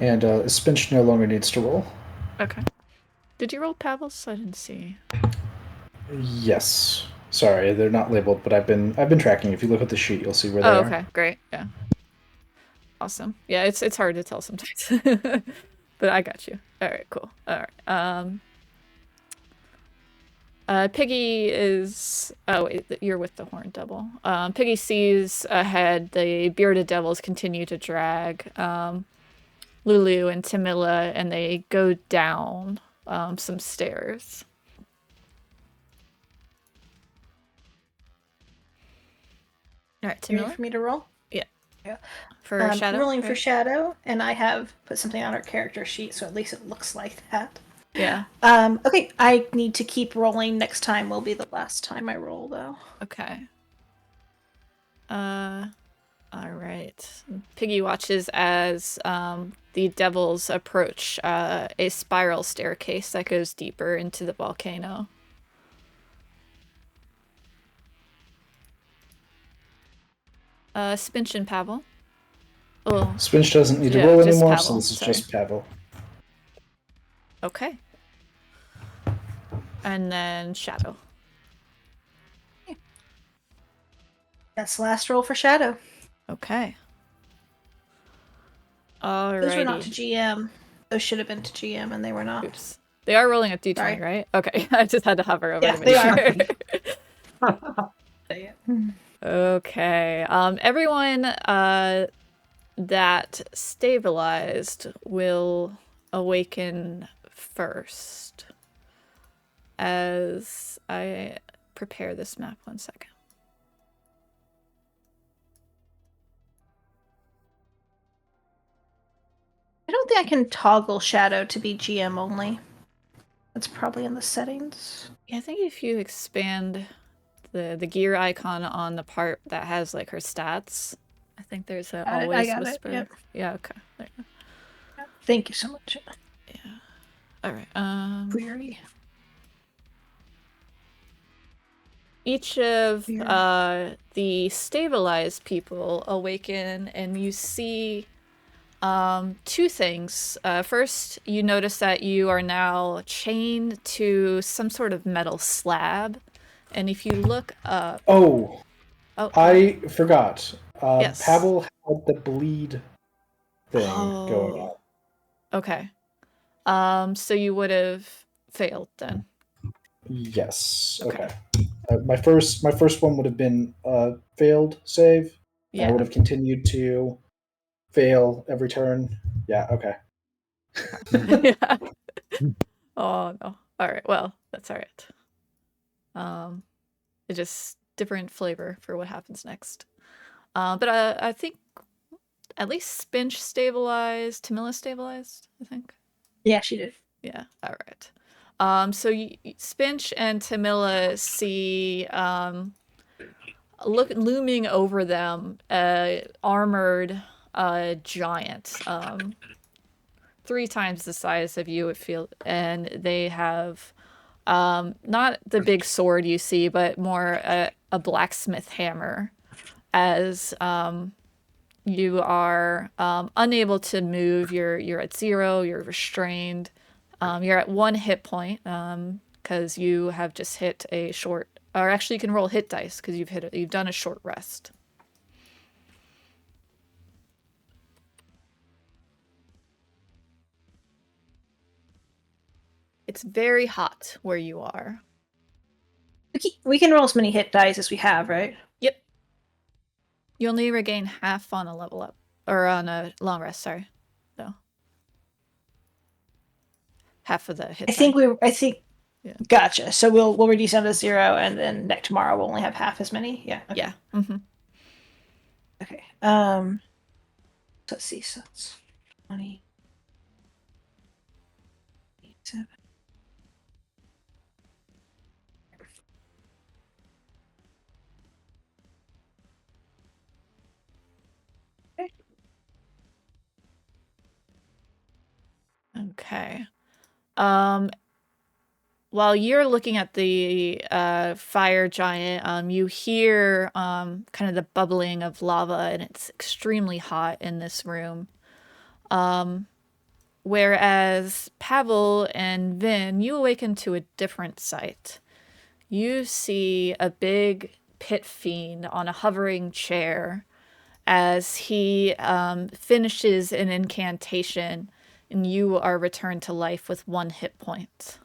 And Spinch no longer needs to roll. Okay. Did you roll Pavel's? I didn't see. Yes. Sorry, they're not labeled, but I've been tracking. If you look at the sheet, you'll see where they are. Okay, great. Yeah. Awesome. Yeah, it's hard to tell sometimes. But I got you. All right, cool. All right. Piggy is... Oh, wait, you're with the horned devil. Piggy sees ahead the bearded devils continue to drag Lulu and Tamila, and they go down some stairs. All right, You ready Tamila? for me to roll? Yeah. Yeah. For Shadow? Rolling right? for Shadow, and I have put something on our character sheet, so at least it looks like that. Yeah. Okay, I need to keep rolling. Next time will be the last time I roll, though. Okay. All right. Piggy watches as the devils approach a spiral staircase that goes deeper into the volcano. Spinch and Pavel. Oh, Spinch doesn't need to roll anymore, Pavel, so this is just Pavel. Okay. And then Shadow. That's the last roll for Shadow. Okay. Alrighty. Those were not to GM. Those should have been to GM, and they were not. Oops. They are rolling a d20, Sorry. right? Okay, I just had to hover over Yeah, to make they sure. Okay. Everyone that stabilized will awaken first. As I prepare this map, 1 second. I don't think I can toggle Shadow to be GM only. That's probably in the settings. Yeah, I think if you expand the gear icon on the part that has like her stats, I think there's a always whisper. Yep. Yeah, okay. There you go. Thank you so much. Yeah. All right. Query. Each of the stabilized people awaken, and you see 2 things. First, you notice that you are now chained to some sort of metal slab, and if you look up... I forgot. Yes. Pavel had the bleed thing going on. Okay. So you would have failed then. Yes. Okay. My first one would have been failed save. Yeah. I would have continued to fail every turn. Yeah. Okay. Yeah. Oh no. All right. Well, that's all right. It's just different flavor for what happens next. But I think at least Spinch stabilized. Tamila stabilized, I think. Yeah, she did. Yeah. All right. So Spinch and Tamila see looming over them armored giant. 3 times the size of you, it feels, and they have not the big sword you see, but more a blacksmith hammer, as you are unable to move. You're at 0. You're restrained. You're at 1 hit point because you have just hit a short. Or actually, you can roll hit dice because you've done a short rest. It's very hot where you are. We can roll as many hit dice as we have, right? Yep. You only regain half on a level up. Or on a long rest, sorry. No. Half of the hit I think Yeah. Gotcha. So we'll reduce down to 0, and then next tomorrow we'll only have half as many. Yeah. Okay. Yeah. Mm-hmm. Okay. Let's see. So it's 20. 7. Okay. While you're looking at the fire giant, you hear kind of the bubbling of lava, and it's extremely hot in this room. Whereas Pavel and Vin, you awaken to a different sight. You see a big pit fiend on a hovering chair as he finishes an incantation, and you are returned to life with 1 hit point.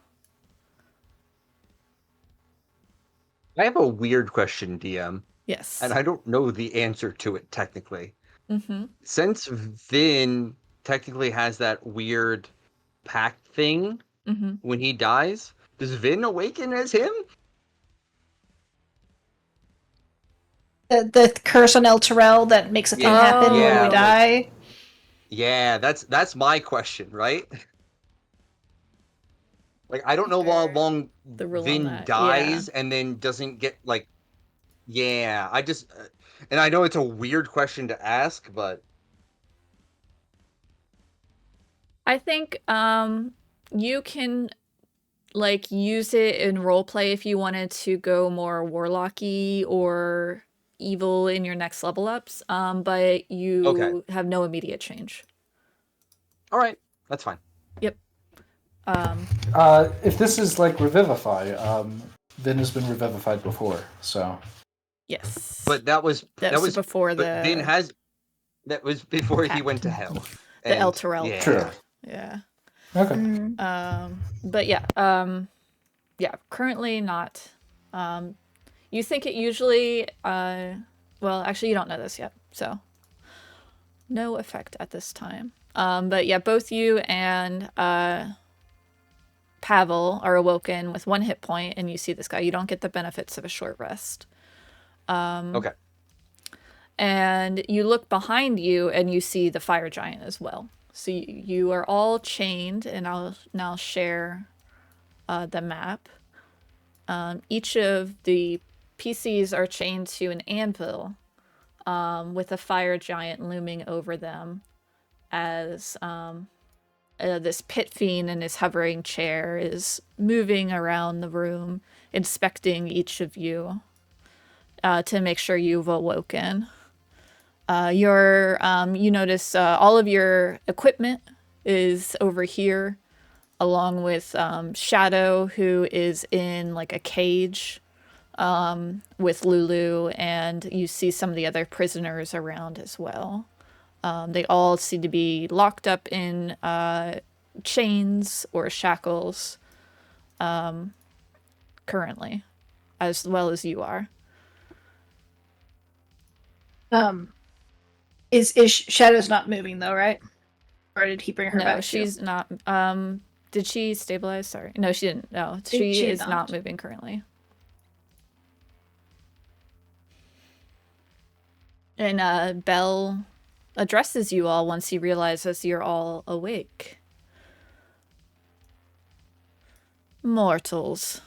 I have a weird question, DM. Yes. And I don't know the answer to it technically. Mm-hmm. Since Vin technically has that weird pact thing when he dies, does Vin awaken as him? The curse on El Terrell that makes a thing happen when we die. Yeah, that's my question, right? Like, I don't know how long Vin dies and then doesn't get, like, yeah, I just, and I know it's a weird question to ask, but. I think you can, like, use it in roleplay if you wanted to go more warlocky or evil in your next level ups, but you have no immediate change. All right, that's fine. Yep. If this is like revivify, Vin has been revivified before, so. Yes. But that was before but Vin has. That was before he went to hell. The El Terrell. Yeah. True. Yeah. Okay. But yeah. Yeah. Currently not. You think it usually. Well, actually, you don't know this yet, so no effect at this time. But yeah, both you and Pavel are awoken with 1 hit point, and you see this guy. You don't get the benefits of a short rest. Okay. And you look behind you, and you see the fire giant as well. So you are all chained, and I'll now share the map. Each of the PCs are chained to an anvil with a fire giant looming over them as this pit fiend in his hovering chair is moving around the room, inspecting each of you to make sure you've awoken. You notice all of your equipment is over here, along with Shadow, who is in like a cage with Lulu, and you see some of the other prisoners around as well. They all seem to be locked up in chains or shackles currently, as well as you are. Is Shadow's not moving though, right? Or did he bring her back? No, she's not. Did she stabilize? Sorry. No, she didn't. No, she is not moving currently. And Bell addresses you all once he realizes you're all awake. Mortals,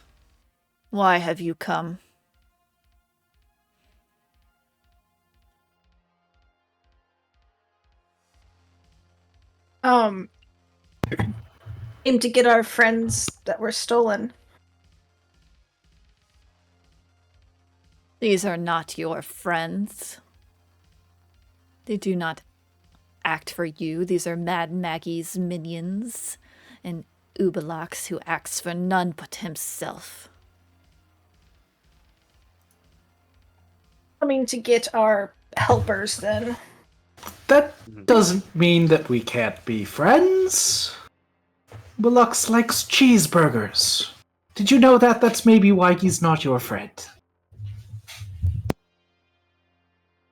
why have you come? Aim to get our friends that were stolen. These are not your friends. They do not act for you. These are Mad Maggie's minions, and Ubalax, who acts for none but himself. Coming to get our helpers, then. That doesn't mean that we can't be friends. Belux likes cheeseburgers. Did you know that? That's maybe why he's not your friend.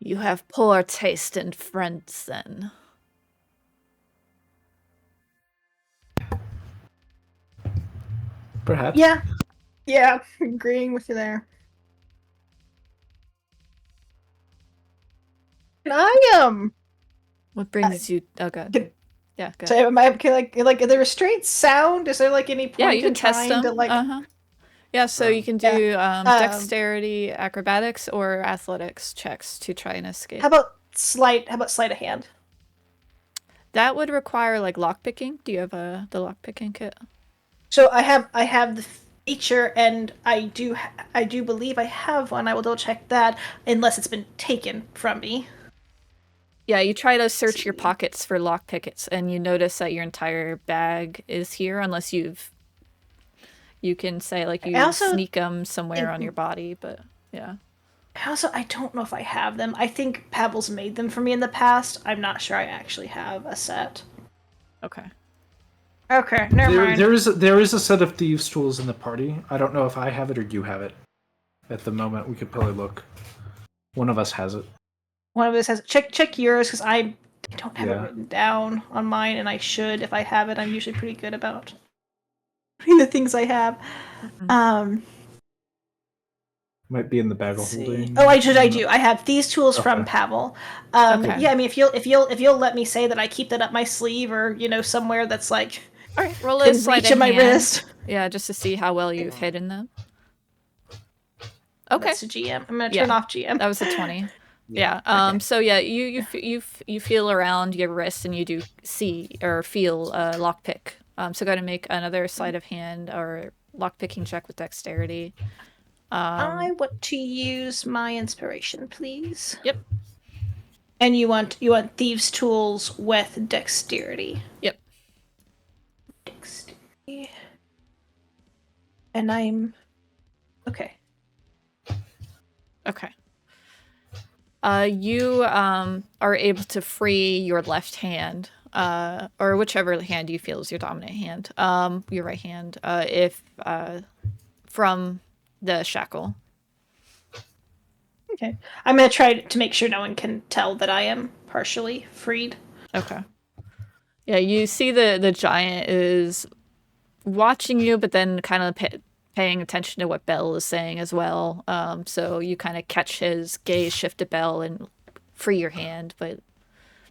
You have poor taste in friends, then. Perhaps. Yeah, agreeing with you there. And I What brings you? Oh, God. Yeah, go ahead. So am I like the restraints sound? Is there like any point Yeah, you can in test trying them. to like? Yeah, so you can do Yeah. dexterity, acrobatics, or athletics checks to try and escape. How about sleight of hand? That would require like lockpicking. Do you have the lockpicking kit? So I have the feature, and I do believe I have one. I will double check that, unless it's been taken from me. Yeah, you try to search your pockets for lockpickets, and you notice that your entire bag is here, unless you can say like you sneak them somewhere on your body, but yeah. I don't know if I have them. I think Pavel's made them for me in the past. I'm not sure I actually have a set. Okay. Okay, never mind. There is a set of thieves' tools in the party. I don't know if I have it or you have it. At the moment, we could probably look. One of us has it. One of us has check yours, because I don't have it written down on mine, and I should if I have it. I'm usually pretty good about the things I have. Might be in the bag of holding. Oh, I do. I have these tools from Pavel. Okay. Yeah, I mean, if you'll let me say that I keep that up my sleeve, or somewhere that's like, all right, roll a sleight of my hand. wrist. Yeah, just to see how well you've hidden them. Okay. That's a GM. I'm gonna turn off GM. That was a 20. Yeah. Okay. So yeah, you feel around your wrist and you do see or feel a lockpick. So go ahead and make another sleight of hand or lockpicking check with dexterity. I want to use my inspiration, please. Yep. And you want thieves' tools with dexterity. Yep. Dexterity. And I'm okay. Okay. You are able to free your left hand, or whichever hand you feel is your dominant hand, your right hand, if from the shackle. Okay. I'm gonna try to make sure no one can tell that I am partially freed. Okay. Yeah, you see the giant is watching you, but then kind of paying attention to what Bell is saying as well. So you kind of catch his gaze shift to Bell and free your hand, but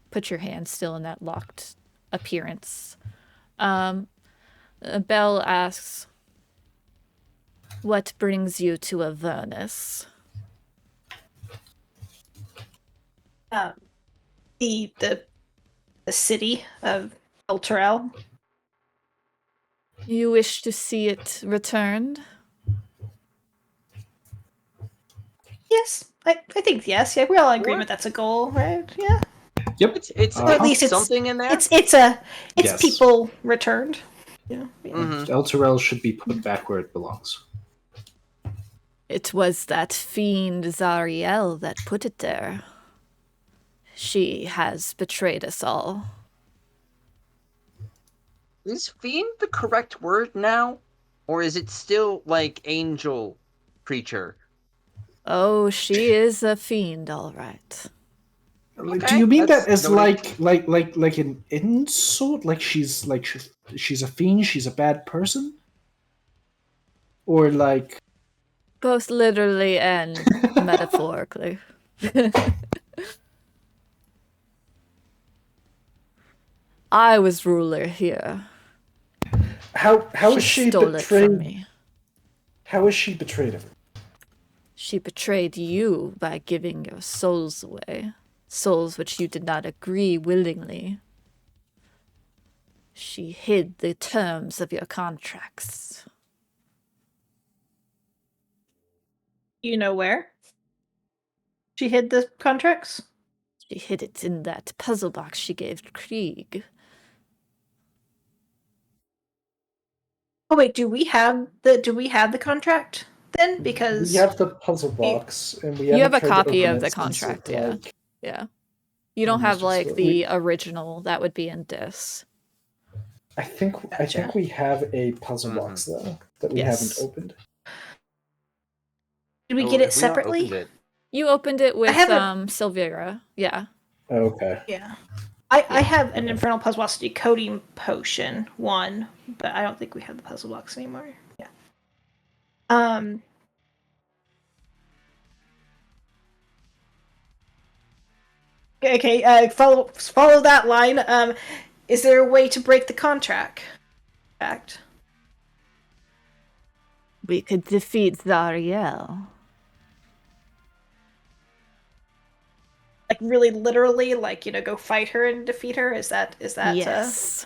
put your hand still in that locked appearance. Bell asks, "What brings you to Avernus?" The city of Elturel. You wish to see it returned? Yes, I think yes. Yeah, we're all in agreement that's a goal, right? Yeah. Yep. It's Or at least it's something in there. It's Yes. people returned. Yeah. Elturel should be put back where it belongs. It was that fiend Zariel that put it there. She has betrayed us all. Is fiend the correct word now? Or is it still like angel creature? Oh, she is a fiend, all right. Okay, do you mean that as like an insult? Like she's a fiend, she's a bad person? Or like both literally and metaphorically. I was ruler here. How is she stole betrayed? It from me. How is she betrayed of it? She betrayed you by giving your souls away. Souls which you did not agree willingly. She hid the terms of your contracts. You know where? She hid the contracts? She hid it in that puzzle box she gave Krieg. Oh wait, do we have the contract then? Because we have the puzzle box, and we you have haven't a tried to copy open of the it since contract, it, yeah. like, Yeah. You don't have almost like the original that would be in this. I think we have a puzzle box though that we haven't opened. Did we get it have we not separately? opened it? You opened it with Silvera, yeah. Okay. Yeah. I have an Infernal Puzzle Box decoding potion one, but I don't think we have the puzzle box anymore. Yeah. Okay. Follow that line. Is there a way to break the contract? We could defeat Zariel. Like really literally, like, go fight her and defeat her? Is that Yes.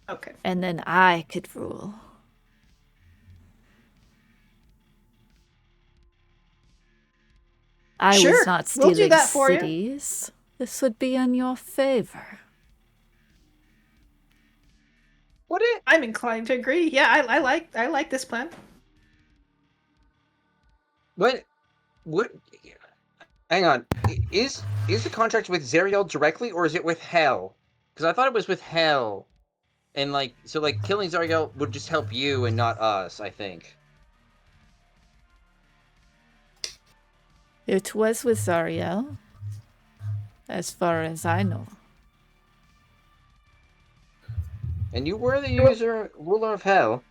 Okay. And then I could rule. I was not stealing we'll do that for cities. You. This would be in your favor. I'm inclined to agree. Yeah, I like this plan. What? Hang on. Is the contract with Zariel directly, or is it with Hell? Because I thought it was with Hell, and so killing Zariel would just help you and not us. I think. It was with Zariel, as far as I know. And you were the ruler of Hell.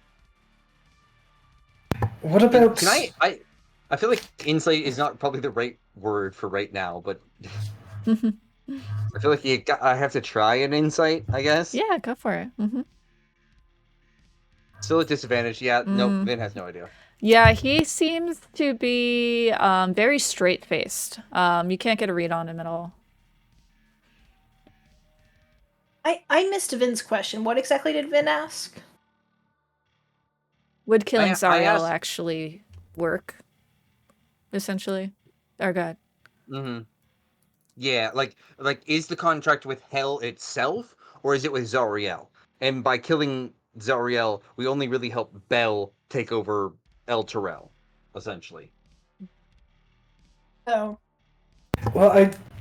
What about? Can I feel like insight is not probably the right word for right now, but I feel like I have to try an insight, I guess. Yeah, go for it. Mm-hmm. Still at disadvantage. Yeah, nope, Vin has no idea. Yeah, he seems to be very straight-faced. You can't get a read on him at all. I missed Vin's question. What exactly did Vin ask? Would killing Zariel actually work? Essentially, or God. Mm-hmm. Yeah, like is the contract with Hell itself, or is it with Zariel? And by killing Zariel, we only really help Bel take over El Terrell, essentially. Oh. Well,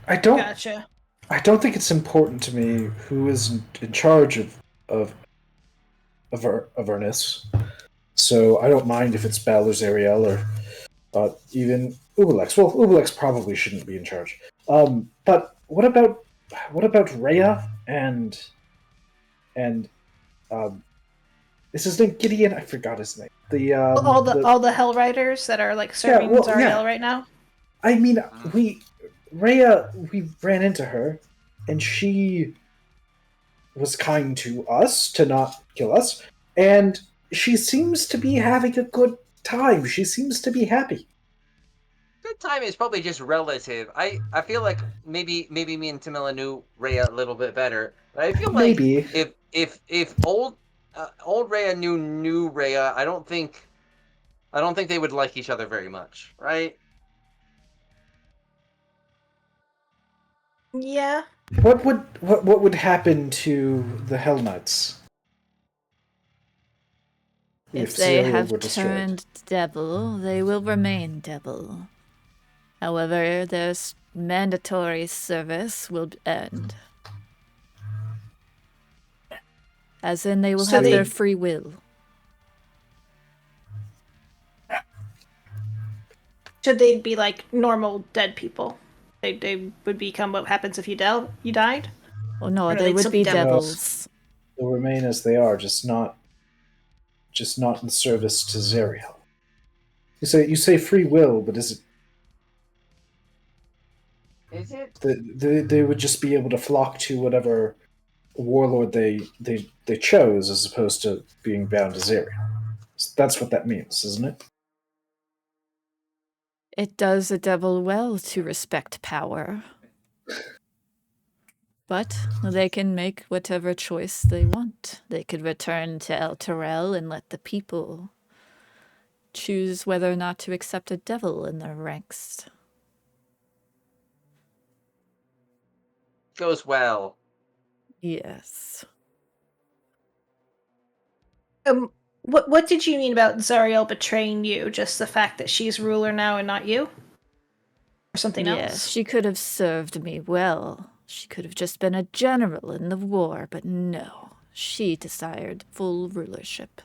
I don't. Gotcha. I don't think it's important to me who is in charge of Avernus. So I don't mind if it's Bel or Zariel or even Ubelex. Well, Ubelex probably shouldn't be in charge. But what about Rhea and is his name Gideon? I forgot his name. All the Hell Riders that are like serving Zariel right now. I mean, Rhea, we ran into her, and she was kind to us to not kill us, and she seems to be having a good time. She seems to be happy. Good time is probably just relative. I feel like maybe me and Tamila knew Rhea a little bit better, but I feel like if old Rhea knew new Rhea, I don't think they would like each other very much, right? Yeah. What would happen to the Hell Knights if they have turned devil, they will remain devil. However, their mandatory service will end. As in, they will have their free will. Should they be like normal dead people? They would become what happens if you died? Oh no, they would be devils. They'll remain as they are, just not in service to Zariel. You say free will, but is it? Is it? They would just be able to flock to whatever warlord they chose, as opposed to being bound to Zariel. So that's what that means, isn't it? It does a devil well to respect power. But they can make whatever choice they want. They could return to El Terrell and let the people choose whether or not to accept a devil in their ranks. Goes well. Yes. What did you mean about Zariel betraying you? Just the fact that she's ruler now and not you? Or something else? Yes, she could have served me well. She could have just been a general in the war, but no. She desired full rulership.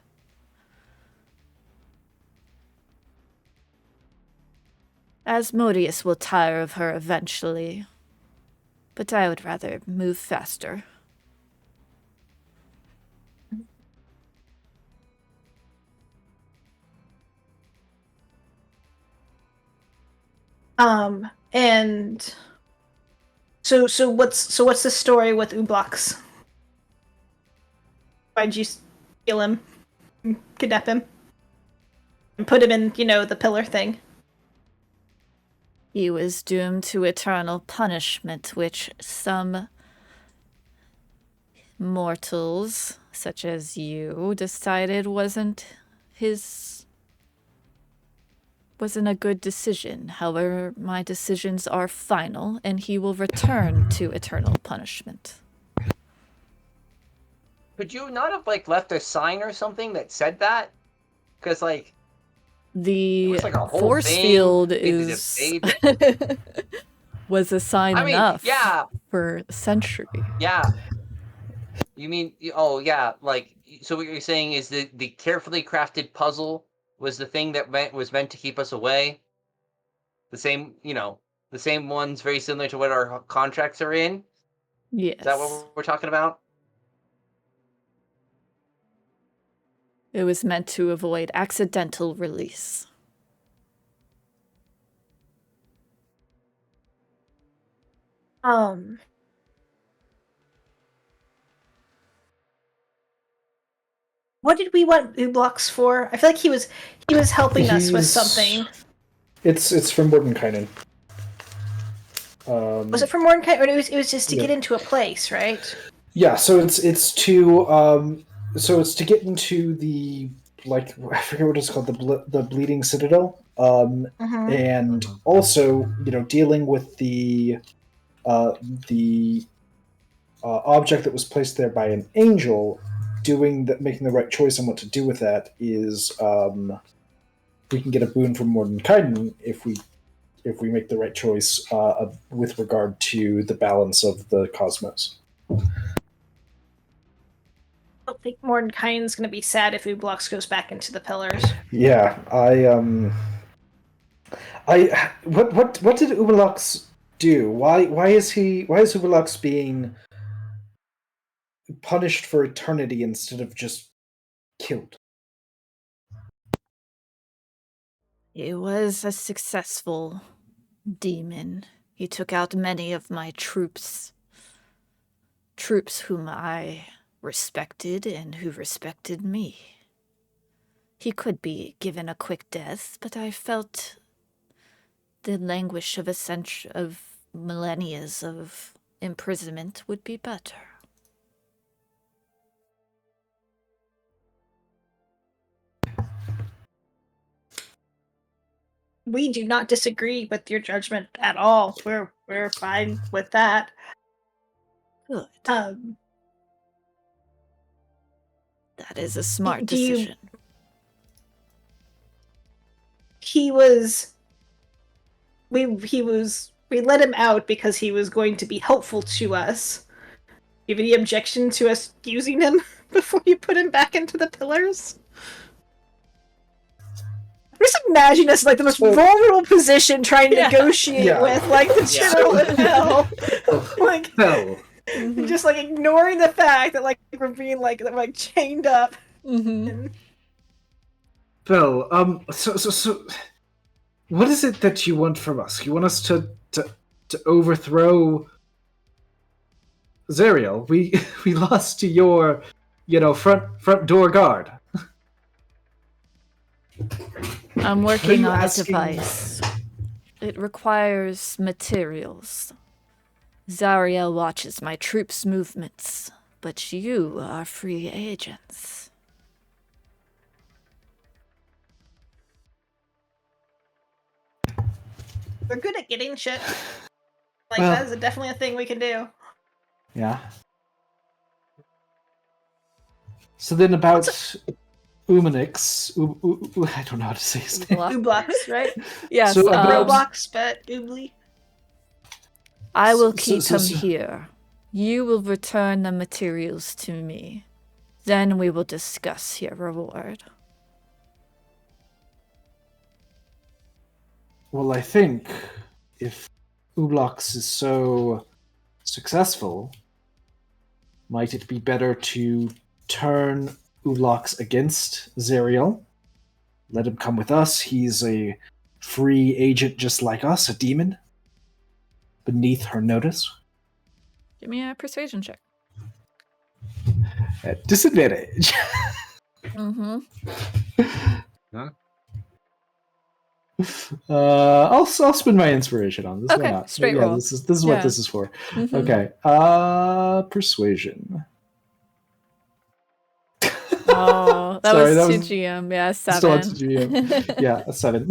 Asmodeus will tire of her eventually, but I would rather move faster. And so what's the story with Ublox? Why'd you steal him, kidnap him, and put him in, the pillar thing? He was doomed to eternal punishment, which some mortals, such as you, decided wasn't a good decision. However, my decisions are final, and he will return to eternal punishment. Could you not have, left a sign or something that said that? Because, the like a whole force thing, field was a sign enough for a century. Yeah. You mean, oh, yeah, so what you're saying is the carefully crafted puzzle was the thing that was meant to keep us away? The same, the same ones very similar to what our contracts are in? Yes. Is that what we're talking about? It was meant to avoid accidental release. What did we want Ublox for? I feel like he was helping us with something. It's from Mordenkainen. Was it from Mordenkainen, or it was just to get into a place, right? Yeah, so it's to get into the, I forget what it's called, the Bleeding Citadel, and also dealing with the object that was placed there by an angel. Making the right choice on what to do with that is we can get a boon from Mordenkainen if we make the right choice with regard to the balance of the cosmos. I don't think Mordenkainen's going to be sad if Ublox goes back into the pillars. Yeah, what did Ublox do? Why is Ublox being punished for eternity instead of just killed? He was a successful demon. He took out many of my troops whom I respected and who respected me. He could be given a quick death, but I felt the languish of millennia of imprisonment would be better. We do not disagree with your judgment at all. We're fine with that. Good. That is a smart decision. We let him out because he was going to be helpful to us. Do you have any objection to us using him before you put him back into the pillars? Just imagine us the most vulnerable position trying to negotiate with the general of hell. Hell. Just ignoring the fact that we're being chained up. Belle, so what is it that you want from us? You want us to overthrow Zariel? We lost to your front door guard. I'm working on a device. It requires materials. Zariel watches my troops' movements, but you are free agents. We're good at getting shit. Like, Well, that is definitely a thing we can do. Yeah. So then about Umanix, I don't know how to say his name. Ublox, right? Yes. So about Roblox, but Oobly. I will keep him here. You will return the materials to me. Then we will discuss your reward. Well, I think if Ublox is so successful, might it be better to turn Ublox against Zariel? Let him come with us. He's a free agent just like us, a demon, beneath her notice. Give me a persuasion check. At disadvantage. Mm-hmm. Huh? I'll spend my inspiration on this. Okay, Why not? straight roll. This is what this is for. Mm-hmm. Okay. Persuasion. Oh, that Sorry, was that 2 was GM. Yeah, 7. Still on 2 GM. Yeah, a 7.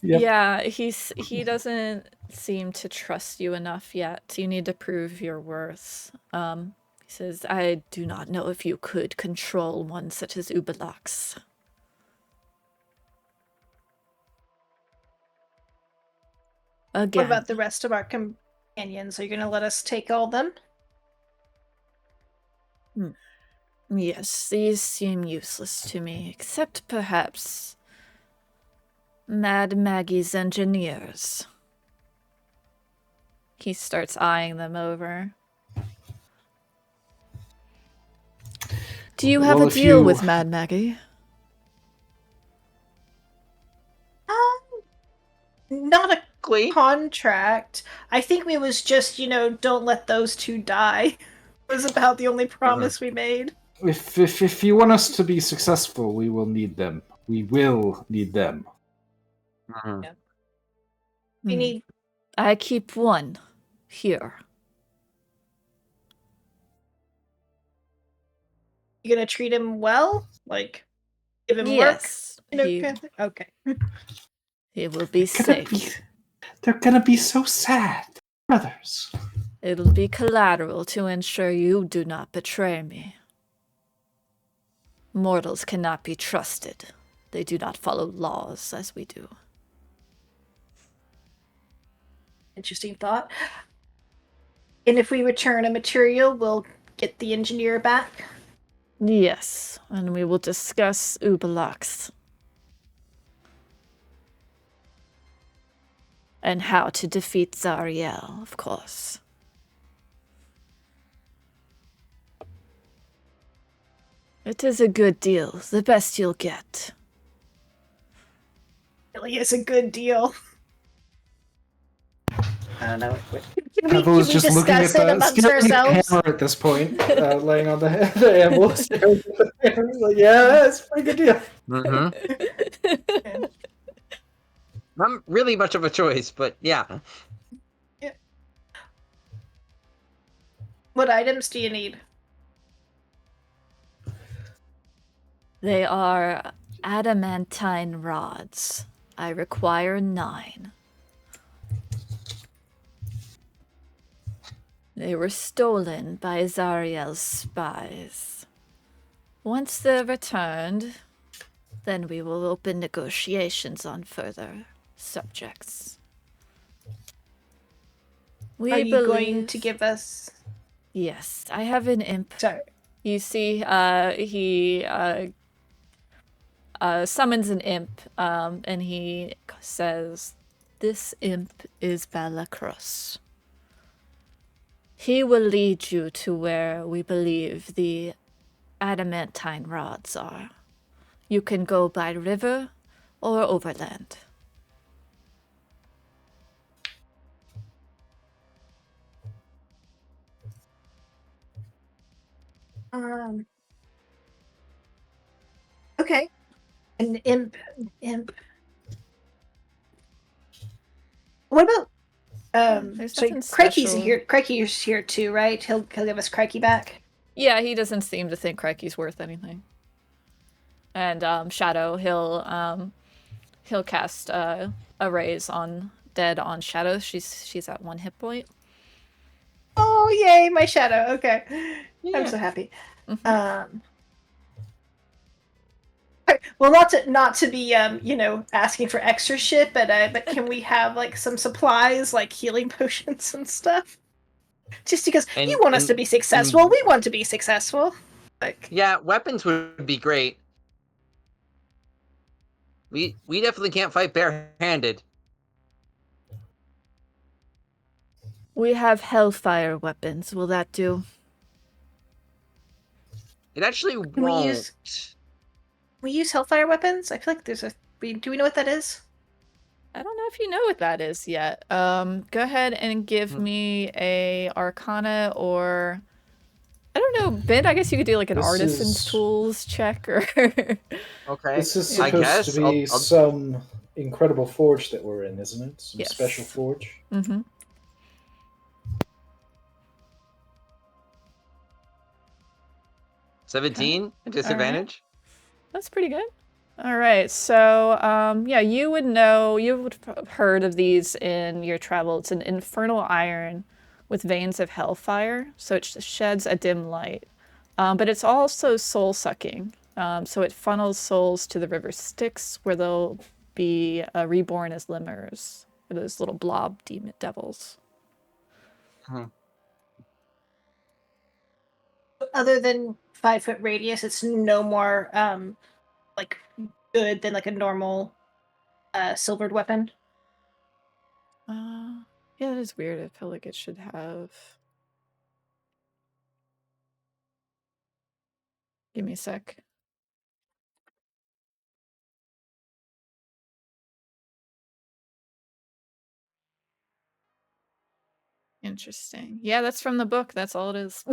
Yep. Yeah, he doesn't seem to trust you enough yet. You need to prove your worth. He says, I do not know if you could control one such as Ubalax. Again. What about the rest of our companions? Are you going to let us take all them? Yes, these seem useless to me, except perhaps Mad Maggie's engineers. He starts eyeing them over. Do you have a deal with Mad Maggie? Not a contract. I think we was just, don't let those two die. It was about the only promise we made. If you want us to be successful, we will need them. We will need them. Yeah. We need. I keep one here. You gonna treat him well? Like, give him yes, work? Okay. He will be safe. They're gonna be so sad, brothers. It'll be collateral to ensure you do not betray me. Mortals cannot be trusted. They do not follow laws as we do. Interesting thought. And if we return a material, we'll get the engineer back? Yes, and we will discuss Ubalax. And how to defeat Zariel, of course. It is a good deal, the best you'll get. Really is a good deal. I don't know. Can we just looking at the hammer at this point, laying on the anvil. Like, yeah, it's a pretty good deal. Mm-hmm. Not really much of a choice, but yeah. What items do you need? They are adamantine rods. I require 9. They were stolen by Zariel's spies. Once they're returned, then we will open negotiations on further subjects. Are you going to give us... Yes, I have an imp. Sorry. You see, he summons an imp, and he says, "This imp is Balacros. He will lead you to where we believe the adamantine rods are. You can go by river or overland." Okay. An imp. What about There's So nothing Crikey's special. here. Crikey's here too, right? He'll give us Crikey back. Yeah, he doesn't seem to think Crikey's worth anything. And Shadow, he'll cast a raise on dead on Shadow. She's at 1 hit point. Oh yay, my Shadow. Okay, yeah. I'm so happy. Well, not to be asking for extra shit, but can we have like some supplies like healing potions and stuff? Just because you want us to be successful, we want to be successful. Like, yeah, weapons would be great. We definitely can't fight barehanded. We have hellfire weapons. Will that do? It actually won't. We use hellfire weapons? I feel like there's a... Do we know what that is? I don't know if you know what that is yet. Go ahead and give me a Arcana or... I don't know, Ben, I guess you could do like an artisan's tools check or... Okay. This is supposed to be some incredible forge that we're in, isn't it? Some special forge. Mm-hmm. 17 at disadvantage. Right. That's pretty good. All right, so yeah, you would have heard of these in your travel. It's an infernal iron with veins of hellfire, so it sheds a dim light. But it's also soul-sucking, so it funnels souls to the river Styx, where they'll be reborn as lemurs, those little blob demon devils. Other than 5-foot radius, it's no more like good than like a normal silvered weapon. Yeah, that is weird. I feel like it should have... Give me a sec. Interesting. Yeah, that's from the book. That's all it is.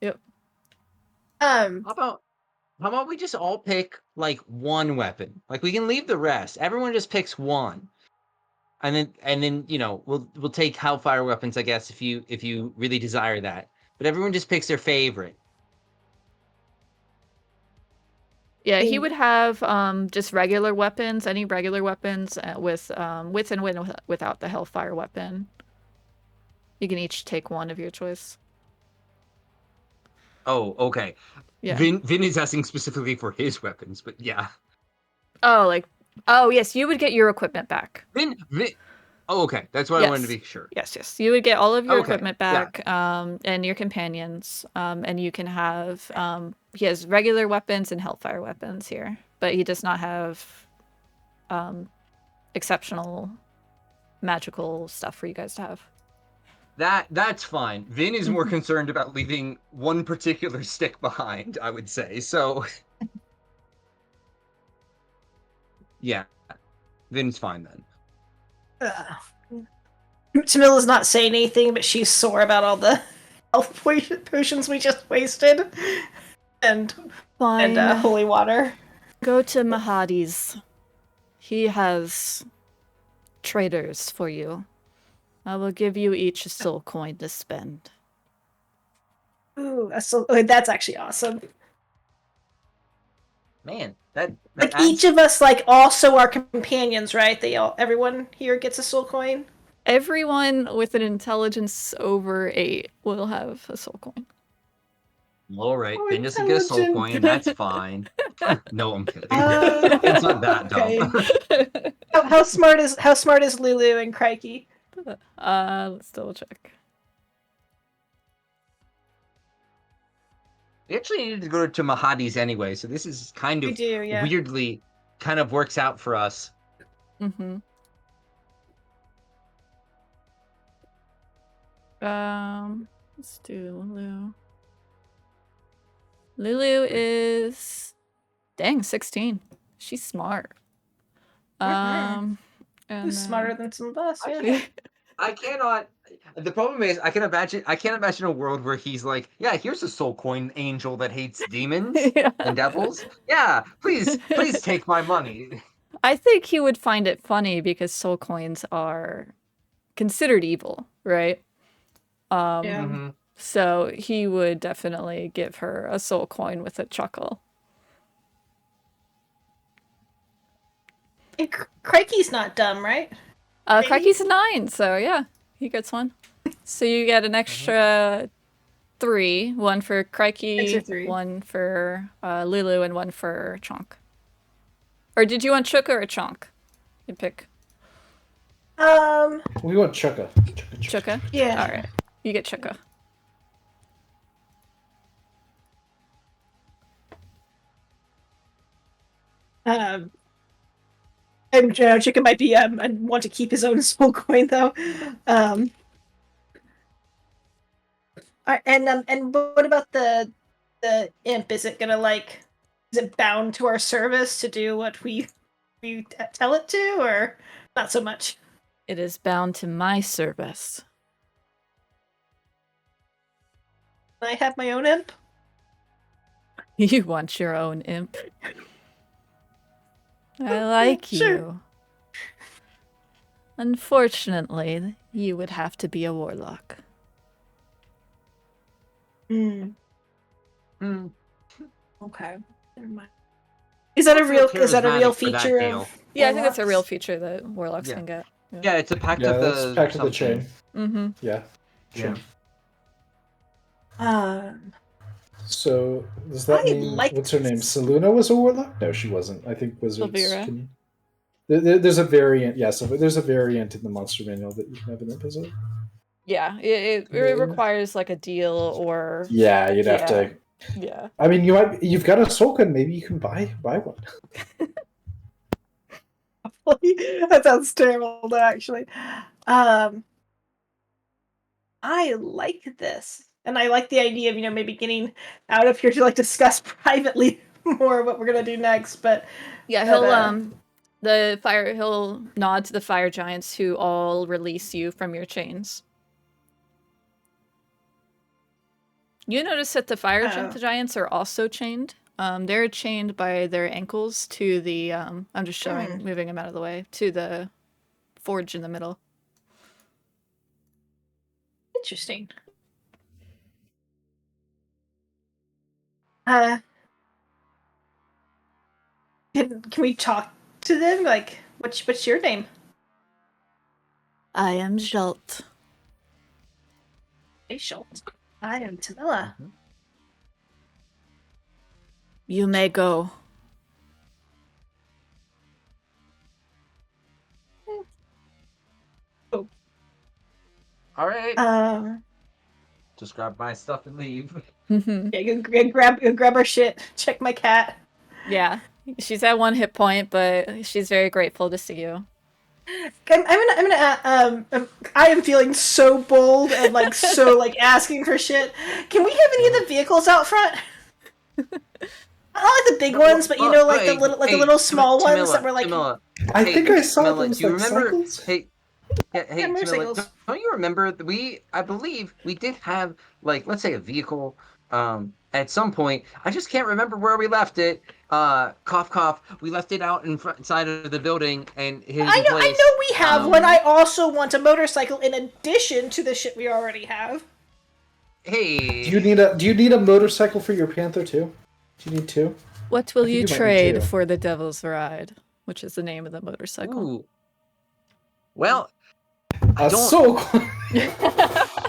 Yep. How about we just all pick like one weapon? Like we can leave the rest. Everyone just picks one. And then we'll take hellfire weapons, I guess, if you really desire that. But everyone just picks their favorite. Yeah, he would have just regular weapons, any regular weapons with and without the hellfire weapon. You can each take one of your choice. Oh, okay. Yeah. Vin is asking specifically for his weapons, but yeah. Oh, yes, you would get your equipment back. Vin. Oh, okay. That's what I wanted to be sure. Yes. You would get all of your equipment back, and your companions, and you can have, he has regular weapons and hellfire weapons here, but he does not have exceptional magical stuff for you guys to have. That's fine. Vin is more concerned about leaving one particular stick behind, I would say. So, yeah. Vin's fine then. Tamila's not saying anything, but she's sore about all the health potions we just wasted. And holy water. Go to Mahadi's. He has traders for you. I will give you each a soul coin to spend. Ooh, that's actually awesome. Man, that like each of us, like, also are companions, right? Everyone here gets a soul coin. Everyone with an intelligence over 8 will have a soul coin. All right, Vin doesn't get a soul coin. That's fine. No, I'm kidding. It's not that dumb. How smart is Lulu and Crikey? Let's double check. We actually needed to go to Mahadi's anyway, so this is kind of weirdly kind of works out for us. Mm-hmm. Let's do Lulu. Lulu is 16. She's smart. Who's smarter than some of us? Yeah. I cannot. The problem is, I can't imagine a world where he's like, yeah, here's a soul coin angel that hates demons and devils. Yeah, please take my money. I think he would find it funny because soul coins are considered evil, right? Yeah. So he would definitely give her a soul coin with a chuckle. And Crikey's not dumb, right? Crikey's a 9, so yeah, he gets one. So you get an extra 3, one for Crikey, one for Lulu, and one for Chonk. Or did you want Chuka or Chonk? You pick. We want Chuka. Chuka? Yeah. All right, you get Chuka. And Chicken might be and want to keep his own soul coin though. And what about the imp? Is it gonna is it bound to our service to do what we tell it to, or not so much? It is bound to my service. Can I have my own imp? You want your own imp? I like you. Unfortunately, you would have to be a warlock. Okay. Never mind. Is that a real feature of? Yeah, I think that's a real feature that warlocks can get. Yeah, it's a pact of the pact of the chain. Mm-hmm. Yeah. Sure. So does that mean what's her name? Saluna was a warlock? No, she wasn't. I think wizards. There's a variant. Yeah, so there's a variant in the monster manual that you can have an imp as a. Yeah, it requires like a deal or. Yeah, you'd have to. Yeah. I mean, you've got a soul coin. Maybe you can buy one. That sounds terrible, actually. I like this, and I like the idea of maybe getting out of here to discuss privately more what we're gonna do next. But yeah, he'll nod to the fire giants who all release you from your chains. You notice that the fire giants are also chained. They're chained by their ankles to the, I'm just showing, moving them out of the way, to the forge in the middle. Interesting. Can we talk to them? What's your name? I am Jalt. Hey, Jalt. I am Tamila. You may go. Oh. All right. Just grab my stuff and leave. Yeah, grab our shit. Check my cat. Yeah, she's at 1 hit point, but she's very grateful to see you. I am feeling so bold and so asking for shit. Can we have any of the vehicles out front? Not the big ones, but the little small ones that were Tamila, I think I saw Tamila, them. Do you remember? Cycles? Hey, Tamila, don't you remember that I believe we did have let's say a vehicle at some point. I just can't remember where we left it. Cough cough. We left it out inside of the building and I know we have one. I also want a motorcycle in addition to the shit we already have. Hey. Do you need a motorcycle for your panther too? Do you need 2? What will you trade for the Devil's Ride? Which is the name of the motorcycle. Ooh. Well, so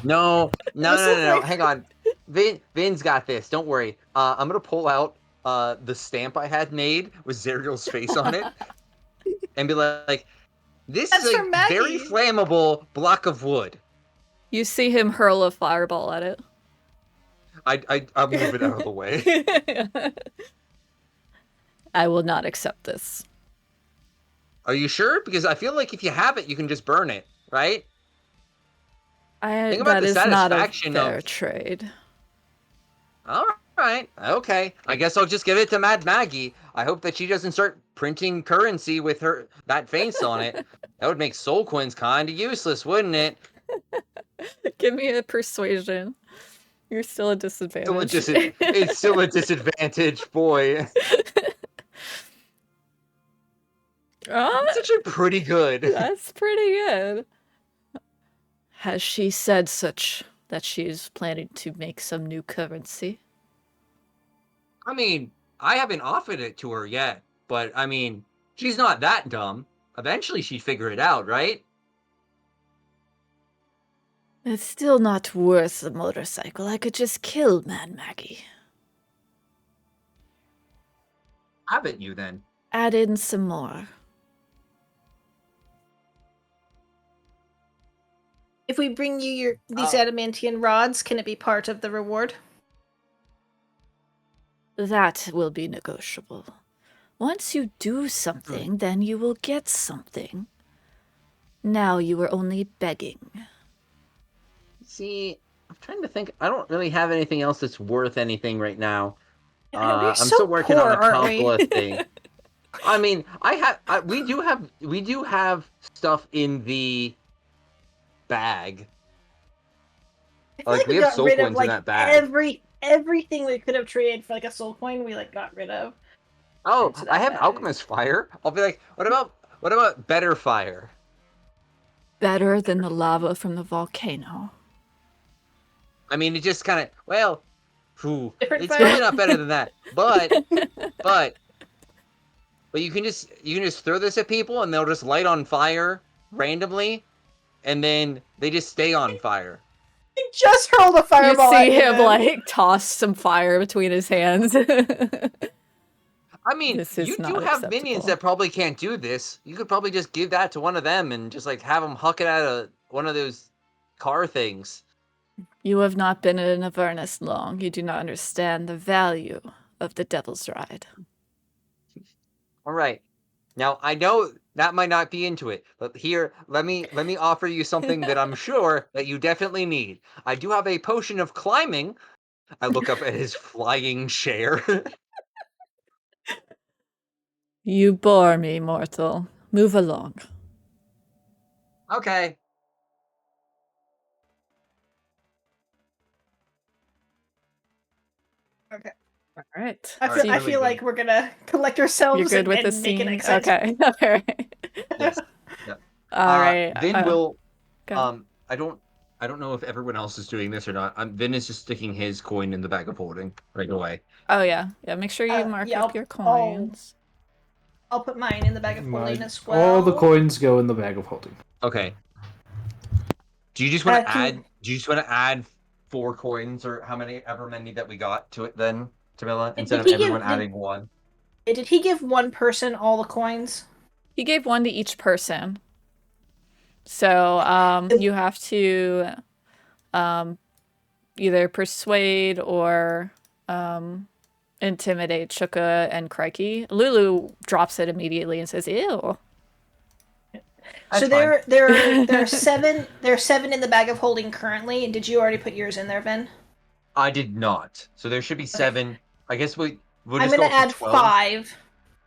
No. Hang on. Vin's got this. Don't worry. I'm gonna pull out the stamp I had made with Zerial's face on it, and be like, "This is a very flammable block of wood." You see him hurl a fireball at it. I'll move it out of the way. I will not accept this. Are you sure? Because I feel like if you have it, you can just burn it, right? Think about the satisfaction not a fair trade. All right. Okay. I guess I'll just give it to Mad Maggie. I hope that she doesn't start printing currency with that face on it. That would make soul coins kind of useless, wouldn't it? Give me a persuasion. You're still a disadvantage. It's still a disadvantage, boy. It's actually pretty good. That's pretty good. Has she said such that she's planning to make some new currency? I mean, I haven't offered it to her yet, but I mean, she's not that dumb. Eventually she'd figure it out, right? It's still not worth the motorcycle. I could just kill Mad Maggie. Haven't you then? Add in some more. If we bring you these adamantian rods, can it be part of the reward? That will be negotiable. Once you do something, then you will get something. Now you are only begging. See, I'm trying to think. I don't really have anything else that's worth anything right now. We're I'm so still working poor, on a aren't we? couple of things. I mean, we do have stuff in the bag. I feel Like we we have got soul rid of coins in like that bag. everything we could have traded for like a soul coin. We like got rid of. Oh, into I that have bag. alchemist fire. I'll be like, what about better fire? Better than the lava from the volcano. I mean, it just kind of Different it's fire? really not better than that. But you can just throw this at people and they'll just light on fire randomly, and then they just stay on fire. He just hurled a You fireball at see you, him then. like toss some fire between his hands. I mean, This is you do not have acceptable. minions that probably can't do this. You could probably just give that to one of them and just like have them huck it at one of those car things. You have not been in Avernus long. You do not understand the value of the Devil's Ride. All right. Now I know that might not be into it, but here let me offer you something that I'm sure that you definitely need. I do have a potion of climbing. I look up at his flying chair. You bore me, mortal. Move along. Okay. Okay. All right. I feel like we're gonna collect ourselves You're good with the and make an scene? exit. Okay. All right. Yes. Yeah. All right. Vin will. Go. I don't know if everyone else is doing this or not. Vin is just sticking his coin in the bag of holding right away. Oh yeah. Yeah. Make sure you mark yeah, up your coins. I'll put mine in the bag of holding as well. All the coins go in the bag of holding. Okay. Do you just want to add? Do you just want to add 4 coins or ever many that we got to it then, Tamila, instead of everyone adding 1? Did he give one person all the coins? He gave 1 to each person. So you have to either persuade or intimidate Shuka and Crikey. Lulu drops it immediately and says, "Ew." So there are 7 in the bag of holding currently. And did you already put yours in there, Vin? I did not. So there should be 7. Okay. I guess we'll just I'm going to add 12. 5.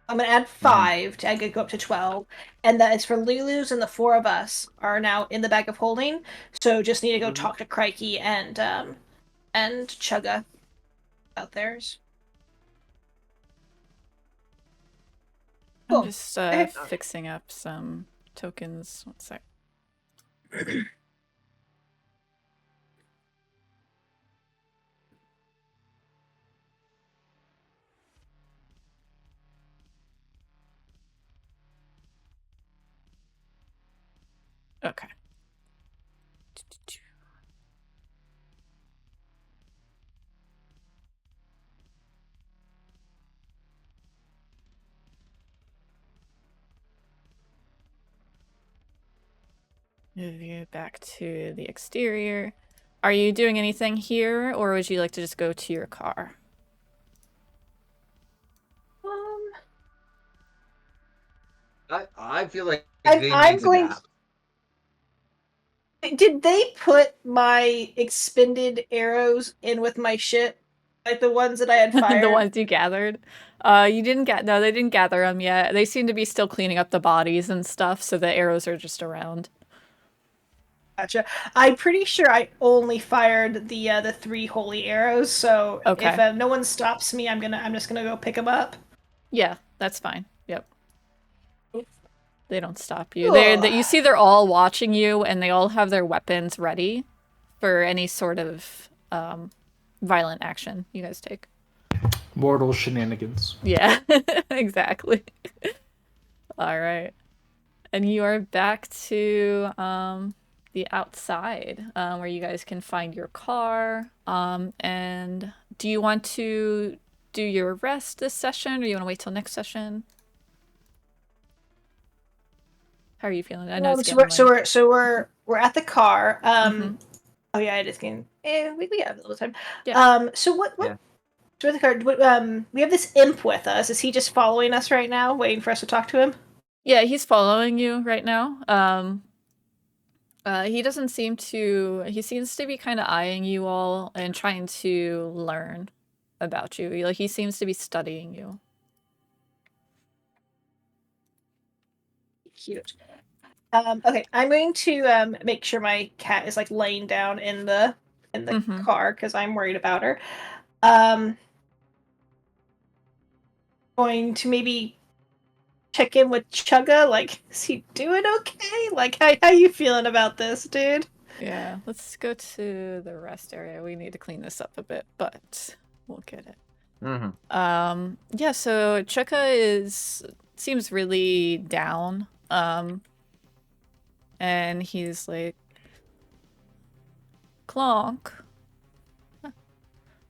I'm going to add 5 to go up to 12. And that is for Lulu's, and the 4 of us are now in the bag of holding. So just need to go talk to Crikey and Chugga about theirs. I'm just fixing up some tokens. 1 sec. Okay. Move you back to the exterior. Are you doing anything here, or would you like to just go to your car? I feel like I'm going. Did they put my expended arrows in with my shit? Like the ones that I had fired? The ones you gathered? You didn't get. No, they didn't gather them yet. They seem to be still cleaning up the bodies and stuff, so the arrows are just around. Gotcha. I'm pretty sure I only fired the 3 holy arrows, so if no one stops me, I'm just gonna go pick them up. Yeah, that's fine. Yep. They don't stop you. You see they're all watching you, and they all have their weapons ready for any sort of violent action you guys take. Mortal shenanigans. Yeah, exactly. All right. And you are back to the outside, where you guys can find your car. And do you want to do your rest this session, or you want to wait till next session? How are you feeling? I know it's getting we're at the car. Oh yeah, it is getting. We have a little time. Yeah. So what? Yeah. So the car. We have this imp with us. Is he just following us right now, waiting for us to talk to him? Yeah, he's following you right now. He doesn't seem to. He seems to be kind of eyeing you all and trying to learn about you. Like, he seems to be studying you. Cute. Okay, I'm going to make sure my cat is like laying down in the car because I'm worried about her. Going to maybe check in with Chugga. Like, is he doing okay? Like, how you feeling about this, dude? Yeah, let's go to the rest area. We need to clean this up a bit, but we'll get it. Yeah, so Chugga seems really down. And he's like, Clonk.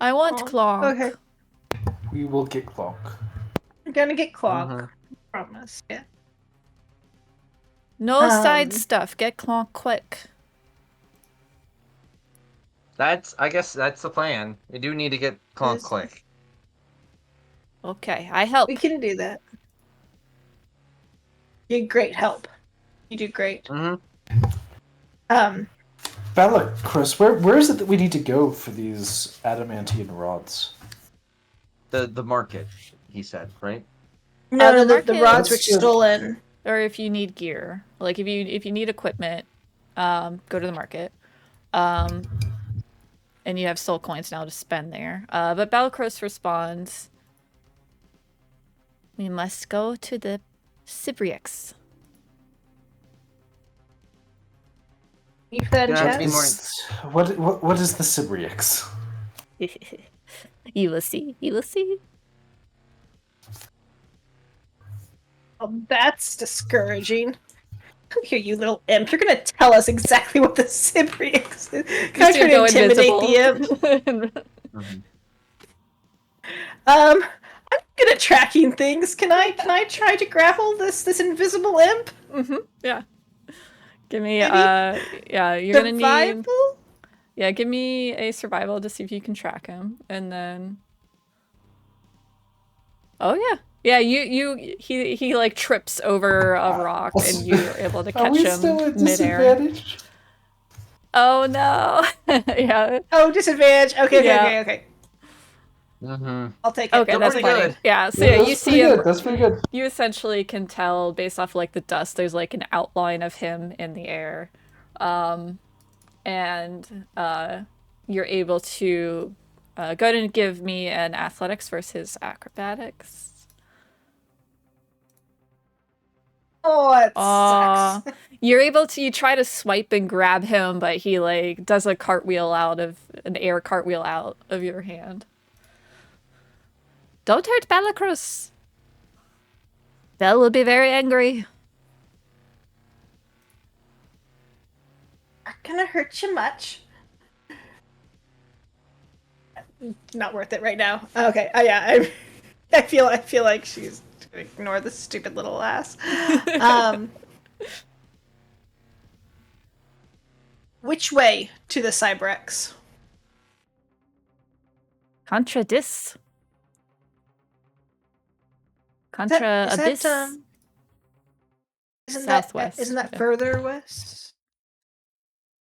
I want Clonk. Okay. We will get Clonk. We're gonna get Clonk. Promise. Yeah. No side stuff. Get Clonk quick. I guess that's the plan. We do need to get Clonk quick. Okay, I help. We can do that. You're great help. You do great. Bella, Chris, where is it that we need to go for these adamantian rods? The market, he said, right? No, the rods were stolen. Or if you need gear, like if you need equipment, go to the market. And you have soul coins now to spend there. But Balakros responds, we must go to the Cybriacs. You said What is the Cybriacs? You will see. You will see. Oh, that's discouraging. Come here, you little imp. You're gonna tell us exactly what the Cybriacs is. Can I try to intimidate the imp? I'm good at tracking things. Can I try to grapple this invisible imp? Yeah. Give me yeah, you're gonna need. Yeah, give me a survival to see if you can track him, and then. Oh yeah. Yeah, he like trips over a rock and you're able to catch him still at midair. disadvantage? Oh no. Yeah. Oh, disadvantage. Okay. I'll take it. Okay, that's good. Yeah, so yeah, you see him. That's pretty good. You essentially can tell based off like the dust, there's like an outline of him in the air. And you're able to go ahead and give me an athletics versus acrobatics. Oh, it sucks. You try to swipe and grab him, but he like does an air cartwheel out of your hand. Don't hurt Balakros. Belle will be very angry. Not gonna hurt you much. Not worth it right now. Okay. Oh yeah. I feel like she's gonna ignore this stupid little ass. Which way to the Cybrex? Contra Abyss. Southwest. Isn't that further west?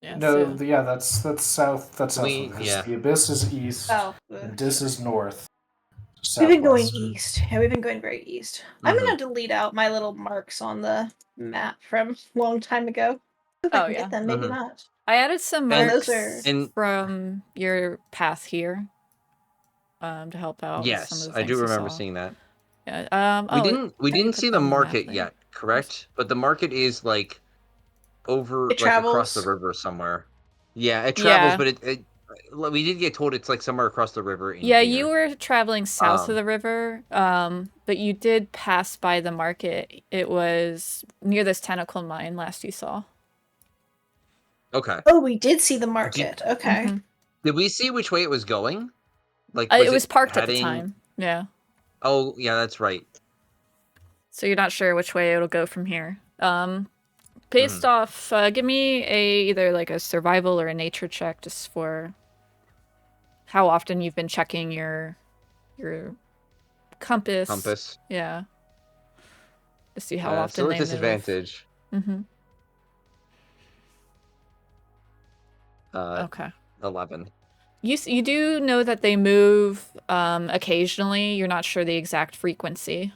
Yeah, No, yeah, that's south. That's south. Yeah. The Abyss is east. And Dis is north. We've been going east. Yeah, we've been going very east. I'm gonna delete out my little marks on the map from a long time ago. If I can get them, maybe not. I added some marks those from your path here to help out. Yes, with some of the I do things you remember saw. seeing that. Yeah. We didn't see the market yet. correct? But the market is like over, It like across the travels. river somewhere. Yeah, it travels, Yeah. but we did get told it's like somewhere across the river in Yeah, here. you were traveling south of the river, but you did pass by the market. It was near this tentacle mine last you saw. Okay. Oh, we did see the market. Okay. Did we see which way it was going? Like, It was parked heading... at the time. Yeah. Oh, yeah, that's right. So you're not sure which way it'll go from here. Based off, give me either like a survival or a nature check just for how often you've been checking your compass. Compass. Yeah. To see how often Still they at move. disadvantage. Okay. 11. You do know that they move occasionally. You're not sure the exact frequency.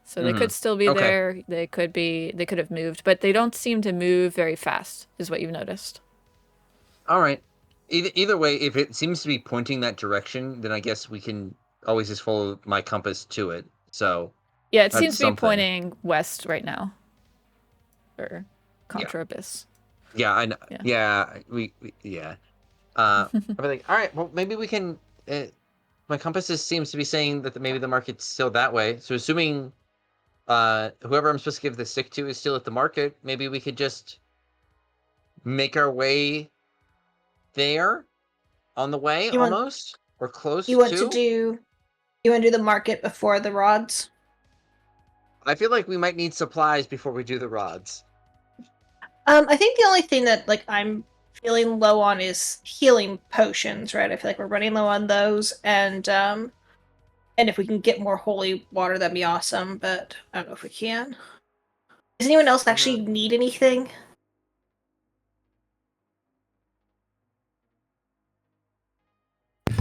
So they could still be there. They could have moved, but they don't seem to move very fast, is what you've noticed. All right. Either way, if it seems to be pointing that direction, then I guess we can always just follow my compass to it. So yeah, it seems to be pointing west right now, or Contra Abyss. Yeah, I know. Yeah, yeah. Everything. All right. Well, maybe we can. My compass seems to be saying that maybe the market's still that way. So assuming whoever I'm supposed to give the stick to is still at the market, maybe we could just make our way there on the way, almost or close. You want to do the market before the rods? I feel like we might need supplies before we do the rods. I think the only thing that like I'm feeling low on is healing potions, right? I feel like we're running low on those, and if we can get more holy water, that'd be awesome. But I don't know if we can. Does anyone else actually need anything?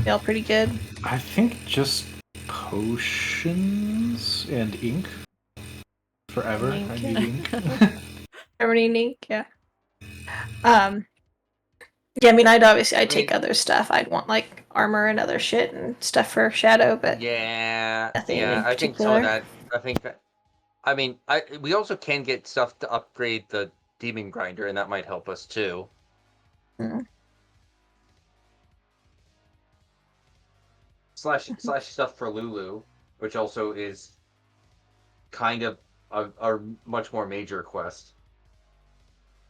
Feel pretty good. I think just potions and ink. Forever. I need ink. Forever need ink, yeah. Yeah, I mean, I'd take other stuff. I'd want like armor and other shit and stuff for Shadow, but nothing in I think some of that. I think that. I mean, we also can get stuff to upgrade the demon grinder, and that might help us too. Slash stuff for Lulu, which also is kind of a much more major quest.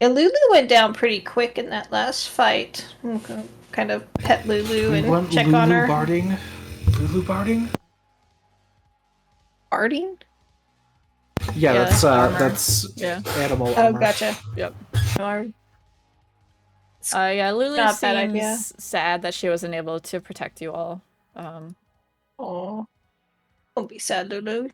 Yeah, Lulu went down pretty quick in that last fight. I'm gonna kind of pet Lulu and check on her. Barding? Lulu barding? Barding? Yeah, that's animal armor. Oh, gotcha. Yep. Yeah, Lulu seems sad that she wasn't able to protect you all. Oh, don't be sad, Lulu.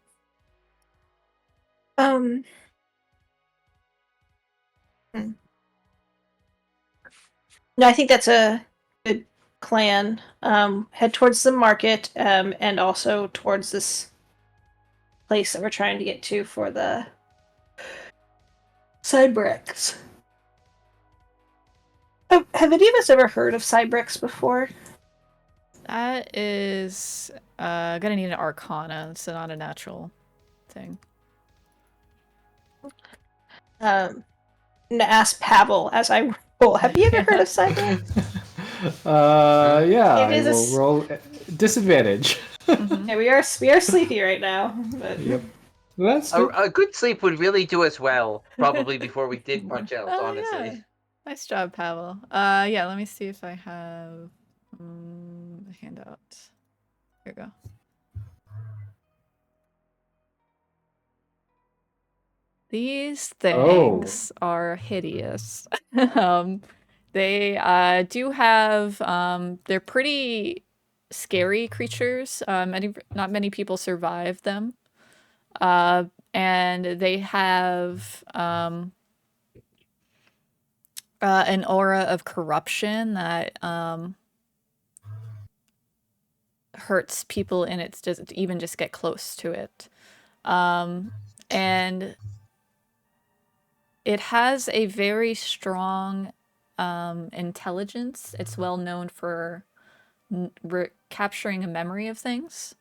No, I think that's a good plan. Head towards the market, and also towards this place that we're trying to get to for the Cybrex. Have any of us ever heard of Cybrex before? That is gonna need an Arcana. It's not a natural thing. I'm gonna ask Pavel as I roll. Have you ever heard of Cybrex? Yeah, I will roll disadvantage. Yeah, we are sleepy right now. But... Yep. That's good. A good sleep would really do us well, probably before we did much else, honestly. Yeah. Nice job, Pavel. Yeah, let me see if I have a handout. Here we go. These things are hideous. They do have they're pretty scary creatures. Not many people survive them. And they have an aura of corruption that hurts people, and it's just even just get close to it. And it has a very strong intelligence. It's well known for capturing a memory of things.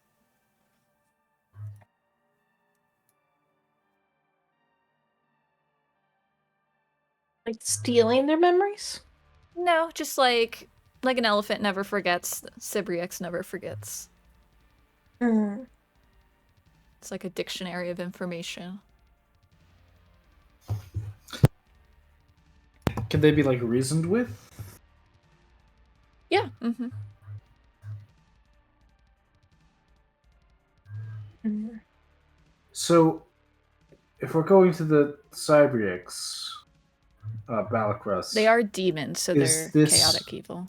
Like stealing their memories? No, just like an elephant never forgets, Sibriex never forgets. Mm. It's like a dictionary of information. Can they be like reasoned with? Yeah. Mm-hmm. Mm. So, if we're going to the Cybriex, Balakras, They are demons, so they're chaotic evil.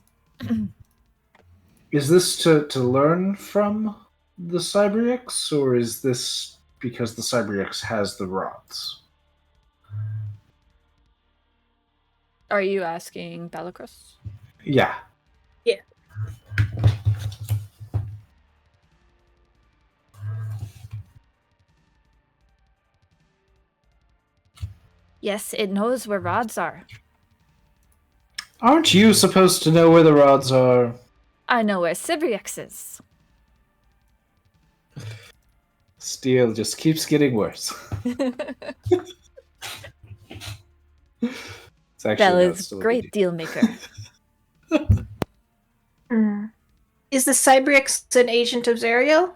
Is this to learn from the Cybriex, or is this because the Cybriex has the rods? Are you asking Balakras? Yeah. Yeah. Yes, it knows where rods are. Aren't you supposed to know where the rods are? I know where Sibriex is. Steel just keeps getting worse. It's actually Bella's great deal maker. Mm. Is the Cybriex an agent of Zerial?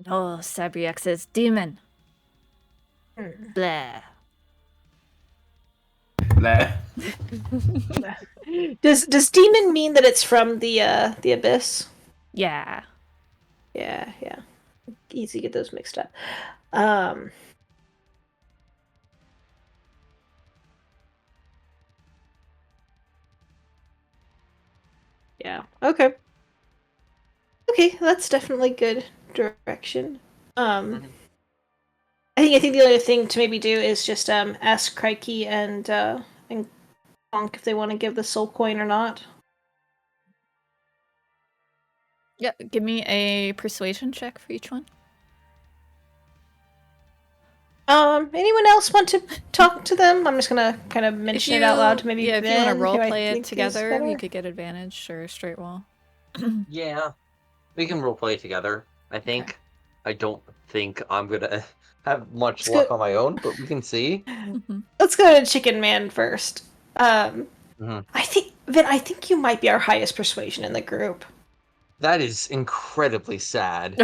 No, Sibriex is demon. Blah. Blah. Does demon mean that it's from the abyss? Yeah. Yeah. Easy to get those mixed up. Yeah. Okay. Okay, that's definitely good direction. I think the other thing to maybe do is just ask Crikey and Bonk if they want to give the soul coin or not. Yeah, give me a persuasion check for each one. Anyone else want to talk to them? I'm just gonna kind of mention it out loud to maybe if you Ben, want to role who I play it think is together, better. you could get advantage or straight roll. Yeah, we can roleplay together. I think. Okay. I don't think I'm gonna have much Let's luck go- on my own, but we can see. Let's go to Chicken Man first. Mhm. I think Vin, I think you might be our highest persuasion in the group. That is incredibly sad.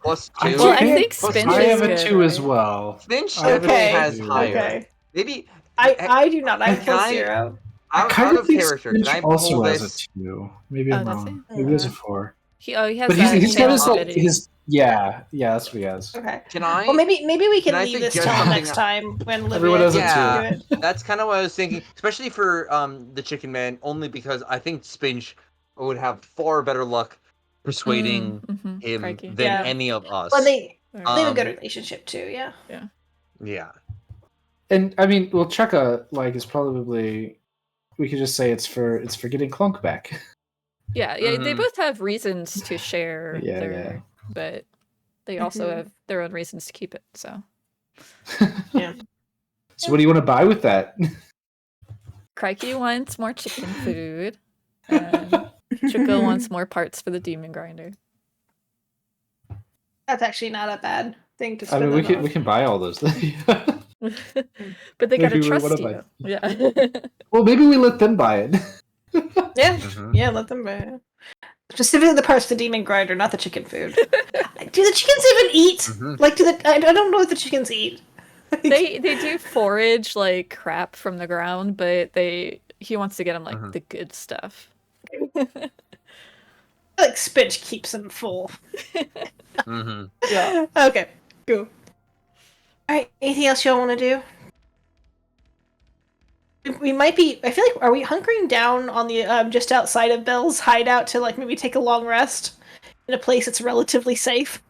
Plus I two. Well, I think think Spinch I is have a good, 2 as right? well. Finch I have a definitely Okay, has two. higher. Okay. Maybe I do not. I Can kill I- 0. I out kind of of think character. Spinch Can I also pull has this? a 2. Maybe Oh, I'm does wrong. he? Maybe he has a 4. He has But that he's got channel his like ability. his yeah that's what he has. Okay. Can I? Well, maybe we can I leave this suggest till something next time when Everyone Livia has it can Yeah, do it. that's kind of what I was thinking, especially for the Chicken Man, only because I think Spinch would have far better luck persuading him Crikey. than Yeah. any of us. Well, they have a Um, good relationship too. Yeah. Yeah. And I mean, well, Cheka like is probably we could just say it's for getting Clunk back. Yeah, they both have reasons to share Yeah. but they also have their own reasons to keep it, so. Yeah. So what do you want to buy with that? Crikey wants more chicken food, and Chico wants more parts for the demon grinder. That's actually not a bad thing to I spend. mean, we can buy all those things. But they gotta Maybe we trust wanna you. buy- Yeah. Well, maybe we let them buy it. Yeah. Mhm. Yeah. Let them buy it. Specifically the parts of the demon grinder, not the chicken food. Do the chickens even eat? Mhm. Like, I don't know if the chickens eat. they do forage like crap from the ground, but he wants to get them like the good stuff. Like Spinch keeps them full. Mhm. Yeah. Okay. Cool. All right. Anything else y'all want to do? We might be. I feel like are we hunkering down on the just outside of Belle's hideout to like maybe take a long rest in a place that's relatively safe?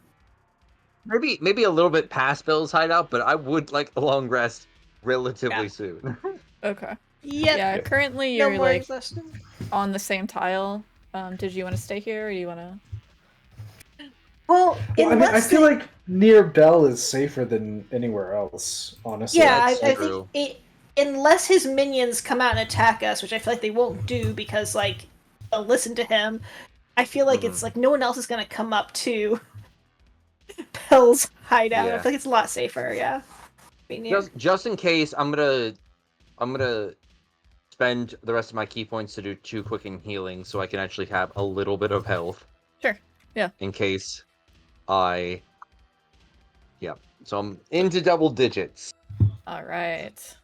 Maybe a little bit past Bill's hideout, but I would like a long rest relatively soon. Okay. Yep. Yeah, currently No you're more like exhaustion. on the same tile. Did you want to stay here or do you want to? Well, Well, I mean, I unless feel they- like near Bell is safer than anywhere else, honestly. Yeah, That's I true. think unless his minions come out and attack us, which I feel like they won't do because like they'll listen to him. I feel like it's like no one else is gonna come up to Bell's hideout. I Yeah. feel like it's a lot safer. Yeah. Just in case, I'm gonna spend the rest of my key points to do 2 quicken healing, so I can actually have a little bit of health. Sure. Yeah. In case I. Yeah. So I'm into double digits. All right.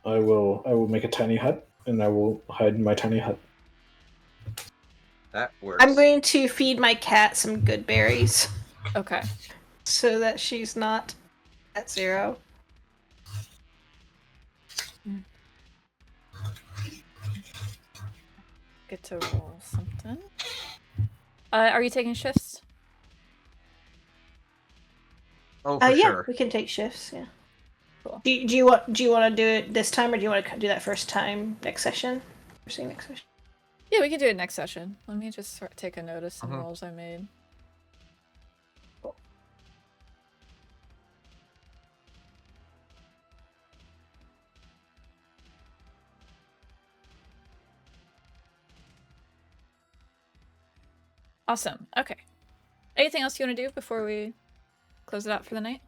I will make a tiny hut, and I will hide in my tiny hut. That works. I'm going to feed my cat some good berries. Okay. So that she's not at 0. Get to roll something. Are you taking shifts? Oh, for yeah, sure. we can take shifts. Yeah. Cool. Do you want to do it this time, or do you want to do that first time next session? Next session. Yeah, we can do it next session. Let me just take a note of some rolls I made. Cool. Awesome. Okay. Anything else you want to do before we close it out for the night?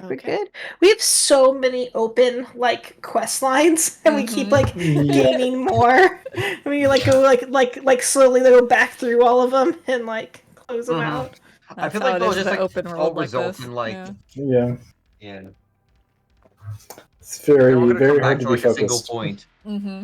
We're good. We have so many open quest lines, and we keep gaining more. I mean, go slowly go back through all of them and close them out. I feel like they'll just open all world result this. in Yeah. It's very come very back hard to be a single focused. point. Mm-hmm.